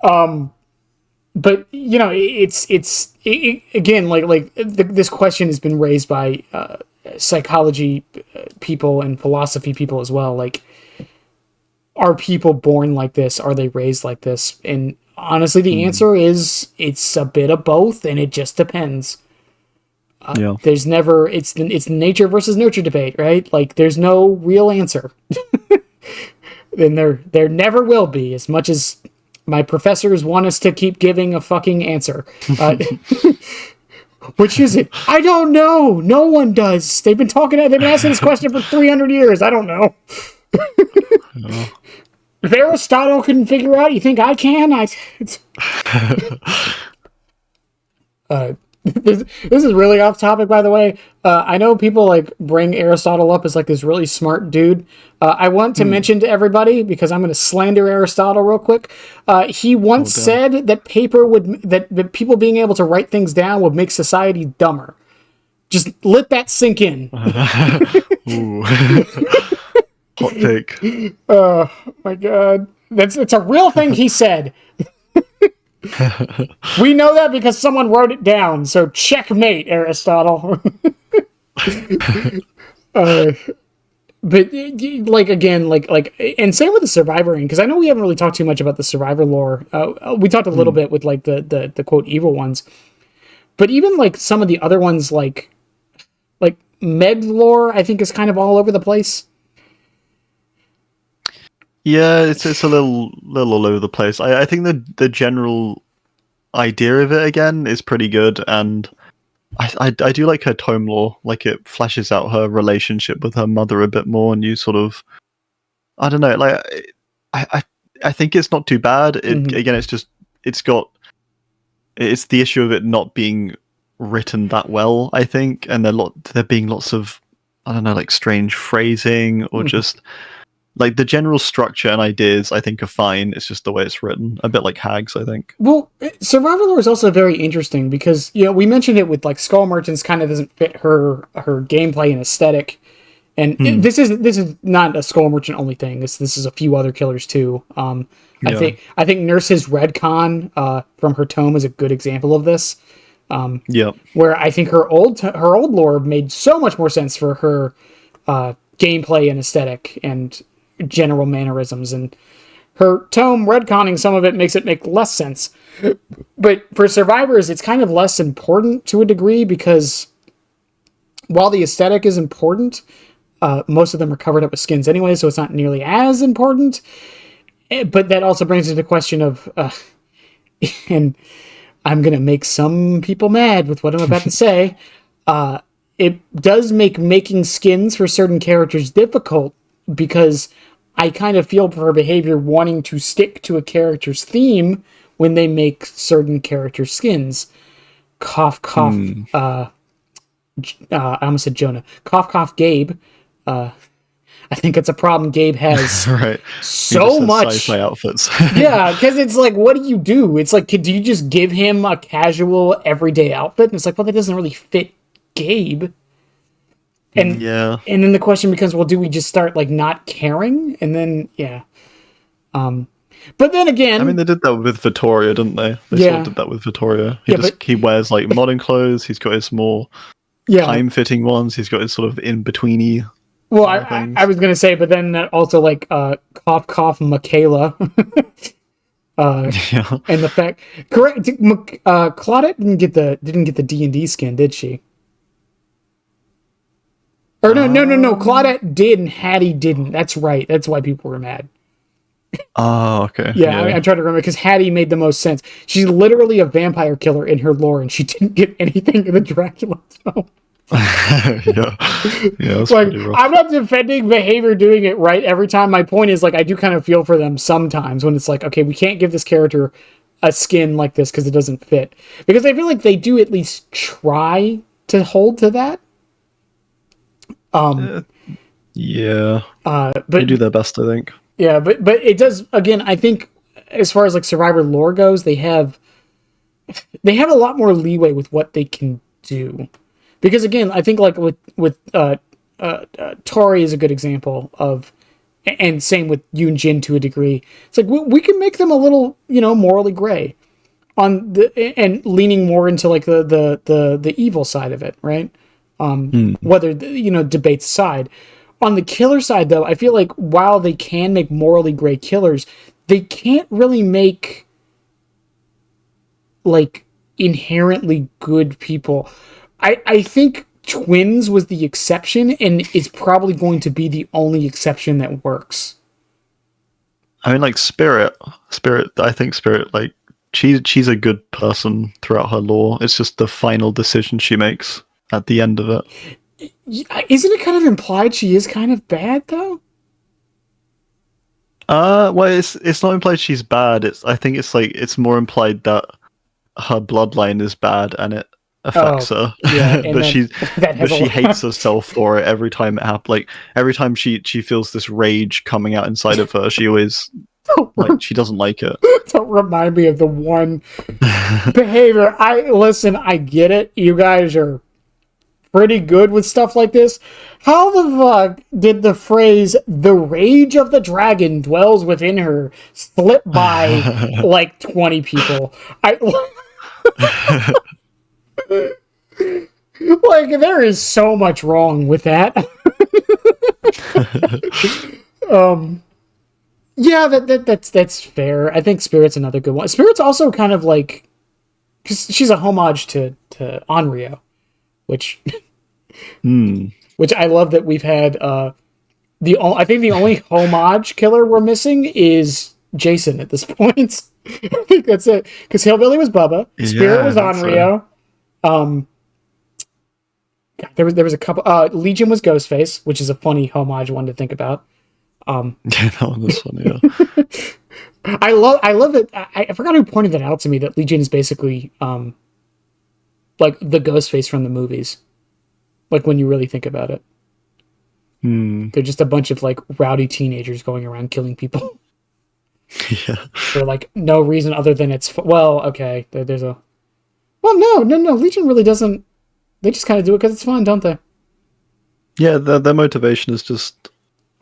But you know, it's again like this question has been raised by psychology people and philosophy people as well. Like, are people born like this? Are they raised like this? And honestly, the answer is it's a bit of both, and it just depends. There's never it's nature versus nurture debate, right? Like there's no real answer. And there never will be, as much as my professors want us to keep giving a fucking answer. Which is it? I don't know. No one does. They've been asking this question for 300 years. I don't know. If Aristotle couldn't figure out, you think I can? This is really off topic, by the way. I know people like bring Aristotle up as like this really smart dude. I want to mention to everybody, because I'm going to slander Aristotle real quick. He once said that that people being able to write things down would make society dumber. Just let that sink in. Ooh. Hot take. Oh my god, it's a real thing he said. We know that because someone wrote it down. So checkmate, Aristotle. But like again, like, and same with the survivoring, because I know we haven't really talked too much about the survivor lore. We talked a little bit with like the quote evil ones, but even like some of the other ones, like Meg lore, I think is kind of all over the place. Yeah, it's a little all over the place. I think the general idea of it again is pretty good, and I do like her tome lore. Like it flashes out her relationship with her mother a bit more, and you sort of, I don't know, like I think it's not too bad. Again, it's the issue of it not being written that well, I think, and there being lots of, I don't know, like strange phrasing or just. Like, the general structure and ideas, I think, are fine. It's just the way it's written. A bit like Hags, I think. Well, survival lore is also very interesting because, you know, we mentioned it with, like, Skull Merchants kind of doesn't fit her gameplay and aesthetic. And this is not a Skull Merchant only thing. This is a few other killers, too. I think Nurse's Redcon from her tome is a good example of this. Where I think her old lore made so much more sense for her gameplay and aesthetic and general mannerisms, and her tome redconning some of it makes it make less sense. But for survivors, it's kind of less important to a degree, because while the aesthetic is important, most of them are covered up with skins anyway, so it's not nearly as important. But that also brings into the question of, and I'm going to make some people mad with what I'm about to say. It does make making skins for certain characters difficult because I kind of feel for her behavior wanting to stick to a character's theme when they make certain character skins. Cough, cough. I almost said Jonah. Cough, cough, Gabe. I think it's a problem Gabe has. Right. So much sci-fi outfits. Yeah, because it's like, what do? It's like, do you just give him a casual everyday outfit? And it's like, well, that doesn't really fit Gabe. And yeah. And then the question becomes, well, do we just start like not caring? And then but then again, I mean, they did that with Vittoria, didn't they? They sort of did that with Vittoria. He wears like modern clothes. He's got his more time-fitting ones. He's got his sort of in-betweeny. Well, I was gonna say, but then also like cough cough Michaela. And the fact, correct, Claudette didn't get the D&D skin, did she? Or no, Claudette did and Hattie didn't. That's right. That's why people were mad. Oh, okay. Yeah. I'm trying to remember because Hattie made the most sense. She's literally a vampire killer in her lore, and she didn't get anything in the Dracula film. That's like, pretty rough. I'm not defending behavior doing it right every time. My point is, like, I do kind of feel for them sometimes when it's like, okay, we can't give this character a skin like this because it doesn't fit. Because I feel like they do at least try to hold to that. But they do their best, I think. Yeah, but it does, again, I think as far as like Survivor lore goes, they have a lot more leeway with what they can do. Because again, I think like with Tori is a good example of, and same with Yoon Jin to a degree. It's like we can make them a little, morally gray on and leaning more into like the evil side of it, right? Whether debates aside. On the killer side, though, I feel like while they can make morally gray killers, they can't really make like inherently good people. I think Twins was the exception and is probably going to be the only exception that works. I mean, like Spirit, I think Spirit, like, she's a good person throughout her lore. It's just the final decision she makes at the end of it. Isn't it kind of implied she is kind of bad, though? Well, it's not implied she's bad. I think it's more implied that her bloodline is bad and it affects her. Yeah, but she hates herself for it every time it happens. Like every time she feels this rage coming out inside of her, she always she doesn't like it. Don't remind me of the one behavior. I get it. You guys are pretty good with stuff like this. How the fuck did the phrase "the rage of the dragon dwells within her" slip by like 20 people? Like, there is so much wrong with that. Yeah, that's fair. I think Spirit's another good one. Spirit's also kind of like, because she's a homage to Onryo, which I love that we've had. I think the only homage killer we're missing is Jason at this point. I think that's it. Because Hillbilly was Bubba, Spirit was Onryo. There was a couple. Legion was Ghostface, which is a funny homage one to think about. That one was funny. Yeah. I love that. I forgot who pointed that out to me. That Legion is basically like the Ghostface from the movies. Like when you really think about it, they're just a bunch of like rowdy teenagers going around killing people. Yeah. For like no reason other than okay. There's a. Well, no. Legion really doesn't. They just kind of do it because it's fun, don't they? Yeah, their motivation is just.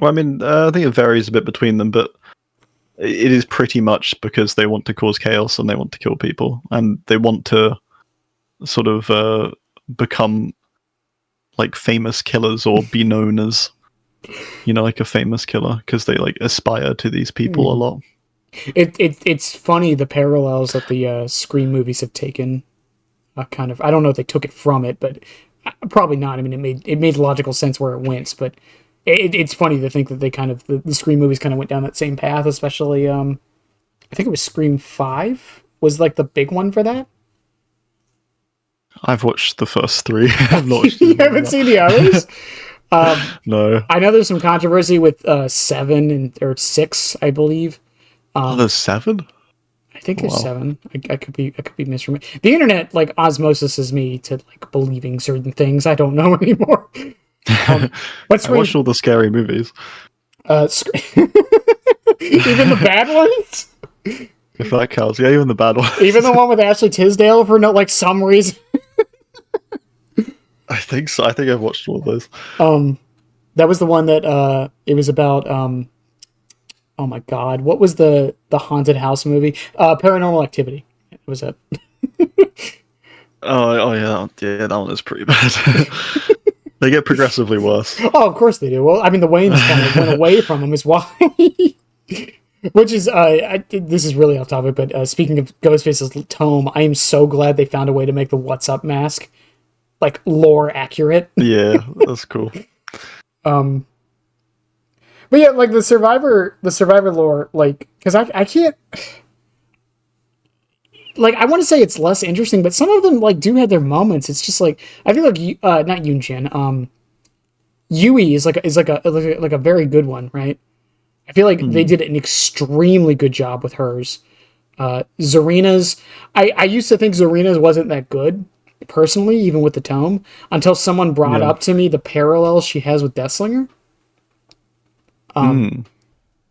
Well, I mean, I think it varies a bit between them, but it is pretty much because they want to cause chaos and they want to kill people and they want to sort of become like famous killers or be known as, like a famous killer because they like aspire to these people a lot. It's funny the parallels that the Scream movies have taken. Kind of, I don't know if they took it from it, but probably not. I mean, it made logical sense where it went, but it's funny to think that they kind of the Scream movies kind of went down that same path, especially I think it was Scream 5 was like the big one for that. I've watched the first 3. I've not watched You haven't seen the others? No. I know there's some controversy with 7 or 6, I believe. There's 7? I think there's 7. I could be misremembering. The internet like osmosis me to like believing certain things. I don't know anymore. I watched all the scary movies. Even the bad ones. If that counts, yeah, even the bad ones. Even the one with Ashley Tisdale for some reason. I think so. I think I've watched all of those. That was the one that it was about. Oh my God, what was the haunted house movie? Paranormal Activity. Was it? Oh yeah, that one is pretty bad. They get progressively worse. Oh, of course they do. Well, I mean, the Waynes kind of went away from them, is why. Which is, this is really off topic, but speaking of Ghostface's tome, I am so glad they found a way to make the What's Up mask like lore accurate. Yeah, that's cool. But yeah, like the survivor lore, like, because I can't, like, I want to say it's less interesting, but some of them like do have their moments. It's just like I feel like not Yunjin, Yui is like a very good one, right? I feel like they did an extremely good job with hers. Zarina's, I used to think Zarina's wasn't that good personally, even with the tome, until someone brought up to me the parallels she has with Deathslinger.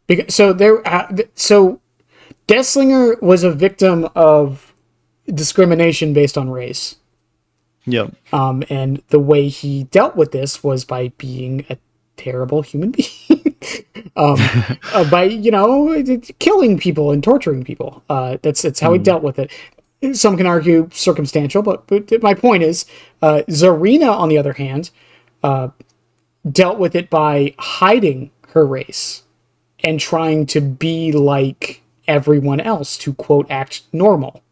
Because, so Deathslinger was a victim of discrimination based on race. Yeah. And the way he dealt with this was by being a terrible human being. By, killing people and torturing people. That's how he dealt with it. Some can argue circumstantial, but my point is, Zarina, on the other hand, dealt with it by hiding her race and trying to be like everyone else, to quote act normal.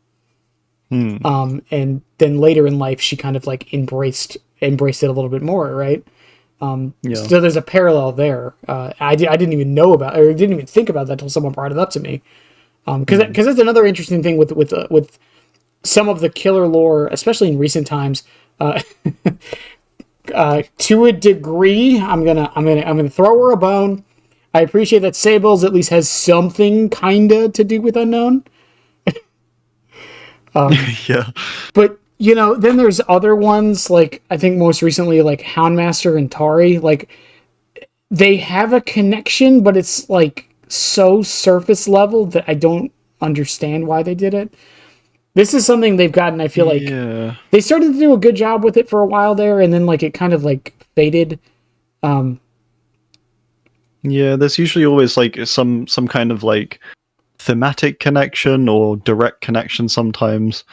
And then later in life she kind of like embraced it a little bit more, right? So there's a parallel there. I didn't even know about, or didn't even think about that until someone brought it up to me. Because that's another interesting thing with some of the killer lore, especially in recent times. To a degree, I'm gonna throw her a bone. I appreciate that Sable's at least has something kinda to do with Unknown. Yeah. But then there's other ones, like I think most recently, like Houndmaster and Tari. Like they have a connection, but it's like so surface level that I don't understand why they did it. This is something they've gotten, I feel like they started to do a good job with it for a while there, and then like it kind of like faded. Yeah, there's usually always like some kind of like thematic connection or direct connection sometimes.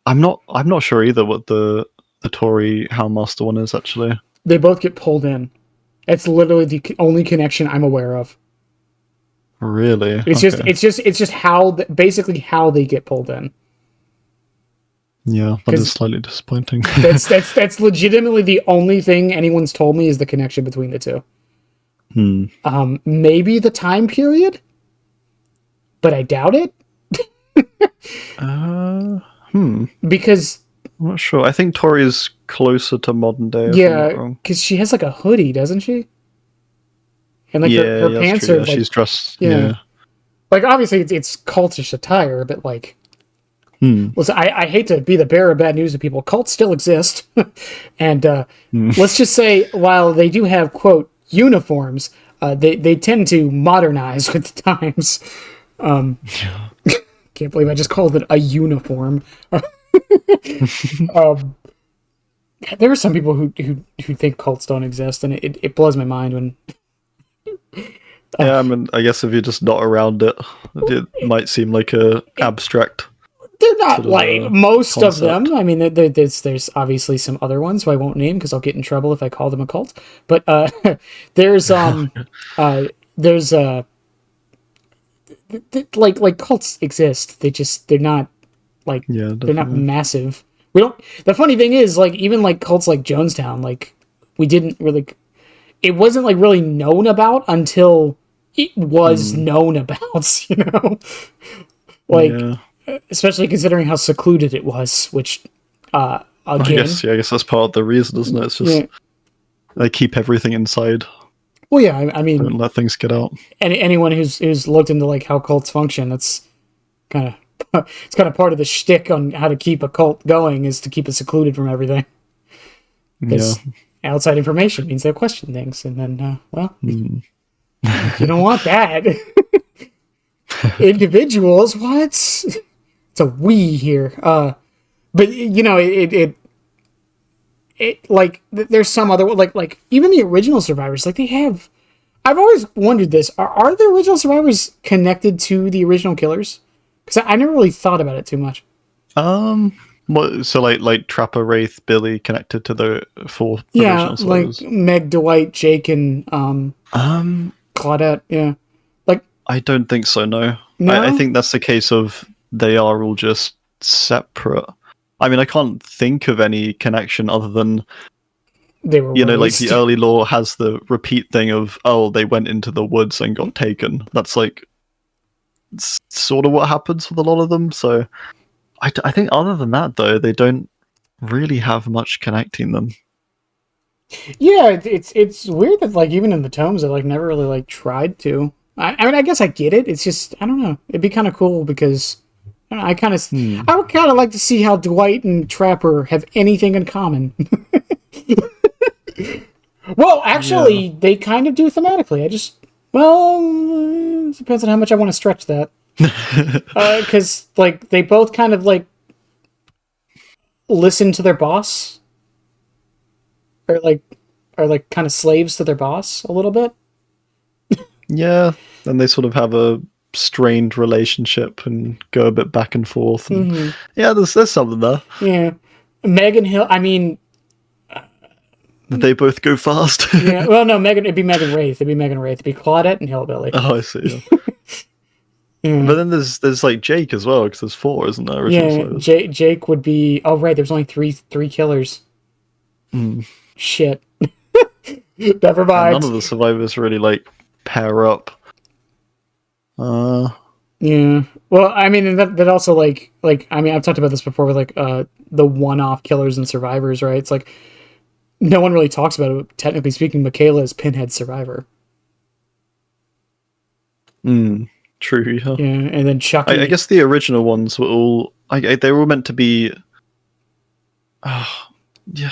I'm not sure either what the Tory Houndmaster one is actually. They both get pulled in. It's literally the only connection I'm aware of. Really? It's just how basically how they get pulled in. Yeah, that is slightly disappointing. that's legitimately the only thing anyone's told me is the connection between the two. Maybe the time period, but I doubt it. Because I'm not sure. I think Tori is closer to modern day. Yeah, because she has like a hoodie, doesn't she? And like her pants are like, she's dressed. Like obviously it's cultish attire, but like. Listen, I hate to be the bearer of bad news to people. Cults still exist. And let's just say, while they do have, quote, uniforms, they tend to modernize with the times. Can't believe I just called it a uniform. There are some people who think cults don't exist, and it blows my mind when... Yeah, I mean, I guess if you're just not around it, it might seem like a abstract... They're not like most concept. of them. I mean, there's obviously some other ones who I won't name because I'll get in trouble if I call them a cult. But there's like cults exist. They're not like they're not massive. We don't. The funny thing is, like even like cults like Jonestown, like we didn't really. it wasn't like really known about until it was known about, you know? Like, Yeah. especially considering how secluded it was, which, again... I guess that's part of the reason, isn't it? It's just, they keep everything inside. Well, yeah, I mean... Don't let things get out. Anyone who's looked into, like, how cults function, that's kind of... It's kind of part of the shtick on how to keep a cult going, is to keep it secluded from everything. Because outside information means they'll question things, and then, you don't want that. Individuals, what? It's a we here. But you know, it like there's some other like even the original survivors, like they have. I've always wondered this: are the original survivors connected to the original killers? Because I never really thought about it too much. What, so like Trapper, Wraith, Billy connected to the 4 Yeah, original survivors? like Meg, Dwight, Jake, and Claudette. Yeah, like I don't think so. No, no, I think that's the case of they are all just separate. I mean, I can't think of any connection other than, they were you know, like released. the early lore has the repeat thing of, oh, they went into the woods and got taken. That's like sort of what happens with a lot of them. So I think other than that, though, they don't really have much connecting them. Yeah, it's weird that like even in the tomes, they like never really like tried to. I mean, I guess I get it. It's just I don't know. It'd be kind of cool because I don't know, I would kind of like to see how Dwight and Trapper have anything in common. Well, actually, they kind of do thematically. It depends on how much I want to stretch that. Because like they both kind of like listen to their boss, or like kind of slaves to their boss a little bit. Yeah, and they sort of have a strained relationship and go a bit back and forth. And yeah, there's something there. Yeah, Megan Hill. I mean, They both go fast. yeah. Well, no, It'd be Megan Wraith. It'd be Claudette and Hillbilly. Oh, I see. Yeah. But then there's like Jake as well, because there's 4, isn't there? Yeah, Jake would be. Oh, right. There's only three killers. Shit. Never mind. None of the survivors really like pair up. Yeah. Well, I mean, that also like I mean, I've talked about this before with like the one-off killers and survivors, right? It's like no one really talks about it. Technically speaking, Michaela is Pinhead's survivor. True. Yeah. Yeah, and then Chucky. I guess the original ones were all. They were all meant to be. Yeah.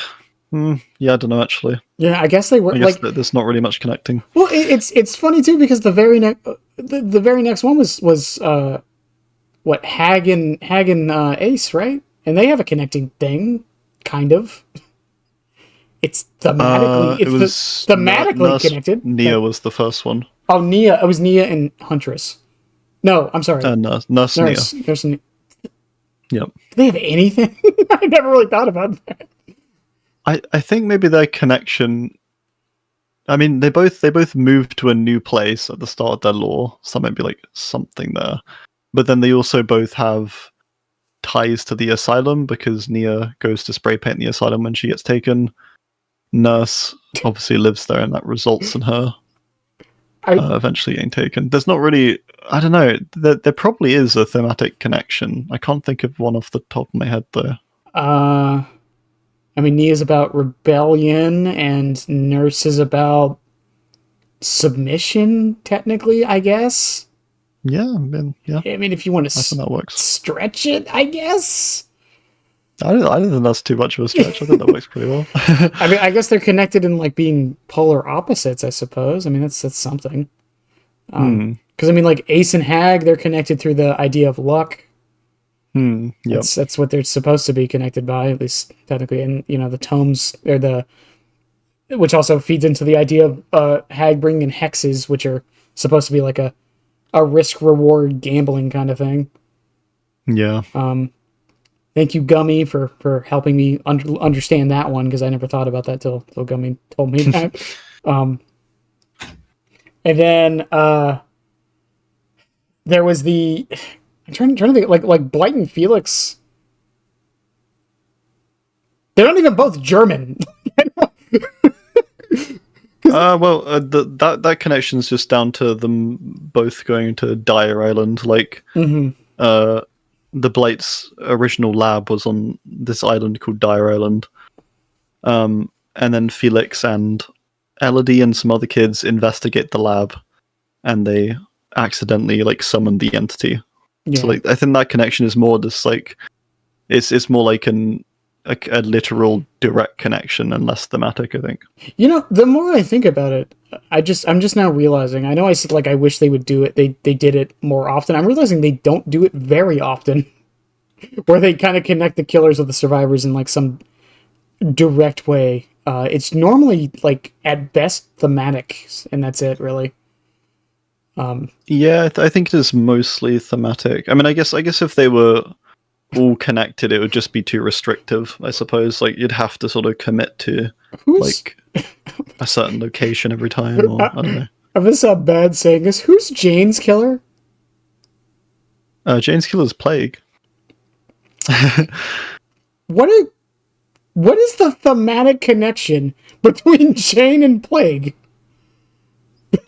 Yeah, I don't know actually. Yeah, I guess they were. I guess there's not really much connecting. Well, it's funny too because the very next one was what Hag and Ace, right? And they have a connecting thing, kind of. It's thematically. Thematically connected. Nia was the first one. Oh, Nia. It was Nia and Huntress. No, I'm sorry. Nurse Nia. Nurse Nia. Yep. Do they have anything? I never really thought about that. I think maybe their connection. I mean, they both moved to a new place at the start of their lore, so maybe like something there. But then they also both have ties to the asylum because Nia goes to spray paint the asylum when she gets taken. Nurse obviously lives there, and that results in her eventually getting taken. There's not really. I don't know. There probably is a thematic connection. I can't think of one off the top of my head though. I mean, Nia's about rebellion, and Nurse is about submission, technically, I guess. Yeah, I mean, if you want to that works. Stretch it, I guess. I don't think that's too much of a stretch. I think that works pretty well. I mean, I guess they're connected in like being polar opposites, I suppose. I mean, that's something. Because I mean, like Ace and Hag, they're connected through the idea of luck. Yep. That's what they're supposed to be connected by, at least technically. And you know, the tomes which also feeds into the idea of Hag bringing in hexes, which are supposed to be like a risk reward gambling kind of thing. Yeah. Thank you, Gummy, for helping me understand that one, because I never thought about that till Gummy told me that. And then there was the. I'm trying to think, like Blight and Felix. They're not even both German. Because That connection's just down to them both going to Dire Island. Like, Mm-hmm. The Blight's original lab was on this island called Dire Island. And then Felix and Elodie and some other kids investigate the lab, and they accidentally like summon the entity. Yeah. So like, I think that connection is more just like it's more like a literal direct connection and less thematic, I think. You know, the more I think about it, I'm just now realizing. I know I said like I wish they would do it. They did it more often. I'm realizing they don't do it very often, where they kind of connect the killers with the survivors in like some direct way. It's normally like at best thematic, and that's it, really. Yeah, I think it is mostly thematic. I mean, I guess if they were all connected, it would just be too restrictive, I suppose. Like, you'd have to sort of commit to like a certain location every time, or I don't know. I'm gonna sound bad saying this. Who's Jane's killer? Jane's killer's Plague. What is the thematic connection between Jane and Plague?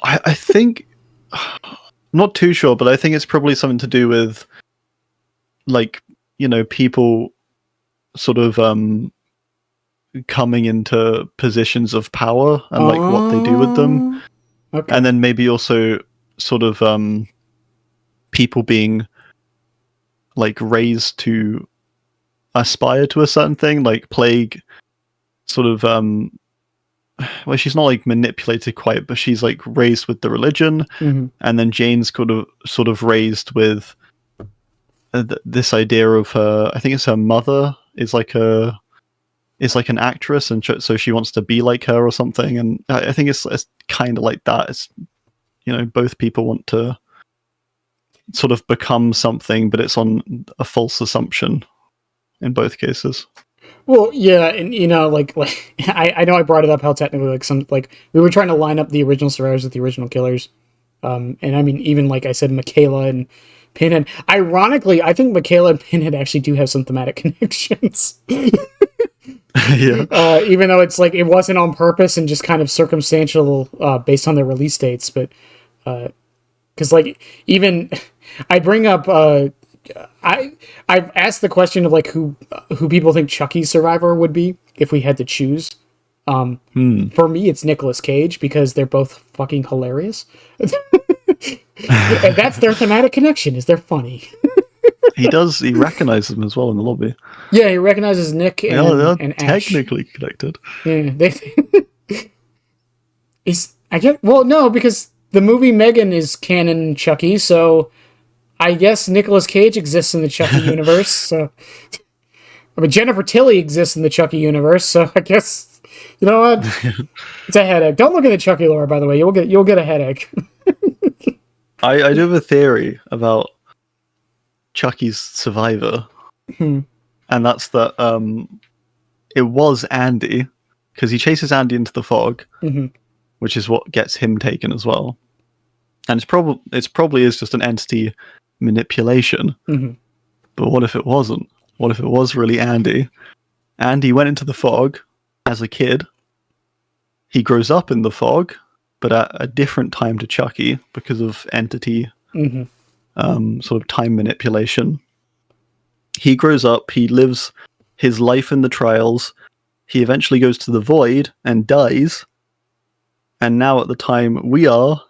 I think, I'm not too sure, but I think it's probably something to do with, like, you know, people sort of coming into positions of power and like what they do with them. Okay. And then maybe also sort of people being like raised to aspire to a certain thing, like Plague sort of well, she's not like manipulated quite, but she's like raised with the religion. Mm-hmm. And then Jane's sort of raised with this idea of her, I think it's her mother is like an actress, and so she wants to be like her or something. And I think it's kind of like that. It's, you know, both people want to sort of become something, but it's on a false assumption in both cases. Well, yeah, and you know, like I know I brought it up how technically like we were trying to line up the original survivors with the original killers, and I mean even like I said, Michaela and Pinhead. Ironically, I think Michaela and Pinhead actually do have some thematic connections. Yeah. Even though it's like it wasn't on purpose and just kind of circumstantial based on their release dates, but because like even I bring up I've asked the question of like who people think Chucky's survivor would be if we had to choose. For me, it's Nicolas Cage because they're both fucking hilarious, and that's their thematic connection. Is they're funny. He recognizes them as well in the lobby. Yeah, he recognizes Nick and Ash. Technically connected. Yeah, I get well no because the movie Megan is canon Chucky, so I guess Nicolas Cage exists in the Chucky universe. So I mean Jennifer Tilly exists in the Chucky universe, so I guess you know what? It's a headache. Don't look at the Chucky lore, by the way. You'll get a headache. I do have a theory about Chucky's survivor, and that's that it was Andy, because he chases Andy into the fog, which is what gets him taken as well. And it's probably is just an entity manipulation. But what if it wasn't? What if it was really Andy? Andy went into the fog as a kid. He grows up in the fog, but at a different time to Chucky because of entity sort of time manipulation. He grows up, he lives his life in the trials, he eventually goes to the void and dies, and now at the time we are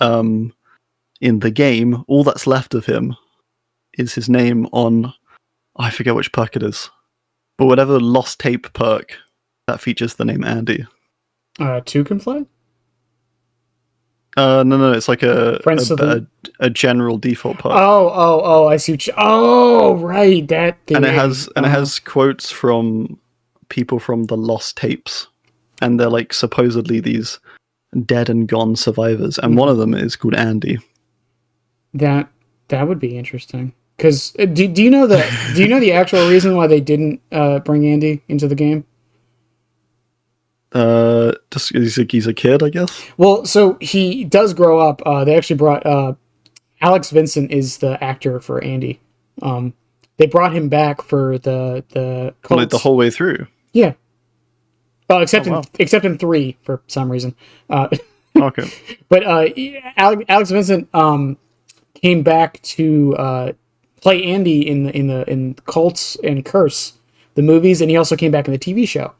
in the game, all that's left of him is his name on, I forget which perk it is, but whatever lost tape perk that features the name Andy. Two can play? No, it's like a general default perk. Oh, I see. Right, that thing. And it has quotes from people from the lost tapes, and they're like supposedly these dead and gone survivors, and one of them is called Andy. That would be interesting. Because do you know the actual reason why they didn't bring Andy into the game? Just he's a kid, I guess. Well, so he does grow up. They actually brought Alex Vincent is the actor for Andy. They brought him back for the like the whole way through. Yeah. Oh, except Oh, wow. except in 3 for some reason. Okay. But Alex Vincent came back to play Andy in Cults and Curse, the movies, and he also came back in the TV show.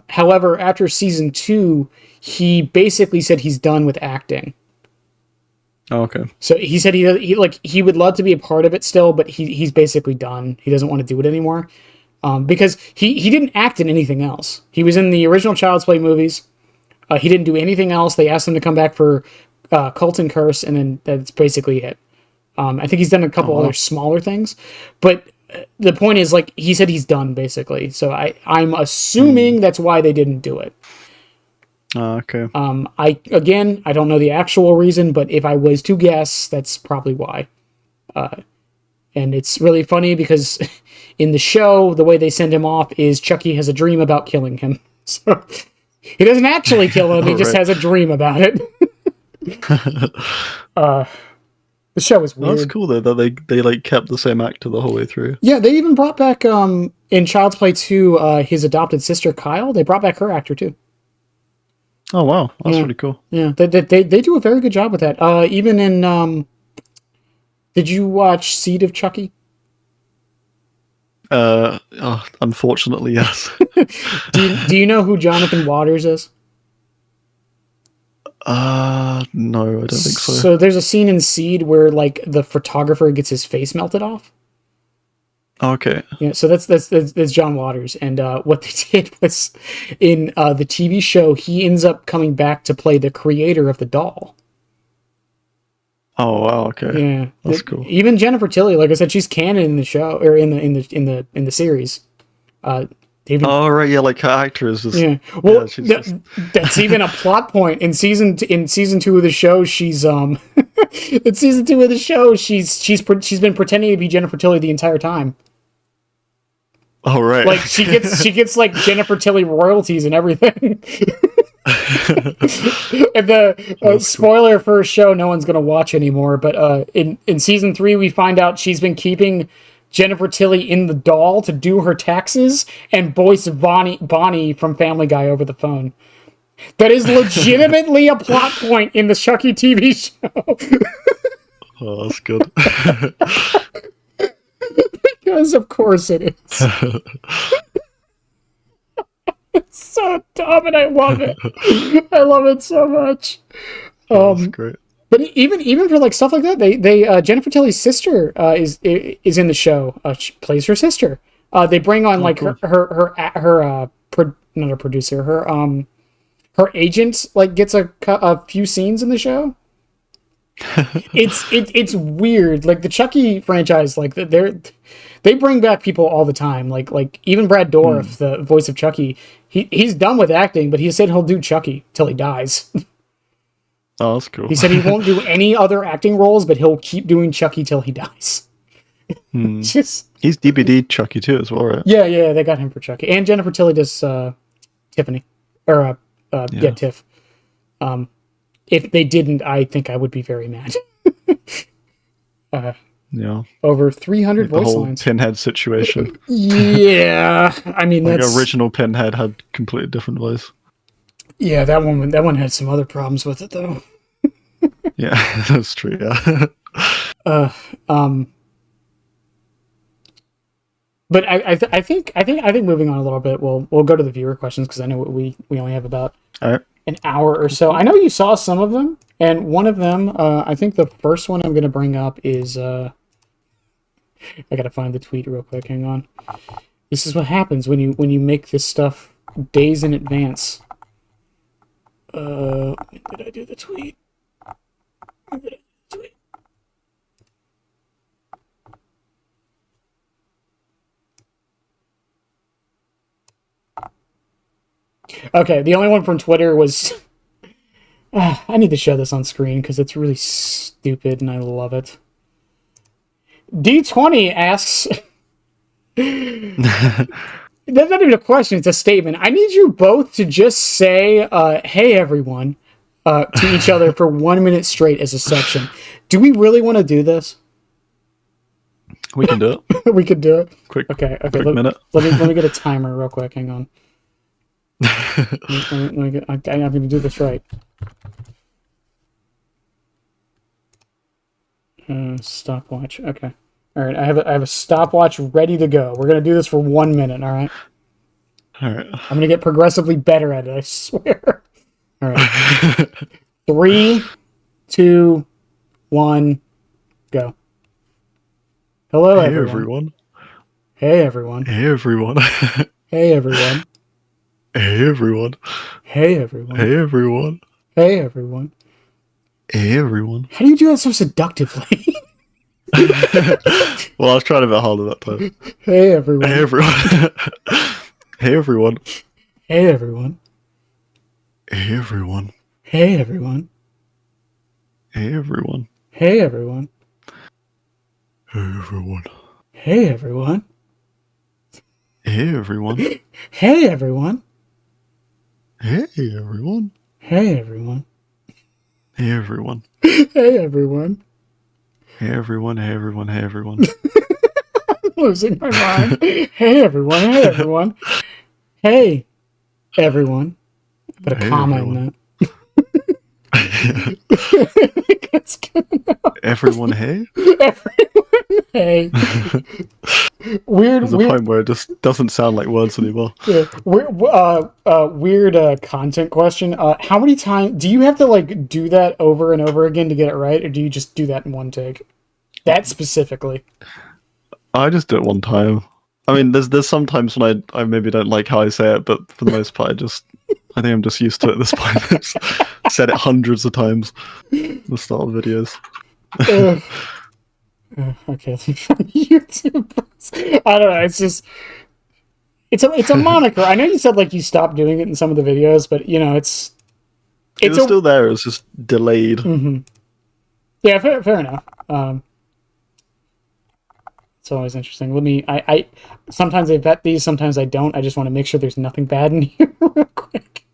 However, after season 2, he basically said he's done with acting. Oh, okay. So he said he would love to be a part of it still, but he's basically done. He doesn't want to do it anymore. Because he didn't act in anything else. He was in the original Child's Play movies. He didn't do anything else. They asked him to come back for Cult and Curse, and then that's basically it. I think he's done a couple other smaller things, but the point is, like, he said he's done basically. So I'm assuming that's why they didn't do it. Okay. I don't know the actual reason, but if I was to guess, that's probably why. And it's really funny because in the show, the way they send him off is Chucky has a dream about killing him. So he doesn't actually kill him; he just has a dream about it. The show is weird. Well, that's cool though that they like kept the same actor the whole way through. Yeah, they even brought back in Child's Play 2 his adopted sister Kyle. They brought back her actor too. Oh wow, that's really cool. Yeah, they do a very good job with that. Even in did you watch Seed of Chucky? Unfortunately, yes. Do you know who Jonathan Waters is? No, I don't think so. So there's a scene in Seed where like the photographer gets his face melted off. Okay. Yeah, so that's John Waters, and what they did was in the TV show, he ends up coming back to play the creator of the doll. Oh wow, okay. Yeah, that's cool. Even Jennifer Tilly, like I said, she's canon in the show or in the series. Oh right, yeah, like her actor is just. Yeah, well, that's even a plot point in season 2 of the show. She's in season 2 of the show. She's been pretending to be Jennifer Tilly the entire time. Oh right. Like she gets like Jennifer Tilly royalties and everything. And the spoiler for a show no one's gonna watch anymore. But in season 3 we find out she's been keeping Jennifer Tilly in the doll to do her taxes and voice Bonnie from Family Guy over the phone. That is legitimately a plot point in the Chucky TV show. Oh, that's good. Because of course it is. It's so dumb and I love it. I love it so much. That's great. But even for like stuff like that, they Jennifer Tilly's sister is in the show. She plays her sister. They bring on like cool. her not a producer, her agent like gets a few scenes in the show. It's weird. Like the Chucky franchise, like they bring back people all the time. Like even Brad Dourif, the voice of Chucky, he's done with acting, but he said he'll do Chucky till he dies. Oh, that's cool. He said he won't do any other acting roles, but he'll keep doing Chucky till he dies. He's DBD Chucky too as well, right? Yeah, they got him for Chucky, and Jennifer Tilly does Tiffany, or Tiff. If they didn't, I think I would be very mad. Yeah. Over 300 like voice the whole lines. Pinhead situation. Yeah, I mean like that's original Pinhead had completely different voice. Yeah, that one had some other problems with it though. Yeah, that's true. Yeah. But I think moving on a little bit, we'll go to the viewer questions because I know we only have about an hour or so. I know you saw some of them, and one of them, I think the first one I'm going to bring up is I gotta find the tweet real quick. Hang on. This is what happens when you make this stuff days in advance. When did I do the tweet? Okay, the only one from Twitter was... I need to show this on screen because it's really stupid and I love it. D20 asks... That's not even a question, it's a statement. I need you both to just say, hey everyone, to each other for 1 minute straight as a section. Do we really want to do this? We can do it. We could do it. Quick minute. minute. Let me get a timer real quick. Hang on. I'm going to do this right. Stopwatch. Okay. All right. I have a stopwatch ready to go. We're going to do this for 1 minute. All right. All right. I'm going to get progressively better at it. I swear. All right. 3, 2, 1, go. Hello, Hey everyone. everyone. Hey, everyone. Hey everyone. Hey, everyone. Hey everyone. Hey, everyone. Hey everyone. Hey, everyone. Hey everyone. How do you do that so seductively? Well, I was trying a bit harder that time. Hey, everyone. Hey everyone. Hey everyone. Hey, everyone. Hey everyone. Hey, everyone. Hey everyone. Hey, everyone. Hey everyone. Hey, everyone. Hey everyone. Hey, everyone. Hey everyone. Hey, everyone. Hey everyone. Hey, everyone. Hey everyone. Hey everyone. Hey everyone. Losing my mind. Hey, everyone. Hey, everyone. Hey, everyone. Put a Hey comma in everyone. that. That's good enough. Everyone, hey? Everyone. Hey. Weird, There's a weird. point where it just doesn't sound like words anymore. Yeah, weird content question. How many times do you have to like do that over and over again to get it right, or do you just do that in one take? That specifically. I just do it one time. I mean, there's sometimes when I maybe don't like how I say it, but for the most part, I think I'm just used to it at this point. I've said it hundreds of times at the start of videos. Okay, from YouTube. I don't know. It's just it's a moniker. I know you said like you stopped doing it in some of the videos, but you know It it's was a still there. It was just delayed. yeah. Fair enough. It's always interesting. I sometimes I vet these, sometimes I don't. I just want to make sure there's nothing bad in here real quick.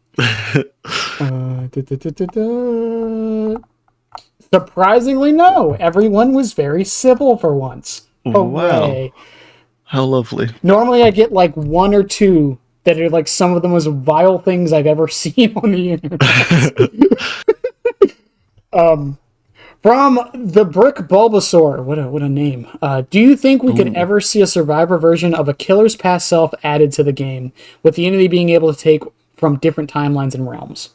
Surprisingly, no. Everyone was very civil for once. Wow, Hooray. how lovely. Normally I get like one or two that are like some of the most vile things I've ever seen on the internet. From the Brick Bulbasaur, what a name. Do you think we could Ooh. ever see a Survivor version of a killer's past self added to the game, with the entity being able to take from different timelines and realms?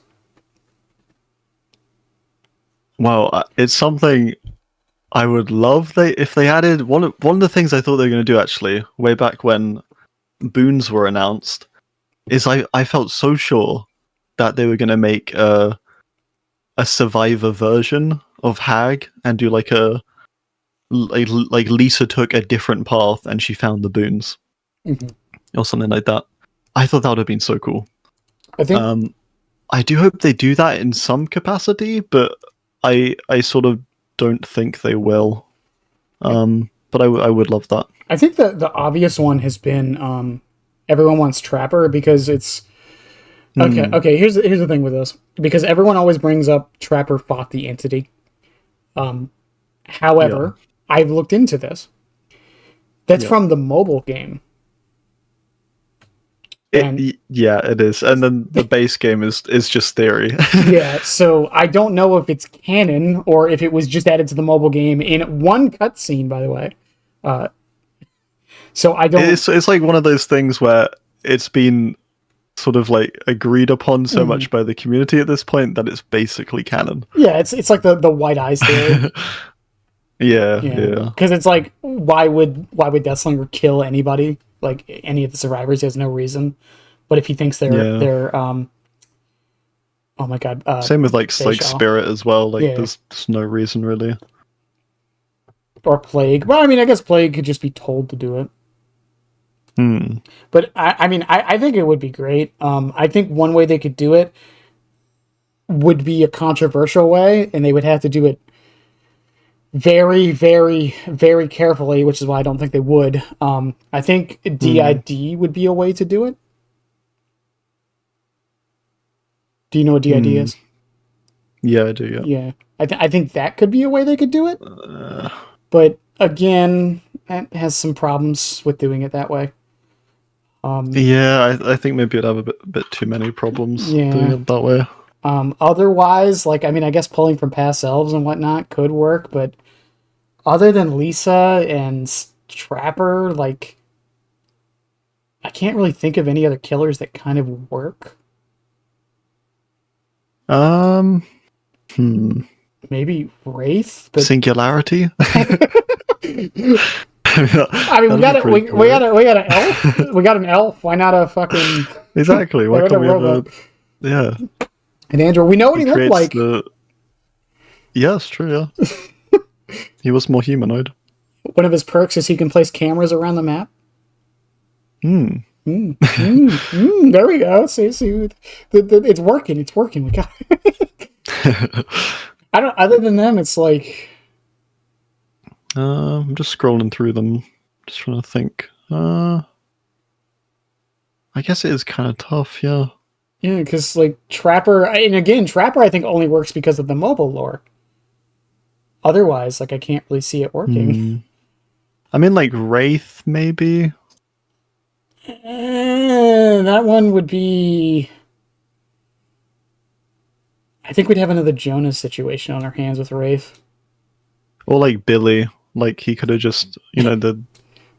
Well, it's something I would love if they added one of the things I thought they were going to do actually way back when boons were announced is I felt so sure that they were going to make a survivor version of Hag and do like Lisa took a different path and she found the boons or something like that. I thought that would have been so cool. I think I do hope they do that in some capacity, but I sort of don't think they will. But I would love that. I think the obvious one has been everyone wants Trapper because it's okay. Hmm. Okay, here's the thing with this, because everyone always brings up Trapper fought the entity. Yeah. However, I've looked into this. That's Yeah. from the mobile game, and Yeah, it is. And then the base game is just theory. yeah, so I don't know if it's canon or if it was just added to the mobile game in one cutscene, by the way. So I don't. It's like one of those things where it's been sort of like agreed upon so much by the community at this point that it's basically canon. Yeah, it's like the white eyes theory. Yeah, Yeah, yeah. because it's like why would Deathslinger kill anybody, like any of the survivors? He has no reason. But if he thinks Yeah. they're oh my god, Same with like Seychelles. Spirit as well. Like Yeah, there's no reason really. or Plague. Well, I mean, I guess Plague could just be told to do it. Hmm. But I mean, I think it would be great. I think one way they could do it would be a controversial way, and they would have to do it very, very, very carefully, which is why I don't think they would. I think DID would be a way to do it. Do you know what DID Hmm. is? Yeah, I do, yeah. Yeah, I think that could be a way they could do it. Uh, But again, that has some problems with doing it that way. Yeah, I think maybe it'd have a bit too many problems doing Yeah. it that way. Otherwise, like, I mean, I guess pulling from past selves and whatnot could work, but other than Lisa and Trapper, like, I can't really think of any other killers that kind of work. Um, hmm. Maybe Wraith, but Singularity. I mean, That'd be pretty cool. we got an elf. We got an elf. Why not a fucking Exactly. Why can't we have a yeah? An android. We know what he looked like. Yeah, it's true. Yeah, he was more humanoid. One of his perks is he can place cameras around the map. There we go. See, it's working. It's working. We got. I don't. Other than them, it's like. I'm just scrolling through them, just trying to think. I guess it is kind of tough. Yeah. Yeah, because like Trapper, and again, Trapper I think only works because of the mobile lore. Otherwise, like I can't really see it working. I mean, like Wraith, maybe. That one would be. I think we'd have another Jonas situation on our hands with Wraith. Or like Billy, like he could have just, the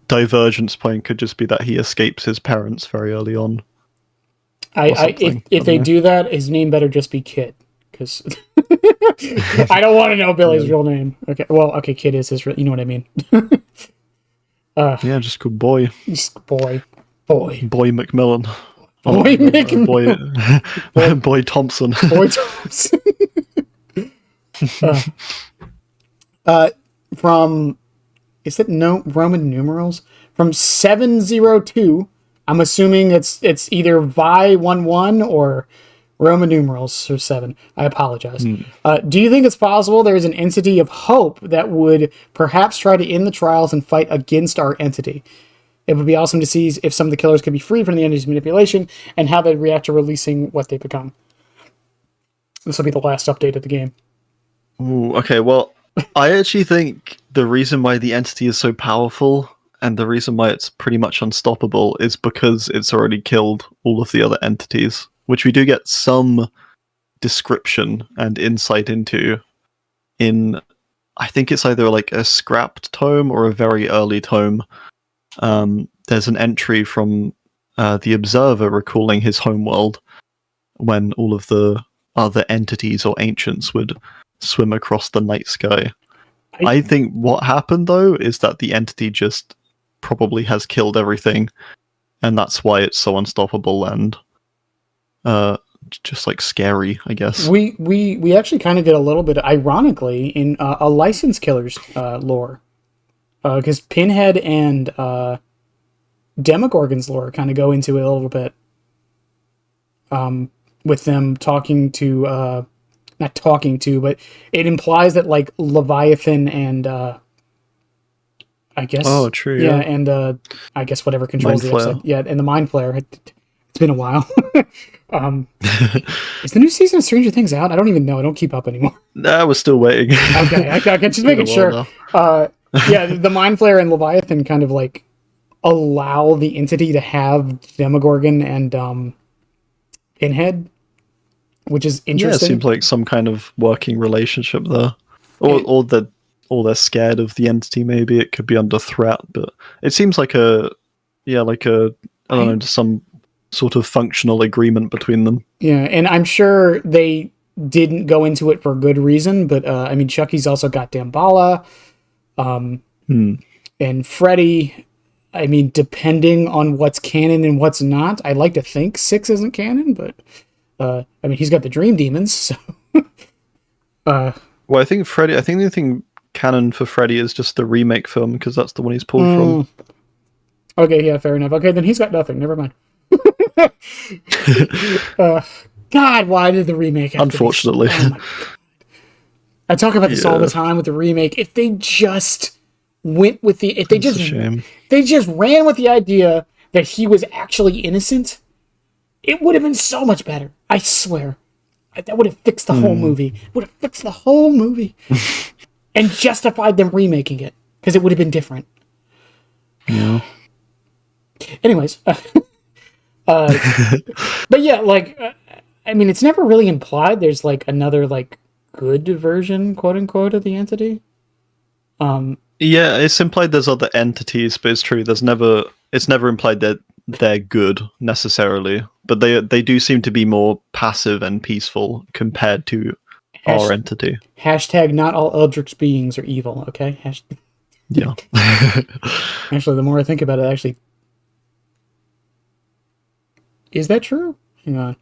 divergence point could just be that he escapes his parents very early on. If they do that, his name better just be Kid, because I don't want to know Billy's real name. Okay, well, okay, Kid is his real. You know what I mean? Yeah, just called Boy. Just Boy McMillan. Boy McMillan. Boy Thompson. Boy Thompson. From is it no Roman numerals? From 702. I'm assuming it's either Vi11 or Roman numerals or 7. I apologize. Do you think it's possible there is an entity of hope that would perhaps try to end the trials and fight against our entity? It would be awesome to see if some of the killers could be free from the entity's manipulation and how they'd react to releasing what they become. This will be the last update of the game. Ooh, okay, well, I actually think the reason why the entity is so powerful and the reason why it's pretty much unstoppable is because it's already killed all of the other entities, which we do get some description and insight into in, I think it's either like a scrapped tome or a very early tome. There's an entry from the Observer recalling his homeworld when all of the other entities or ancients would swim across the night sky. I think what happened, though, is that the entity just probably has killed everything, and that's why it's so unstoppable and just like scary, I guess. We actually kind of get a little bit, ironically, in a licensed killer's lore, because Pinhead and Demogorgon's lore kind of go into it a little bit, with them talking to not talking to, but it implies that like Leviathan and I guess true, yeah, and I guess whatever controls the upside, yeah, and the Mind Flayer. It's been a while. Is the new season of Stranger Things out? I don't even know. I don't keep up anymore. Nah, we're still waiting. Okay, just making sure. Yeah, the Mind Flayer and Leviathan kind of like allow the entity to have Demogorgon and Pinhead, which is interesting. Yeah, it seems like some kind of working relationship there, or they're scared of the entity. Maybe it could be under threat, but it seems like I don't know, some sort of functional agreement between them. Yeah, and I'm sure they didn't go into it for a good reason, but I mean, Chucky's also got Damballa, and Freddy. I mean, depending on what's canon and what's not, I like to think 6 isn't canon, but I mean, he's got the Dream Demons, so. Well, I think the only thing canon for Freddy is just the remake film, because that's the one he's pulled from. Okay, yeah, fair enough. Okay, then he's got nothing. Never mind. God, why did the remake have Unfortunately. Oh my God. I talk about this all the time with the remake. If they just went with they just ran with the idea that he was actually innocent, it would have been so much better. I swear. That would have fixed the whole movie. Would have fixed the whole movie. And justified them remaking it. Because it would have been different. Yeah. Anyways. Uh, but yeah, like, I mean, it's never really implied there's like another like good version, quote unquote, of the entity. Yeah, it's implied there's other entities, but it's true. It's never implied that they're good necessarily, but they do seem to be more passive and peaceful compared to our Hash, entity. hashtag not all eldritch beings are evil. Okay. Yeah. Actually, the more I think about it, actually, is that true? Hang on.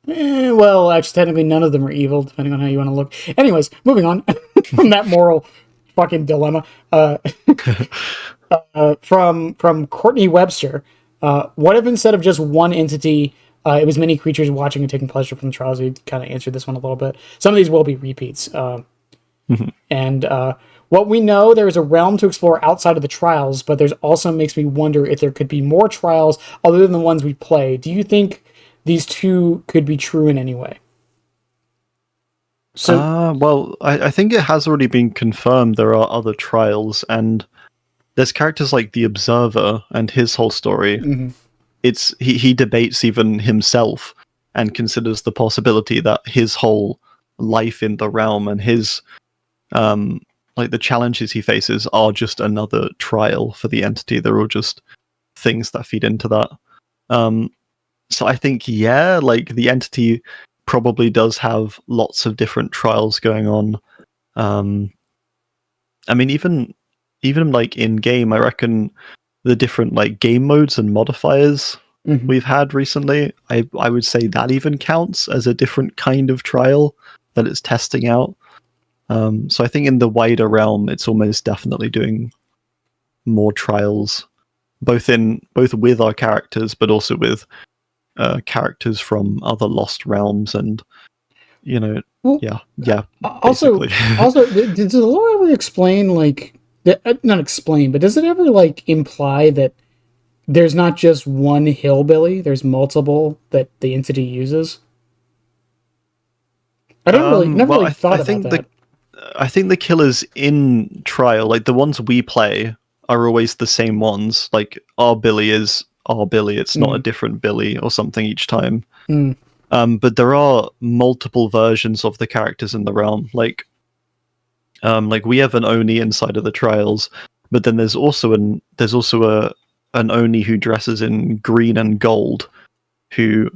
Well, actually, technically, none of them are evil, depending on how you want to look. Anyways, moving on from that moral fucking dilemma. From Courtney Webster. What if instead of just one entity, it was many creatures watching and taking pleasure from the trials? We kind of answered this one a little bit. Some of these will be repeats. And what we know, there is a realm to explore outside of the trials, but there's also makes me wonder if there could be more trials other than the ones we play. Do you think these two could be true in any way? So, Well, I think it has already been confirmed there are other trials, and there's characters like the Observer and his whole story. It's he debates even himself and considers the possibility that his whole life in the realm and his like the challenges he faces are just another trial for the entity. They're all just things that feed into that. So I think like the entity probably does have lots of different trials going on. I mean, even like in game, I reckon the different like game modes and modifiers we've had recently, I would say that even counts as a different kind of trial that it's testing out. So I think in the wider realm, it's almost definitely doing more trials, both with our characters, but also with characters from other lost realms, and well, yeah, also, basically. did the lore ever explain like not explain, but does it ever like imply that there's not just one hillbilly, there's multiple that the entity uses? I don't really, never Well, really thought I about think that. I think the killers in trial, like the ones we play, are always the same ones. Like our Billy is our Billy; it's not a different Billy or something each time. But there are multiple versions of the characters in the realm. Like we have an Oni inside of the trials, but then there's also an Oni who dresses in green and gold, who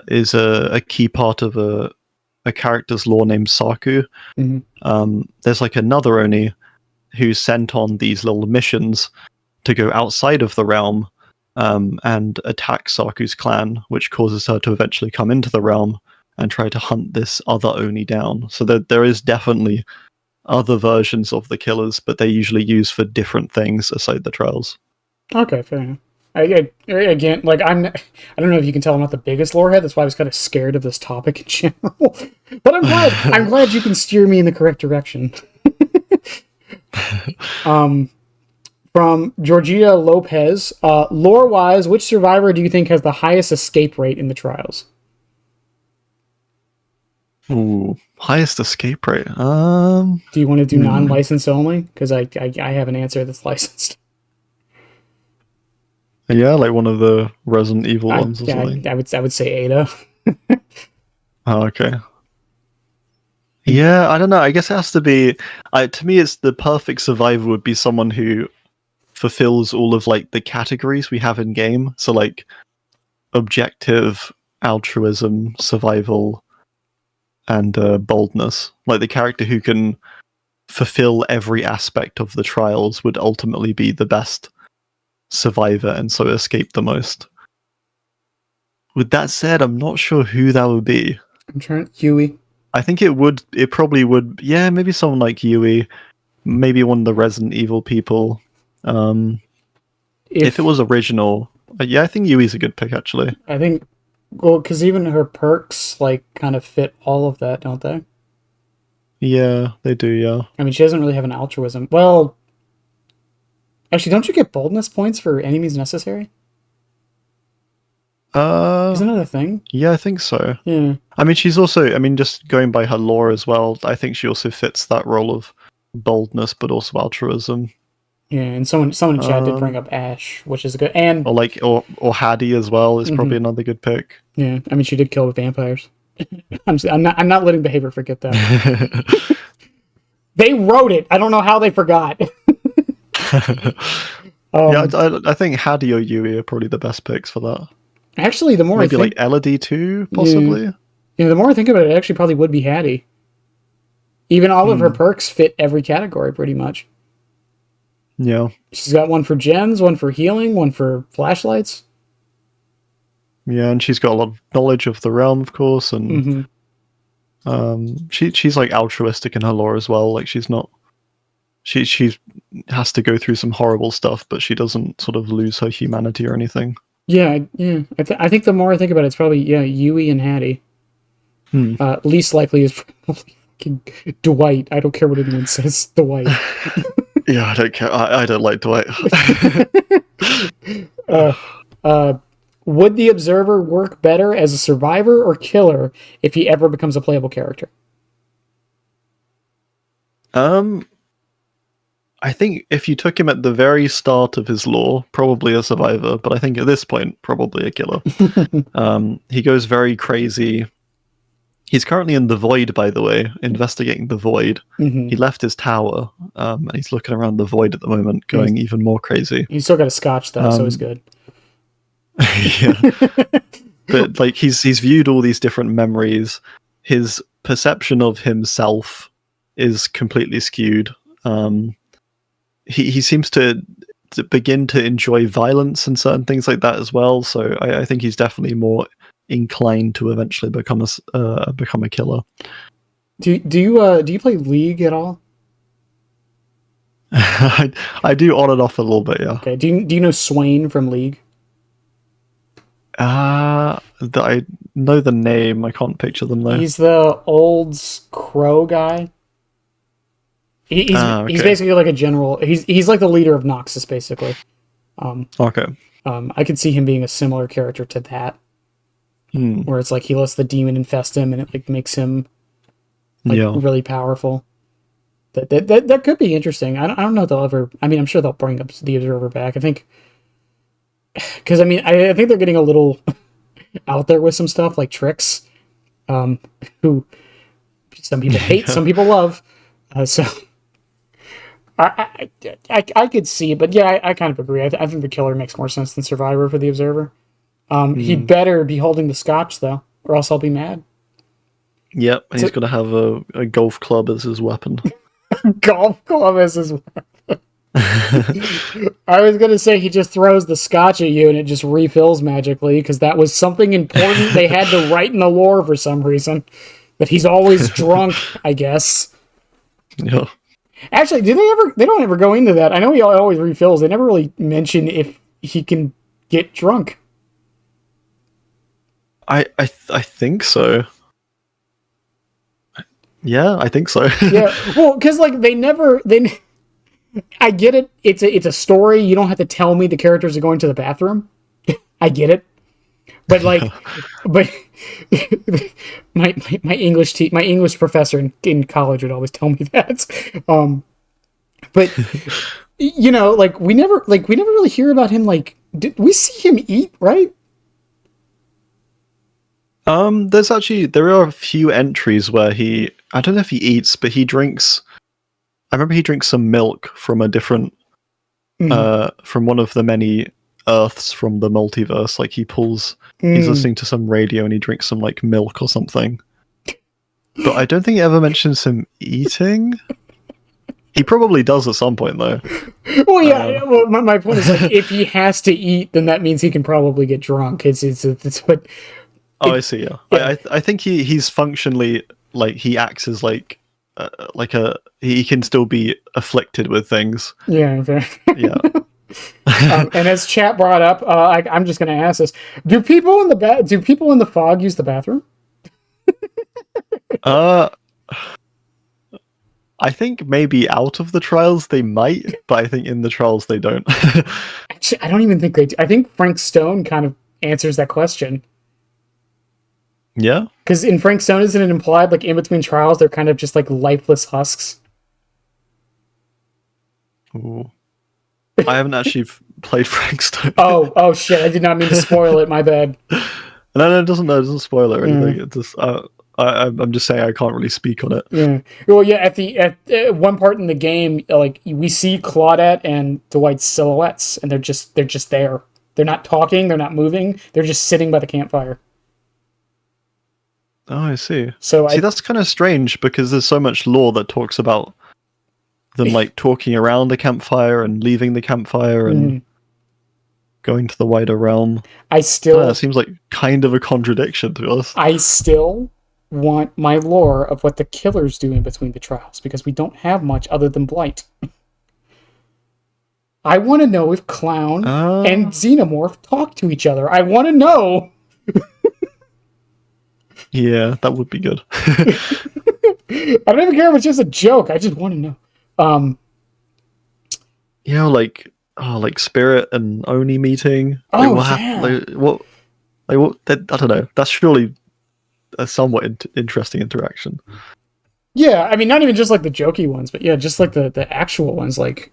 is a key part of a character's lore named Saku. There's like another Oni who's sent on these little missions to go outside of the realm and attack Saku's clan, which causes her to eventually come into the realm and try to hunt this other Oni down. So there is definitely other versions of the killers, but they're usually used for different things aside the trials. Okay, fair enough. Again, like I don't know if you can tell I'm not the biggest lorehead. That's why I was kind of scared of this topic in general. But I'm glad you can steer me in the correct direction. From Georgia Lopez, lore wise, which survivor do you think has the highest escape rate in the trials? Ooh, highest escape rate. Do you want to do non-licensed only? Because I have an answer that's licensed. Yeah, like one of the Resident Evil ones or Yeah, something. I would say Ada. Oh, okay. Yeah, I don't know. I guess it has to be. To me, it's the perfect survivor would be someone who fulfills all of like the categories we have in game. So like objective, altruism, survival, and boldness. Like the character who can fulfill every aspect of the trials would ultimately be the best survivor and so escape the most. With that said, I'm not sure who that would be. I'm trying Huey. I think it probably would, yeah, maybe someone like Yui, maybe one of the Resident Evil people. If it was original, yeah, I think Yui's a good pick actually. I think, well, because even her perks like kind of fit all of that, don't they? Yeah, they do, yeah. I mean, she doesn't really have an altruism. Well, actually, don't you get boldness points for enemies necessary? Isn't that a thing? Yeah, I think so. Yeah. I mean, she's also, I mean, just going by her lore as well, I think she also fits that role of boldness, but also altruism. Yeah, and someone in chat did bring up Ash, which is good. And or Hattie as well is probably another good pick. Yeah, I mean she did kill the vampires. I'm not letting behavior forget that. They wrote it. I don't know how they forgot. I think Hattie or Yui are probably the best picks for that. Actually, the more maybe I think, like Elodie too, possibly. Yeah, the more I think about it, it actually probably would be Hattie. Even all of her perks fit every category pretty much. Yeah. She's got one for gens, one for healing, one for flashlights. Yeah, and she's got a lot of knowledge of the realm, of course, and she's like altruistic in her lore as well. Like she's not, she has to go through some horrible stuff, but she doesn't sort of lose her humanity or anything. Yeah. I think the more I think about it, it's probably Yui and Hattie. Least likely is probably Dwight. I don't care what anyone says. Dwight. Yeah, I don't care. I don't like Dwight. Would the Observer work better as a survivor or killer if he ever becomes a playable character? I think if you took him at the very start of his lore, probably a survivor, but I think at this point, probably a killer. He goes very crazy. He's currently in the Void, by the way, investigating the Void. He left his tower, and he's looking around the Void at the moment, going even more crazy. He's still got a scotch, though, so he's good. Yeah. But like he's viewed all these different memories. His perception of himself is completely skewed. He seems to begin to enjoy violence and certain things like that as well. So I think he's definitely more inclined to eventually become a killer. Do you play League at all? I do on and off a little bit, yeah. Okay. Do you know Swain from League? I know the name. I can't picture them though. He's the old crow guy. He's basically like a general. He's like the leader of Noxus, basically. Okay. I could see him being a similar character to that, where it's like he lets the demon infest him, and it like makes him really powerful. That could be interesting. I don't know if they'll ever. I mean, I'm sure they'll bring up the Observer back. I think. Because I mean, I think they're getting a little out there with some stuff like Tricks, who some people hate, some people love. So I could see, but yeah, I kind of agree. I think the killer makes more sense than Survivor for the Observer. He'd better be holding the scotch though, or else I'll be mad. Yep, and he's going to have a golf club as his weapon. Golf club as his weapon. I was gonna say he just throws the scotch at you and it just refills magically, because that was something important they had to write in the lore for some reason. But he's always drunk, I guess. Yeah. Actually, they don't ever go into that. I know he always refills. They never really mention if he can get drunk. I think so. Yeah, I think so. Yeah, well, because like I get it. It's a story. You don't have to tell me the characters are going to the bathroom. I get it. But like, but my English professor in college would always tell me that. But you know, like we never really hear about him. Like, did we see him eat? Right? There are a few entries where I don't know if he eats, but he drinks. I remember he drinks some milk from a different, from one of the many Earths from the multiverse. Like he's listening to some radio and he drinks some like milk or something. But I don't think he ever mentions him eating. He probably does at some point though. Well, yeah. Well, my point is like if he has to eat, then that means he can probably get drunk. It's what. I see. Yeah. I think he's functionally like he acts as like he can still be afflicted with things. Yeah. Okay. Yeah. And as chat brought up, I'm just going to ask this: do people in the fog use the bathroom? I think maybe out of the trials they might, but I think in the trials they don't. Actually, I don't even think they do. I think Frank Stone kind of answers that question. Yeah? Because in Frank Stone, isn't it implied, like, in between trials, they're kind of just, like, lifeless husks? Ooh. I haven't actually played Trickster. Oh shit! I did not mean to spoil it. My bad. No, it doesn't spoil it or anything. It's just I'm just saying I can't really speak on it. Yeah. Well, yeah. At one part in the game, like we see Claudette and Dwight's silhouettes, and they're just there. They're not talking. They're not moving. They're just sitting by the campfire. Oh, I see. So That's kind of strange because there's so much lore that talks about them like talking around the campfire and leaving the campfire and going to the wider realm. It seems like kind of a contradiction to us. I still want my lore of what the killers do in between the trials because we don't have much other than Blight. I want to know if Clown and Xenomorph talk to each other. I want to know. Yeah, that would be good. I don't even care if it's just a joke. I just want to know. Yeah, like Spirit and Oni meeting. What? I don't know. That's surely a somewhat interesting interaction. Yeah, I mean, not even just like the jokey ones, but yeah, just like the actual ones, like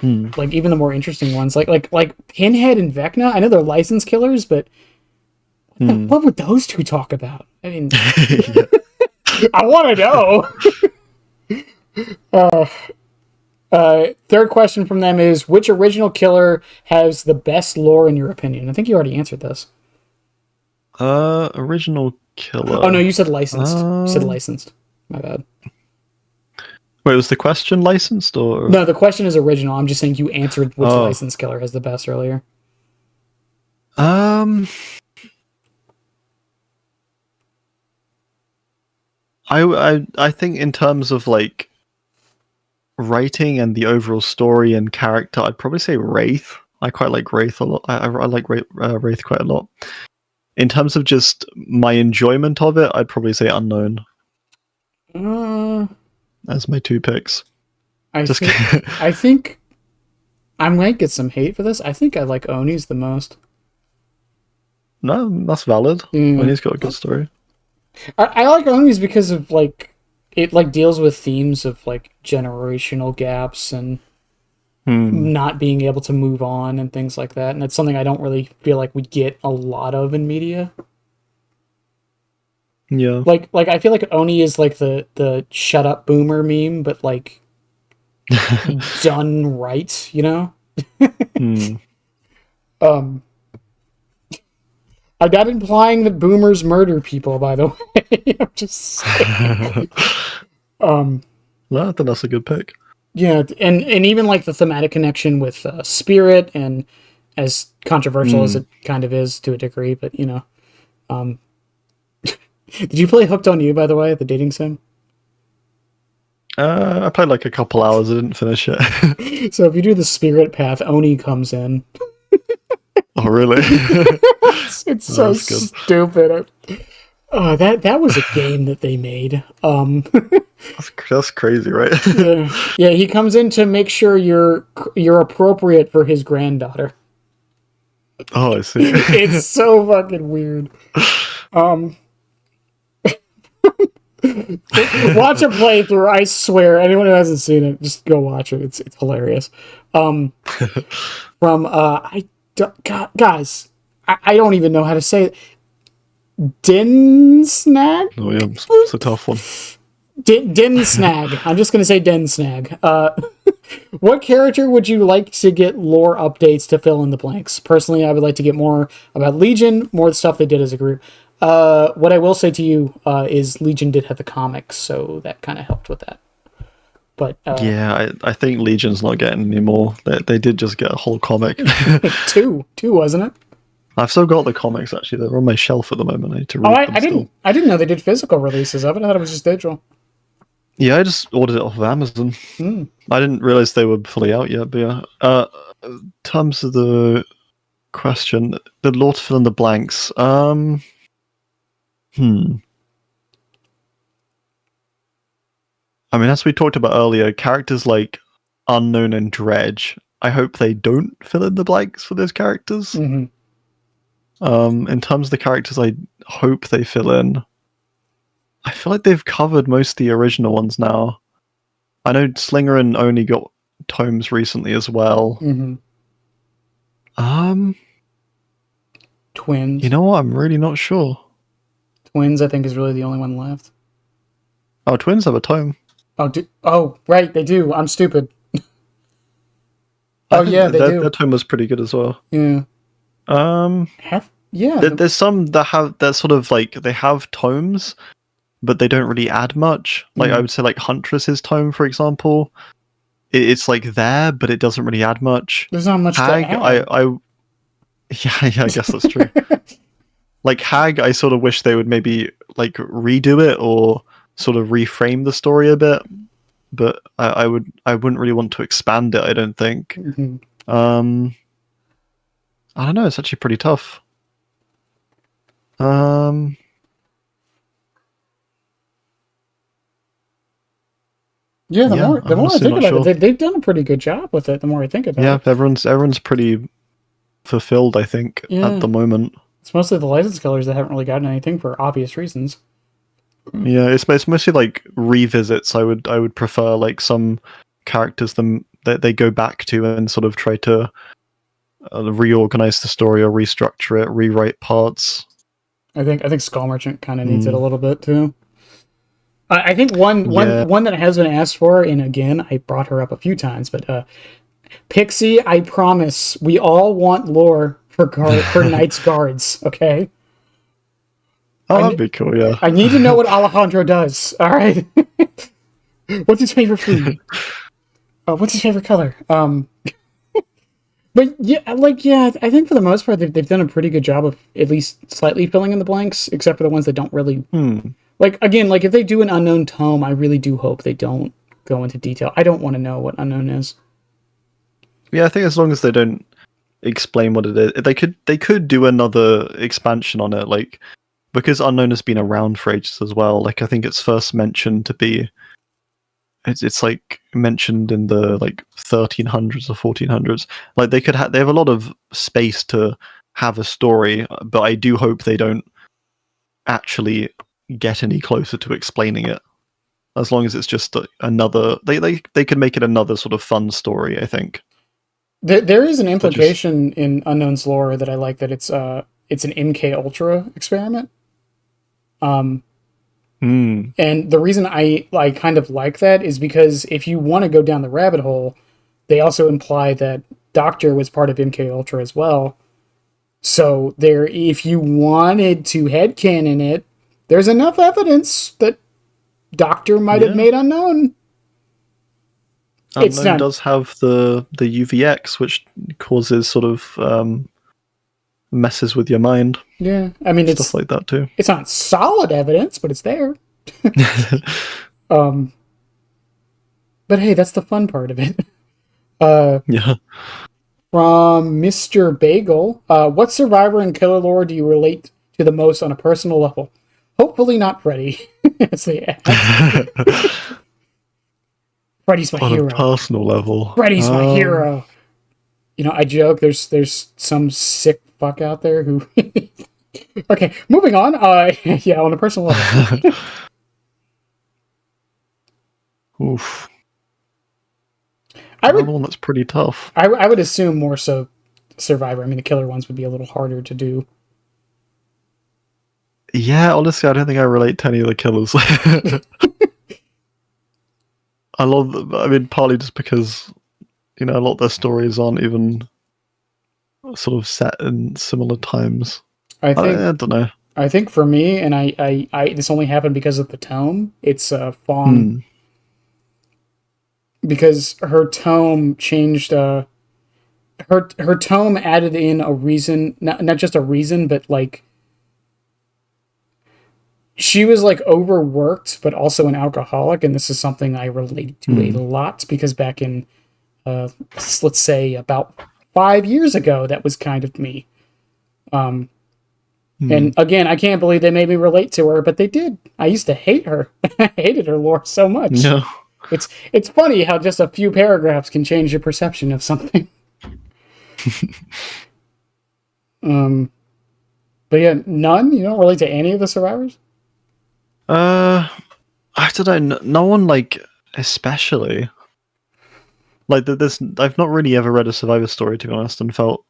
even the more interesting ones, like Pinhead and Vecna. I know they're license killers, but what would those two talk about? I mean, I want to know. Third question from them is, which original killer has the best lore in your opinion? I think you already answered this. Original killer. Oh no, you said licensed. You said licensed. My bad. Wait, was the question licensed or? No, the question is original. I'm just saying you answered which licensed killer has the best earlier. I think in terms of like writing and the overall story and character, I'd probably say Wraith. I quite like Wraith a lot. I like Wraith quite a lot. In terms of just my enjoyment of it, I'd probably say Unknown. As my two picks. I think I might get some hate for this. I think I like Oni's the most. No, that's valid. Oni's got a good story. I like Oni's because of like it like deals with themes of like generational gaps and not being able to move on and things like that, and it's something I don't really feel like we get a lot of in media. Yeah, like I feel like Oni is like the shut up boomer meme, but like done right, you know. I'm not implying that boomers murder people, by the way. I'm just saying. No, I think that's a good pick. Yeah, and even like the thematic connection with Spirit, and as controversial as it kind of is to a degree, but you know. Did you play Hooked on You, by the way, the dating sim? I played like a couple hours. I didn't finish it. So if you do the Spirit path, Oni comes in. Oh, really? it's so stupid. That was a game that they made. That's crazy, right? Yeah, he comes in to make sure you're appropriate for his granddaughter. Oh, I see. It's so fucking weird. Watch a playthrough. I swear, anyone who hasn't seen it, just go watch it. It's hilarious. Guys, I don't even know how to say it. Dinsnag? Oh yeah, it's a tough one. Dinsnag. I'm just gonna say Dinsnag. What character would you like to get lore updates to fill in the blanks? Personally, I would like to get more about Legion, more of the stuff they did as a group. What I will say to you is Legion did have the comics, so that kind of helped with that. But yeah, I think Legion's not getting any more. They did just get a whole comic. two, wasn't it? I've still got the comics actually. They're on my shelf at the moment. I need to read them. I didn't know they did physical releases of it. I thought it was just digital. Yeah, I just ordered it off of Amazon. I didn't realize they were fully out yet. But yeah, in terms of the question, the lore to fill in the blanks. I mean, as we talked about earlier, characters like Unknown and Dredge, I hope they don't fill in the blanks for those characters. In terms of the characters I hope they fill in, I feel like they've covered most of the original ones now. I know Slinger and Oni got tomes recently as well. Mm-hmm. Twins. You know what? I'm really not sure. Twins, I think, is really the only one left. Oh, Twins have a tome. Oh, right, they do. I'm stupid. I Oh, think yeah, they their do. tome was pretty good as well. Yeah. Yeah. There's some that have that sort of like they have tomes, but they don't really add much. Like I would say, like Huntress's tome, for example, it's like there, but it doesn't really add much. There's not much Hag, to add. yeah, I guess that's true. Like Hag, I sort of wish they would maybe like redo it or sort of reframe the story a bit. But I wouldn't really want to expand it. I don't think. Mm-hmm. I don't know. It's actually pretty tough. Yeah, the more I think about sure. it, they've done a pretty good job with it. The more I think about it. Yeah, everyone's pretty fulfilled, I think, at the moment. It's mostly the license killers that haven't really gotten anything for obvious reasons. Yeah, it's mostly like revisits. I would prefer like some characters that they go back to and sort of try to reorganize the story or restructure it, rewrite parts. I think Skull Merchant kind of needs it a little bit too. I think one that has been asked for, and again, I brought her up a few times, but Pixie, I promise, we all want lore for Knight's Guards, okay? Oh, that'd be cool, yeah. I need to know what Alejandro does, alright? What's his favorite food? What's his favorite color? But yeah, I think for the most part, they've done a pretty good job of at least slightly filling in the blanks, except for the ones that don't really... Like, again, like if they do an Unknown tome, I really do hope they don't go into detail. I don't want to know what Unknown is. Yeah, I think as long as they don't explain what it is, they could do another expansion on it, like because Unknown has been around for ages as well. Like I think it's first mentioned to be, it's like mentioned in the like 1300s or 1400s. Like they have a lot of space to have a story, but I do hope they don't actually get any closer to explaining it. As long as it's just another, they could make it another sort of fun story, I think. There is an implication in Unknown's lore that I like, that it's an MK Ultra experiment. And the reason I kind of like that is because if you want to go down the rabbit hole, they also imply that Doctor was part of MK Ultra as well. So if you wanted to headcanon it, there's enough evidence that Doctor might have made Unknown. Unknown does have the UVX, which causes sort of messes with your mind. Yeah, I mean, stuff like that too. It's not solid evidence, but it's there. But hey, that's the fun part of it. Yeah. From Mr. Bagel, what survivor and killer lore do you relate to the most on a personal level? Hopefully not Freddy. As they add. Freddy's my hero. On a personal level. Freddy's my hero. You know, I joke, there's some sick fuck out there who... Okay, moving on. Yeah, on a personal level. Oof. Another one that's pretty tough. I would assume more so Survivor. I mean, the killer ones would be a little harder to do. Yeah, honestly, I don't think I relate to any of the killers. I mean, partly just because, you know, a lot of their stories aren't even sort of set in similar times. I don't know. I think for me, and I this only happened because of the tome, it's Fawn. Because her tome changed, her tome added in a reason, not just a reason, but like, she was like overworked, but also an alcoholic, and this is something I relate to a lot because back in, let's say about 5 years ago, that was kind of me. And again, I can't believe they made me relate to her, but they did. I used to hate her. I hated her lore so much. No. It's funny how just a few paragraphs can change your perception of something. But yeah, none? You don't relate to any of the survivors? I don't know. No one, like, especially. Like there's, I've not really ever read a Survivor story, to be honest, and felt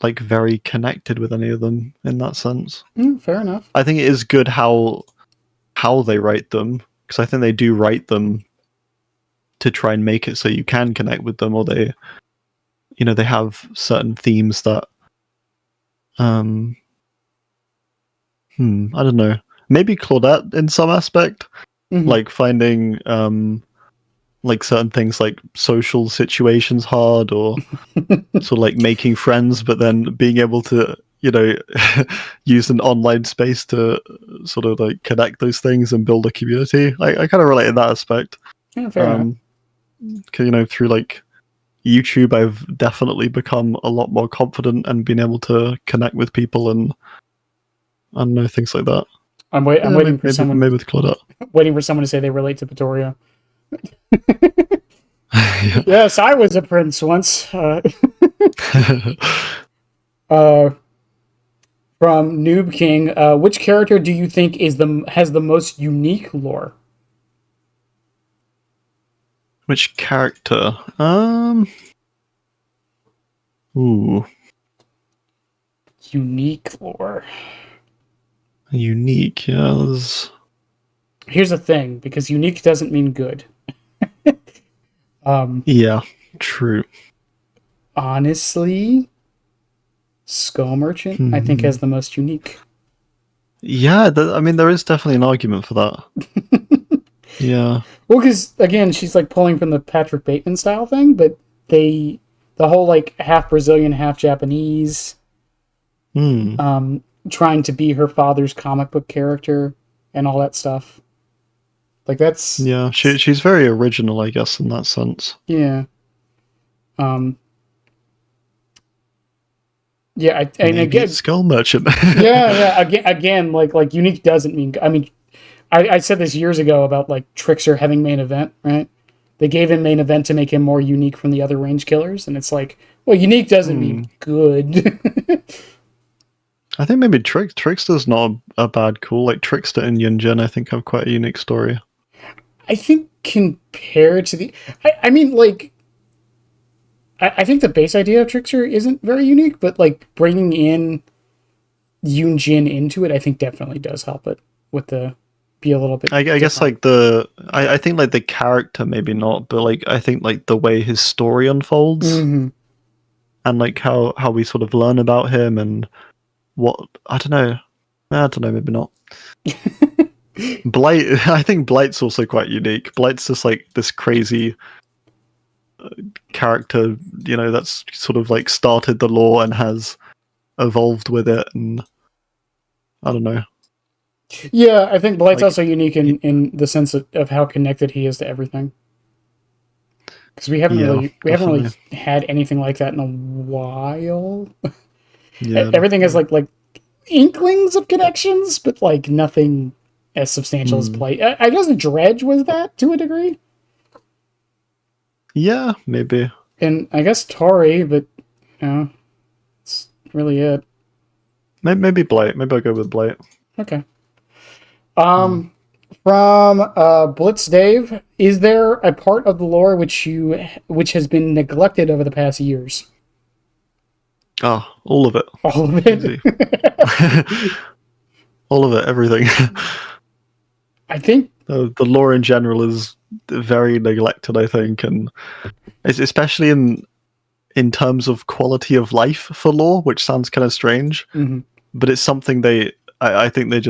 like very connected with any of them in that sense. Fair enough. I think it is good how they write them, because I think they do write them to try and make it so you can connect with them, or they, they have certain themes that, I don't know, maybe Claudette in some aspect, like finding like certain things like social situations hard, or sort of like making friends, but then being able to, use an online space to sort of like connect those things and build a community. I kind of relate in that aspect. Yeah, fair enough. 'Cause, through like YouTube, I've definitely become a lot more confident and been able to connect with people, and I don't know, things like that. I'm waiting for someone. Maybe with Claudette. Waiting for someone to say they relate to Pretoria. Yes, I was a prince once. From Noob King, which character do you think has the most unique lore? Which character? Ooh. Unique lore. Unique, yeah. Here's the thing, because unique doesn't mean good. Yeah, true. Honestly, Skull Merchant, I think, has the most unique. Yeah, I mean, there is definitely an argument for that. Yeah. Well, because, again, she's, like, pulling from the Patrick Bateman style thing, but the whole, like, half Brazilian, half Japanese, trying to be her father's comic book character and all that stuff. Like, that's... Yeah, she's very original, I guess, in that sense. Yeah. Yeah, and again, Skull Merchant. yeah. Again, like unique doesn't mean. I mean, I said this years ago about like Trickster having main event, right? They gave him main event to make him more unique from the other range killers, and it's like, well, unique doesn't mean good. I think maybe Trickster's not a bad call. Like Trickster and Yunjin, I think have quite a unique story. I think compared to the, I mean, like. I think the base idea of Trickster isn't very unique, but like bringing in Yoon Jin into it, I think definitely does help it with the be a little bit. I guess like I think like the character maybe not, but like I think like the way his story unfolds, and like how we sort of learn about him and what I don't know, maybe not. Blight, I think Blight's also quite unique. Blight's just like this crazy character, that's sort of like started the lore and has evolved with it, and I don't know. Yeah, I think Blight's also unique in the sense of how connected he is to everything. Because we haven't really had anything like that in a while. Yeah, everything has like inklings of connections, but like nothing as substantial as Blight. I guess Dredge was that to a degree. Yeah, maybe. And I guess Tori, but that's really it. Maybe Blight. Maybe I'll go with Blight. Okay. From Blitz Dave, is there a part of the lore which has been neglected over the past years? Oh, all of it. All of it. All of it. Everything. I think the lore in general is very neglected, I think, and it's especially in terms of quality of life for lore, which sounds kind of strange, but it's something I think they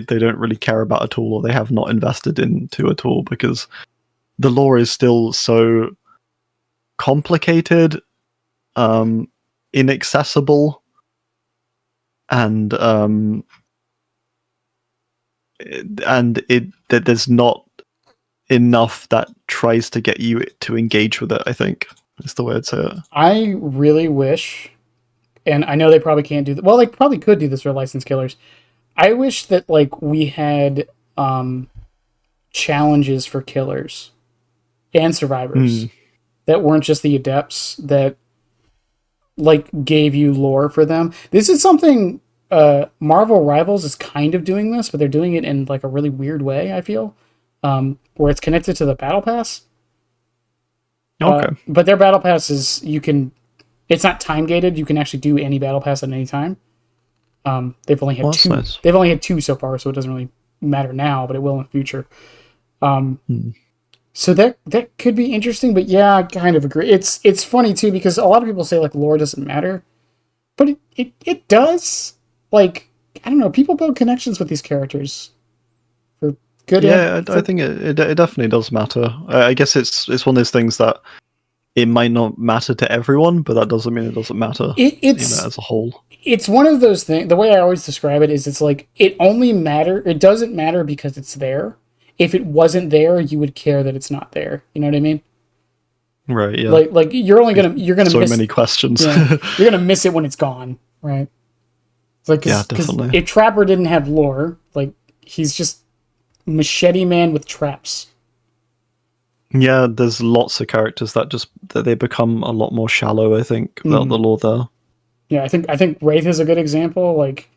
don't really care about at all, or they have not invested into at all, because the lore is still so complicated, inaccessible, and that there's not enough that tries to get you to engage with it, I think is the way I'd say it. I really wish, and I know they probably can't do that. Well, they probably could do this for licensed killers. I wish that like we had challenges for killers and survivors that weren't just the adepts, that like gave you lore for them. This is something Marvel Rivals is kind of doing this, but they're doing it in like a really weird way, I feel. Where it's connected to the battle pass. Okay. But their battle passes, it's not time gated. You can actually do any battle pass at any time. They've only had two. Nice. They've only had two so far, so it doesn't really matter now, but it will in the future. So that could be interesting, but yeah, I kind of agree. It's funny too because a lot of people say like lore doesn't matter, but it does. Like, I don't know, people build connections with these characters for good. Yeah, I think it definitely does matter. I guess it's one of those things that it might not matter to everyone, but that doesn't mean it doesn't matter. It's as a whole. It's one of those things. The way I always describe it is, it's like it doesn't matter because it's there. If it wasn't there, you would care that it's not there. You know what I mean? Right. Yeah. Like you're gonna so miss, many questions. Yeah, you're gonna miss it when it's gone, right? It's like, yeah, definitely. If Trapper didn't have lore, like he's just machete man with traps. Yeah, there's lots of characters that they become a lot more shallow, I think, without the lore there. Yeah, I think Wraith is a good example. Like,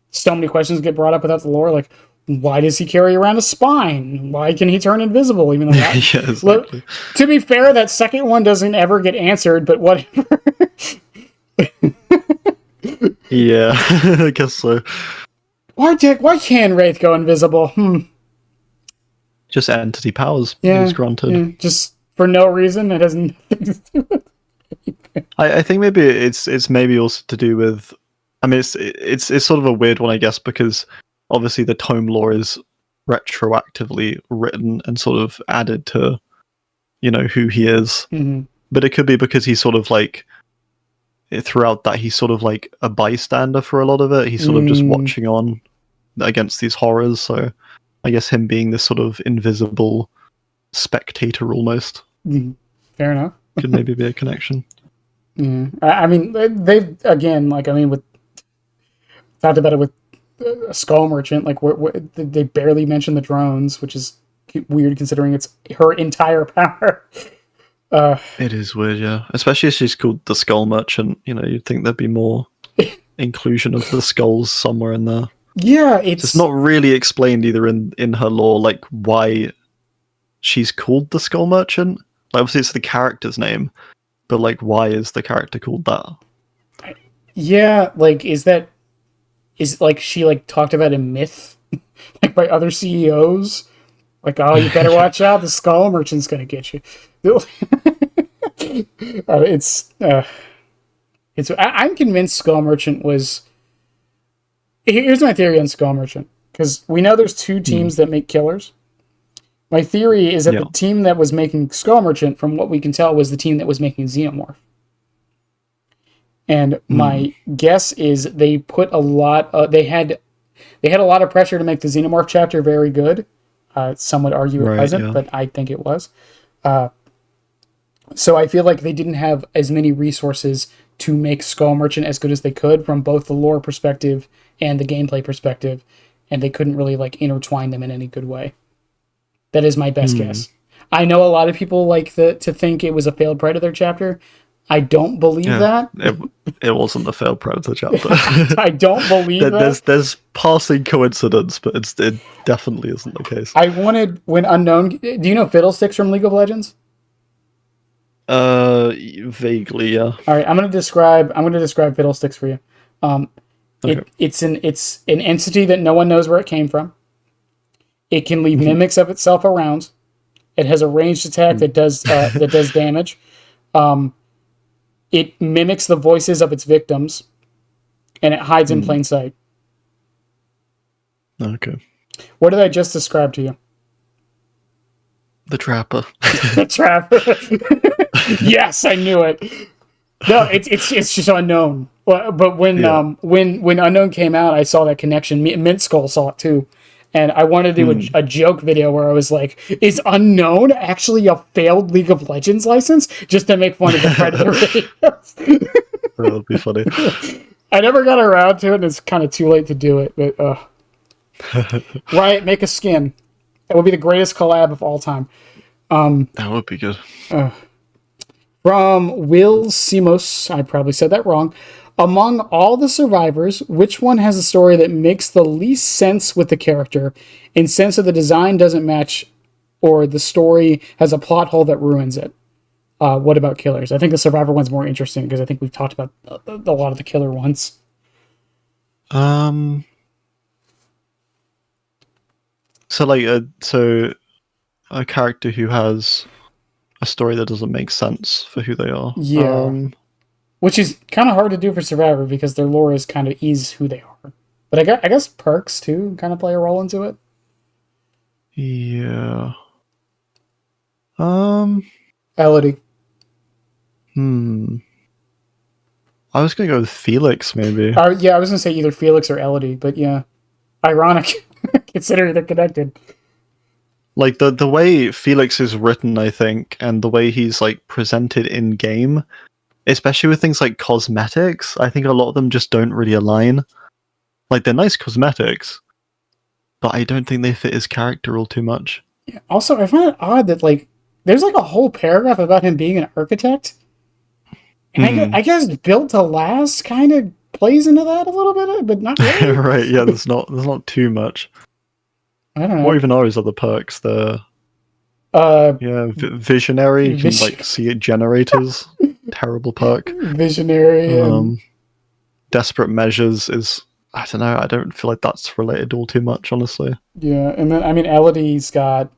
so many questions get brought up without the lore. Like, why does he carry around a spine? Why can he turn invisible? Even though yeah, exactly. To be fair, that second one doesn't ever get answered, but whatever. Yeah, I guess so. Why can Wraith go invisible? Just entity powers. Yeah, is granted. Yeah, just for no reason. It has nothing to do with it. I think maybe it's maybe also to do with. I mean, it's sort of a weird one, I guess, because obviously the tome lore is retroactively written and sort of added to, who he is. Mm-hmm. But it could be because he's sort of like, throughout that, he's sort of like a bystander for a lot of it. He's sort of just watching on against these horrors. So I guess him being this sort of invisible spectator almost. Mm-hmm. Fair enough. Could maybe be a connection. Yeah. I mean, they've, again, talked about it with Skull Merchant. Like, they barely mention the drones, which is weird considering it's her entire power. It is weird, yeah. Especially if she's called the Skull Merchant. You'd think there'd be more inclusion of the skulls somewhere in there. Yeah, it's not really explained either in her lore, like why she's called the Skull Merchant. Like, obviously it's the character's name, but like, why is the character called that? Yeah, like, is like she like talked about in myth, like by other CEOs? Like, oh, you better watch out, the Skull Merchant's gonna get you. I'm convinced Skull Merchant was. Here's my theory on Skull Merchant, because we know there's two teams that make killers. My theory is that the team that was making Skull Merchant, from what we can tell, was the team that was making Xenomorph. And my guess is they put a lot. They had a lot of pressure to make the Xenomorph chapter very good. Some would argue it wasn't, but I think it was. So I feel like they didn't have as many resources to make Skull Merchant as good as they could from both the lore perspective and the gameplay perspective, and they couldn't really like intertwine them in any good way. That is my best guess. I know a lot of people like to think it was a failed Predator chapter. I don't believe that. It wasn't the failed Predator chapter. I don't believe that. There's passing coincidence, but it definitely isn't the case. I wanted, when Unknown... Do you know Fiddlesticks from League of Legends? Vaguely, yeah. All right, I'm going to describe Fiddlesticks for you. Okay. It's an entity that no one knows where it came from. It can leave mimics of itself around. It has a ranged attack that does damage. It mimics the voices of its victims, and it hides in plain sight. Okay. What did I just describe to you? The Trapper. The Trapper. Yes, I knew it. No, it's just Unknown. But when Unknown came out, I saw that connection. Mint Skull saw it too. And I wanted to do a joke video where I was like, is Unknown actually a failed League of Legends license? Just to make fun of the Predator videos. That would be funny. I never got around to it, and it's kind of too late to do it. But Riot, make a skin. That would be the greatest collab of all time. That would be good. From Will Simos, I probably said that wrong. Among all the survivors, which one has a story that makes the least sense with the character, in sense of the design doesn't match, or the story has a plot hole that ruins it? What about killers? I think the survivor one's more interesting because I think we've talked about a lot of the killer ones. So like a character who has a story that doesn't make sense for who they are. Yeah. Which is kind of hard to do for survivor because their lore is kind of who they are. But I guess perks too kind of play a role into it. Yeah. Elodie. I was gonna go with Felix, maybe. Yeah, I was gonna say either Felix or Elodie, but yeah, ironic considering they're connected. Like the way Felix is written, I think, and the way he's like presented in game, especially with things like cosmetics, I think a lot of them just don't really align. Like they're nice cosmetics, but I don't think they fit his character all too much. Yeah. Also, I find it odd that like there's like a whole paragraph about him being an architect, and I guess built to last kind of plays into that a little bit, but not really. Right? Yeah, there's not too much. I don't know. What even are his other perks? The visionary. You can like see it generators. Terrible perk. Visionary. Desperate measures is, I don't know. I don't feel like that's related all too much, honestly. Yeah, and then I mean, Elodie's got.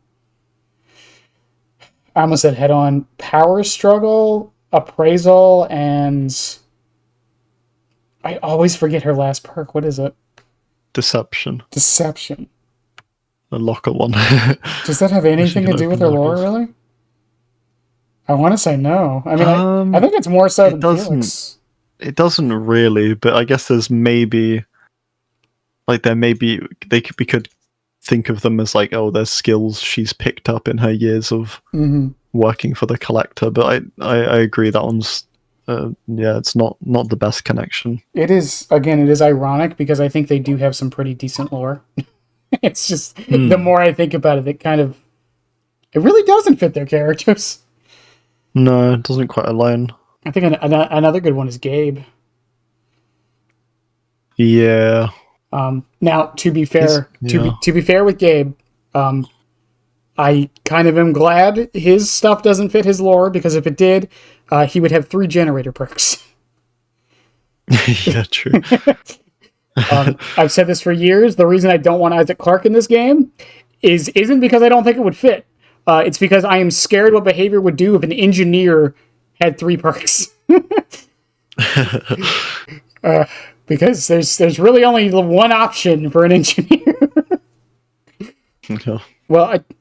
I almost said head on power struggle, appraisal, and I always forget her last perk. What is it? Deception. The locker one. Does that have anything to do with her lore, really? I want to say no. I mean, I think it's more so than Felix. It doesn't really, but I guess there's maybe, like, we could think of them as like, oh, there's skills she's picked up in her years of working for the collector. But I agree that one's, it's not the best connection. It is ironic because I think they do have some pretty decent lore. It's just the more I think about it, it really doesn't fit their characters. No, it doesn't quite align. I think another good one is Gabe. Yeah. Now, to be fair, to be fair with Gabe, I kind of am glad his stuff doesn't fit his lore because if it did, he would have 3 generator perks. Yeah, true. I've said this for years. The reason I don't want Isaac Clarke in this game isn't because I don't think it would fit. It's because I am scared what behavior would do if an engineer had 3 perks. Because there's really only one option for an engineer. Okay.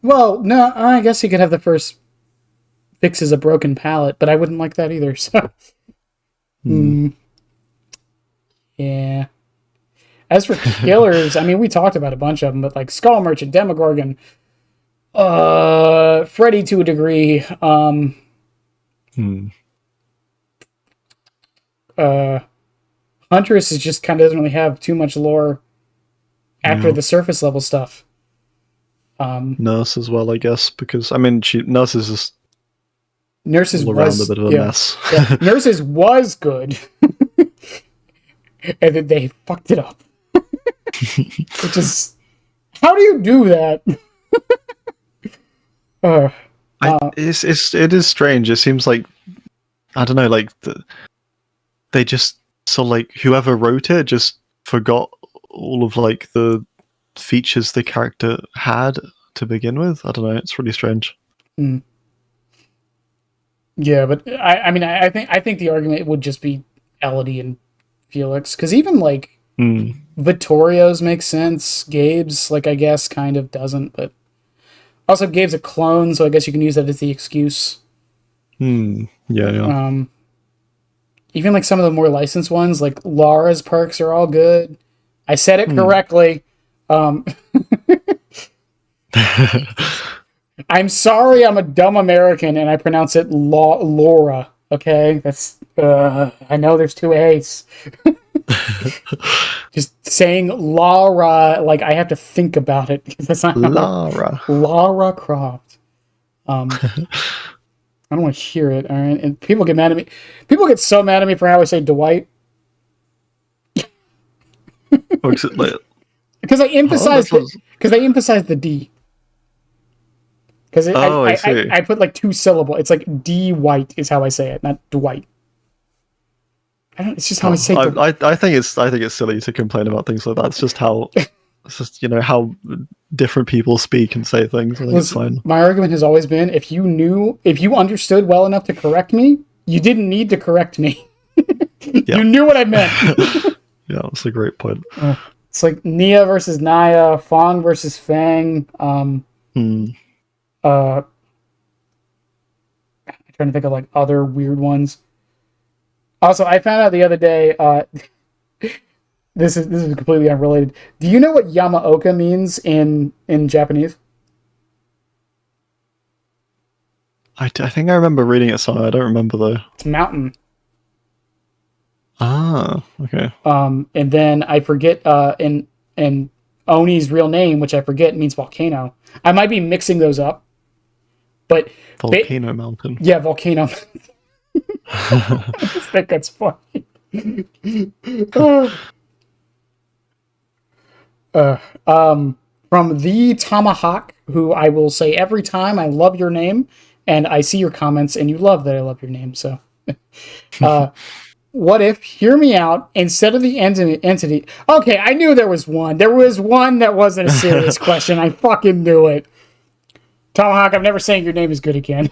No, I guess he could have the first fixes a broken pallet, but I wouldn't like that either. So, yeah. As for killers, I mean, we talked about a bunch of them, but like Skull Merchant, Demogorgon, Freddy to a degree, Huntress is just kind of doesn't really have too much lore after the surface level stuff. Nurse as well, I guess, because I mean, Nurses is all around a bit of a mess. Yeah. Nurses was good, and then they fucked it up. Which is, how do you do that? It is strange. It seems like, I don't know, like they just like whoever wrote it just forgot all of like the features the character had to begin with. I don't know. It's really strange. Yeah, but I mean, I think the argument would just be Elodie and Felix, because even like Vittorio's makes sense. Gabe's like, I guess kind of doesn't, but also Gabe's a clone, so I guess you can use that as the excuse. Yeah. Even like some of the more licensed ones, like Laura's perks are all good. I said it correctly. I'm sorry, I'm a dumb American and I pronounce it Laura. Okay, that's I know there's 2 A's. Just saying Laura, like I have to think about it because that's not Lara Croft. I don't want to hear it. All right, and people get mad at me. People get so mad at me for how I say Dwight. Because I emphasize the D. Because I see. I put like 2 syllable. It's like D White is how I say it, not Dwight. I don't. It's just how I say it. I think it's silly to complain about things like that. It's just how it's just how different people speak and say things. I think it's fine. My argument has always been if you understood well enough to correct me, you didn't need to correct me. You knew what I meant. Yeah, that's a great point. It's like Nia versus Naya, Fong versus Fang. I'm trying to think of like other weird ones. Also, I found out the other day. This is completely unrelated. Do you know what Yamaoka means in Japanese? I think I remember reading it somewhere. I don't remember though. It's mountain. Ah, okay. And then I forget. And Oni's real name, which I forget, means volcano. I might be mixing those up, but Volcano mountain. Yeah, volcano. I just think that's funny. From the Tomahawk, who I will say every time, I love your name, and I see your comments, and you love that I love your name. So, what if, hear me out, instead of the entity... Okay, I knew there was one. There was one that wasn't a serious question. I fucking knew it. Tomahawk, I'm never saying your name is good again.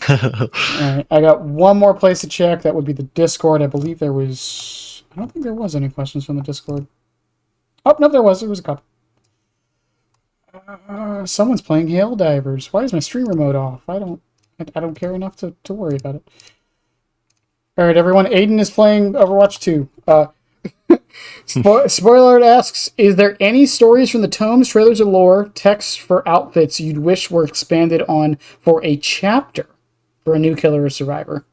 Alright, I got one more place to check. That would be the Discord. I believe there was... I don't think there was any questions from the Discord. Oh, no, there was. There was a couple. Someone's playing Helldivers. Why is my streamer mode off? I don't care enough to worry about it. Alright, everyone. Aiden is playing Overwatch 2. Spoiler Alert asks, is there any stories from the tomes, trailers, or lore, texts for outfits you'd wish were expanded on for a chapter for a new killer or survivor?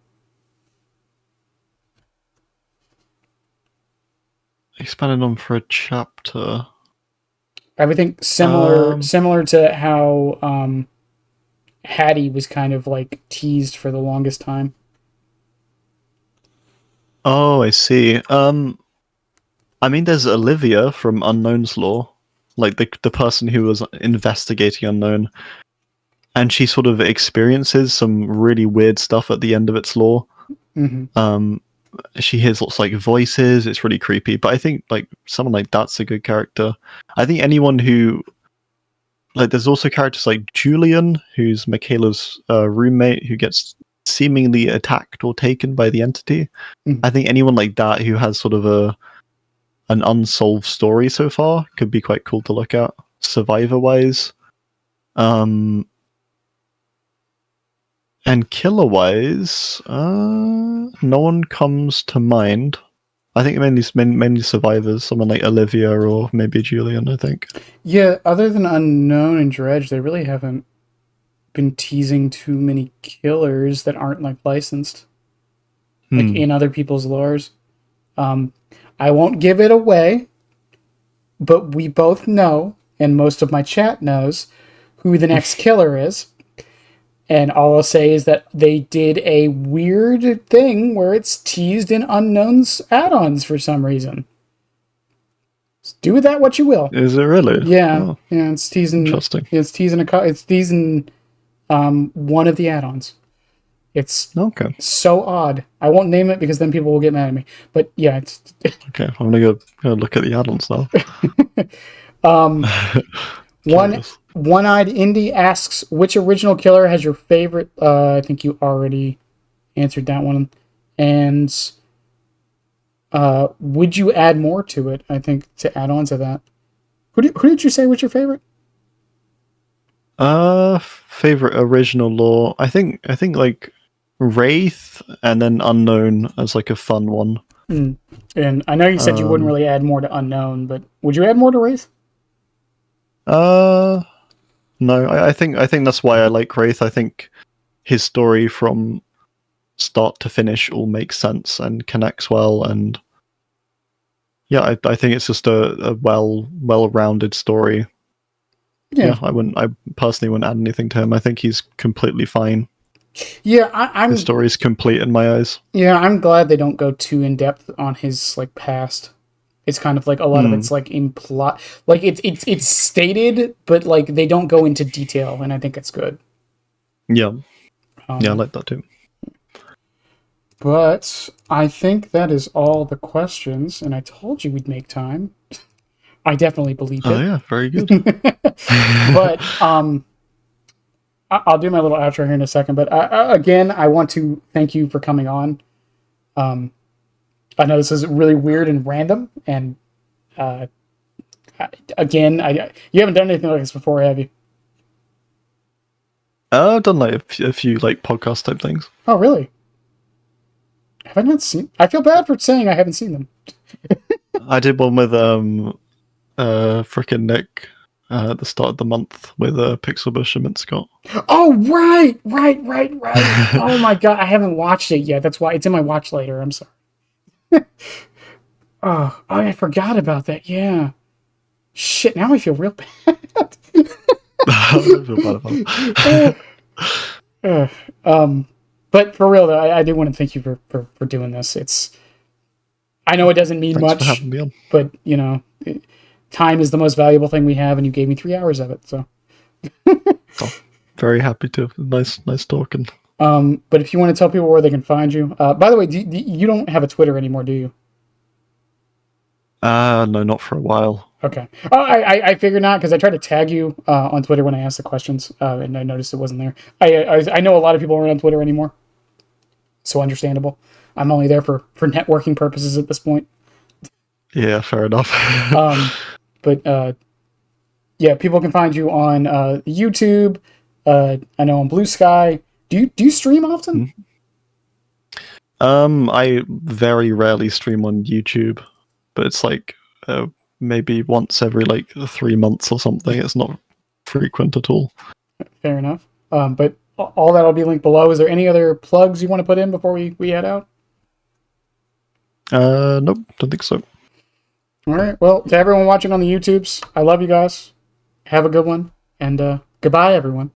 Expanded on for a chapter. Everything similar to how Hattie was kind of like teased for the longest time. Oh, I see. I mean, there's Olivia from Unknown's lore, like the person who was investigating Unknown, and she sort of experiences some really weird stuff at the end of its lore. Mm-hmm. She hears lots of, like, voices. It's really creepy. But I think like someone like that's a good character. I think anyone who there's also characters like Julian, who's Michaela's roommate, who gets seemingly attacked or taken by the entity. Mm-hmm. I think anyone like that who has sort of an unsolved story so far could be quite cool to look at, survivor-wise. And killer-wise, no one comes to mind. I think mainly survivors, someone like Olivia or maybe Julian, I think. Yeah, other than Unknown and Dredge, they really haven't been teasing too many killers that aren't like licensed. Like in other people's lores. I won't give it away, but we both know, and most of my chat knows, who the next killer is. And all I'll say is that they did a weird thing where it's teased in Unknown's add-ons for some reason. So do with that what you will. Is it really? Yeah. Oh, yeah, it's teasing. Interesting. It's teasing one of the add-ons. It's okay. So odd. I won't name it because then people will get mad at me. But yeah, it's okay. I'm gonna go look at the add-ons now. One-eyed Indie asks, which original killer has your favorite? I think you already answered that one. And would you add more to it? I think to add on to that. Who did you say was your favorite? Favorite original lore. I think like Wraith and then Unknown as like a fun one. And I know you said you wouldn't really add more to Unknown, but would you add more to Wraith? No, I think that's why I like Wraith. I think his story from start to finish all makes sense and connects well, and yeah, I think it's just a well-rounded story. Yeah, I personally wouldn't add anything to him. I think he's completely fine. Yeah, his story's complete in my eyes. Yeah, I'm glad they don't go too in depth on his like past. It's kind of like a lot of it's like implied, like it's stated, but like they don't go into detail, and I think it's good. Yeah, I like that too. But I think that is all the questions, and I told you we'd make time. I definitely believed it. Oh yeah, very good. But I'll do my little outro here in a second. But again, I want to thank you for coming on. I know this is really weird and random, and again, you haven't done anything like this before, have you? I've done like a few like podcast type things. Oh, really? Have I not seen? I feel bad for saying I haven't seen them. I did one with frickin' Nick at the start of the month with Pixelbush and Mint Scott. Oh, right. Oh my god, I haven't watched it yet. That's why it's in my watch later. I'm sorry. Oh, I forgot about that. Yeah. Shit, now I feel real bad. I feel bad about it. But for real though, I do want to thank you for doing this. I know it doesn't mean Thanks much, for having me on. but you know, time is the most valuable thing we have, and you gave me 3 hours of it. So, very happy to. Nice talking. But if you want to tell people where they can find you, by the way, you don't have a Twitter anymore, do you? No, not for a while. Okay. Oh, I figured not, because I tried to tag you on Twitter when I asked the questions, and I noticed it wasn't there. I know a lot of people aren't on Twitter anymore, so understandable. I'm only there for networking purposes at this point. Yeah, fair enough. But yeah, people can find you on YouTube. I know on Blue Sky. Do you stream often? I very rarely stream on YouTube, but it's like maybe once every like 3 months or something. It's not frequent at all. Fair enough. But all that'll be linked below. Is there any other plugs you want to put in before we head out? Nope, don't think so. All right. Well, to everyone watching on the YouTubes, I love you guys. Have a good one, and goodbye, everyone.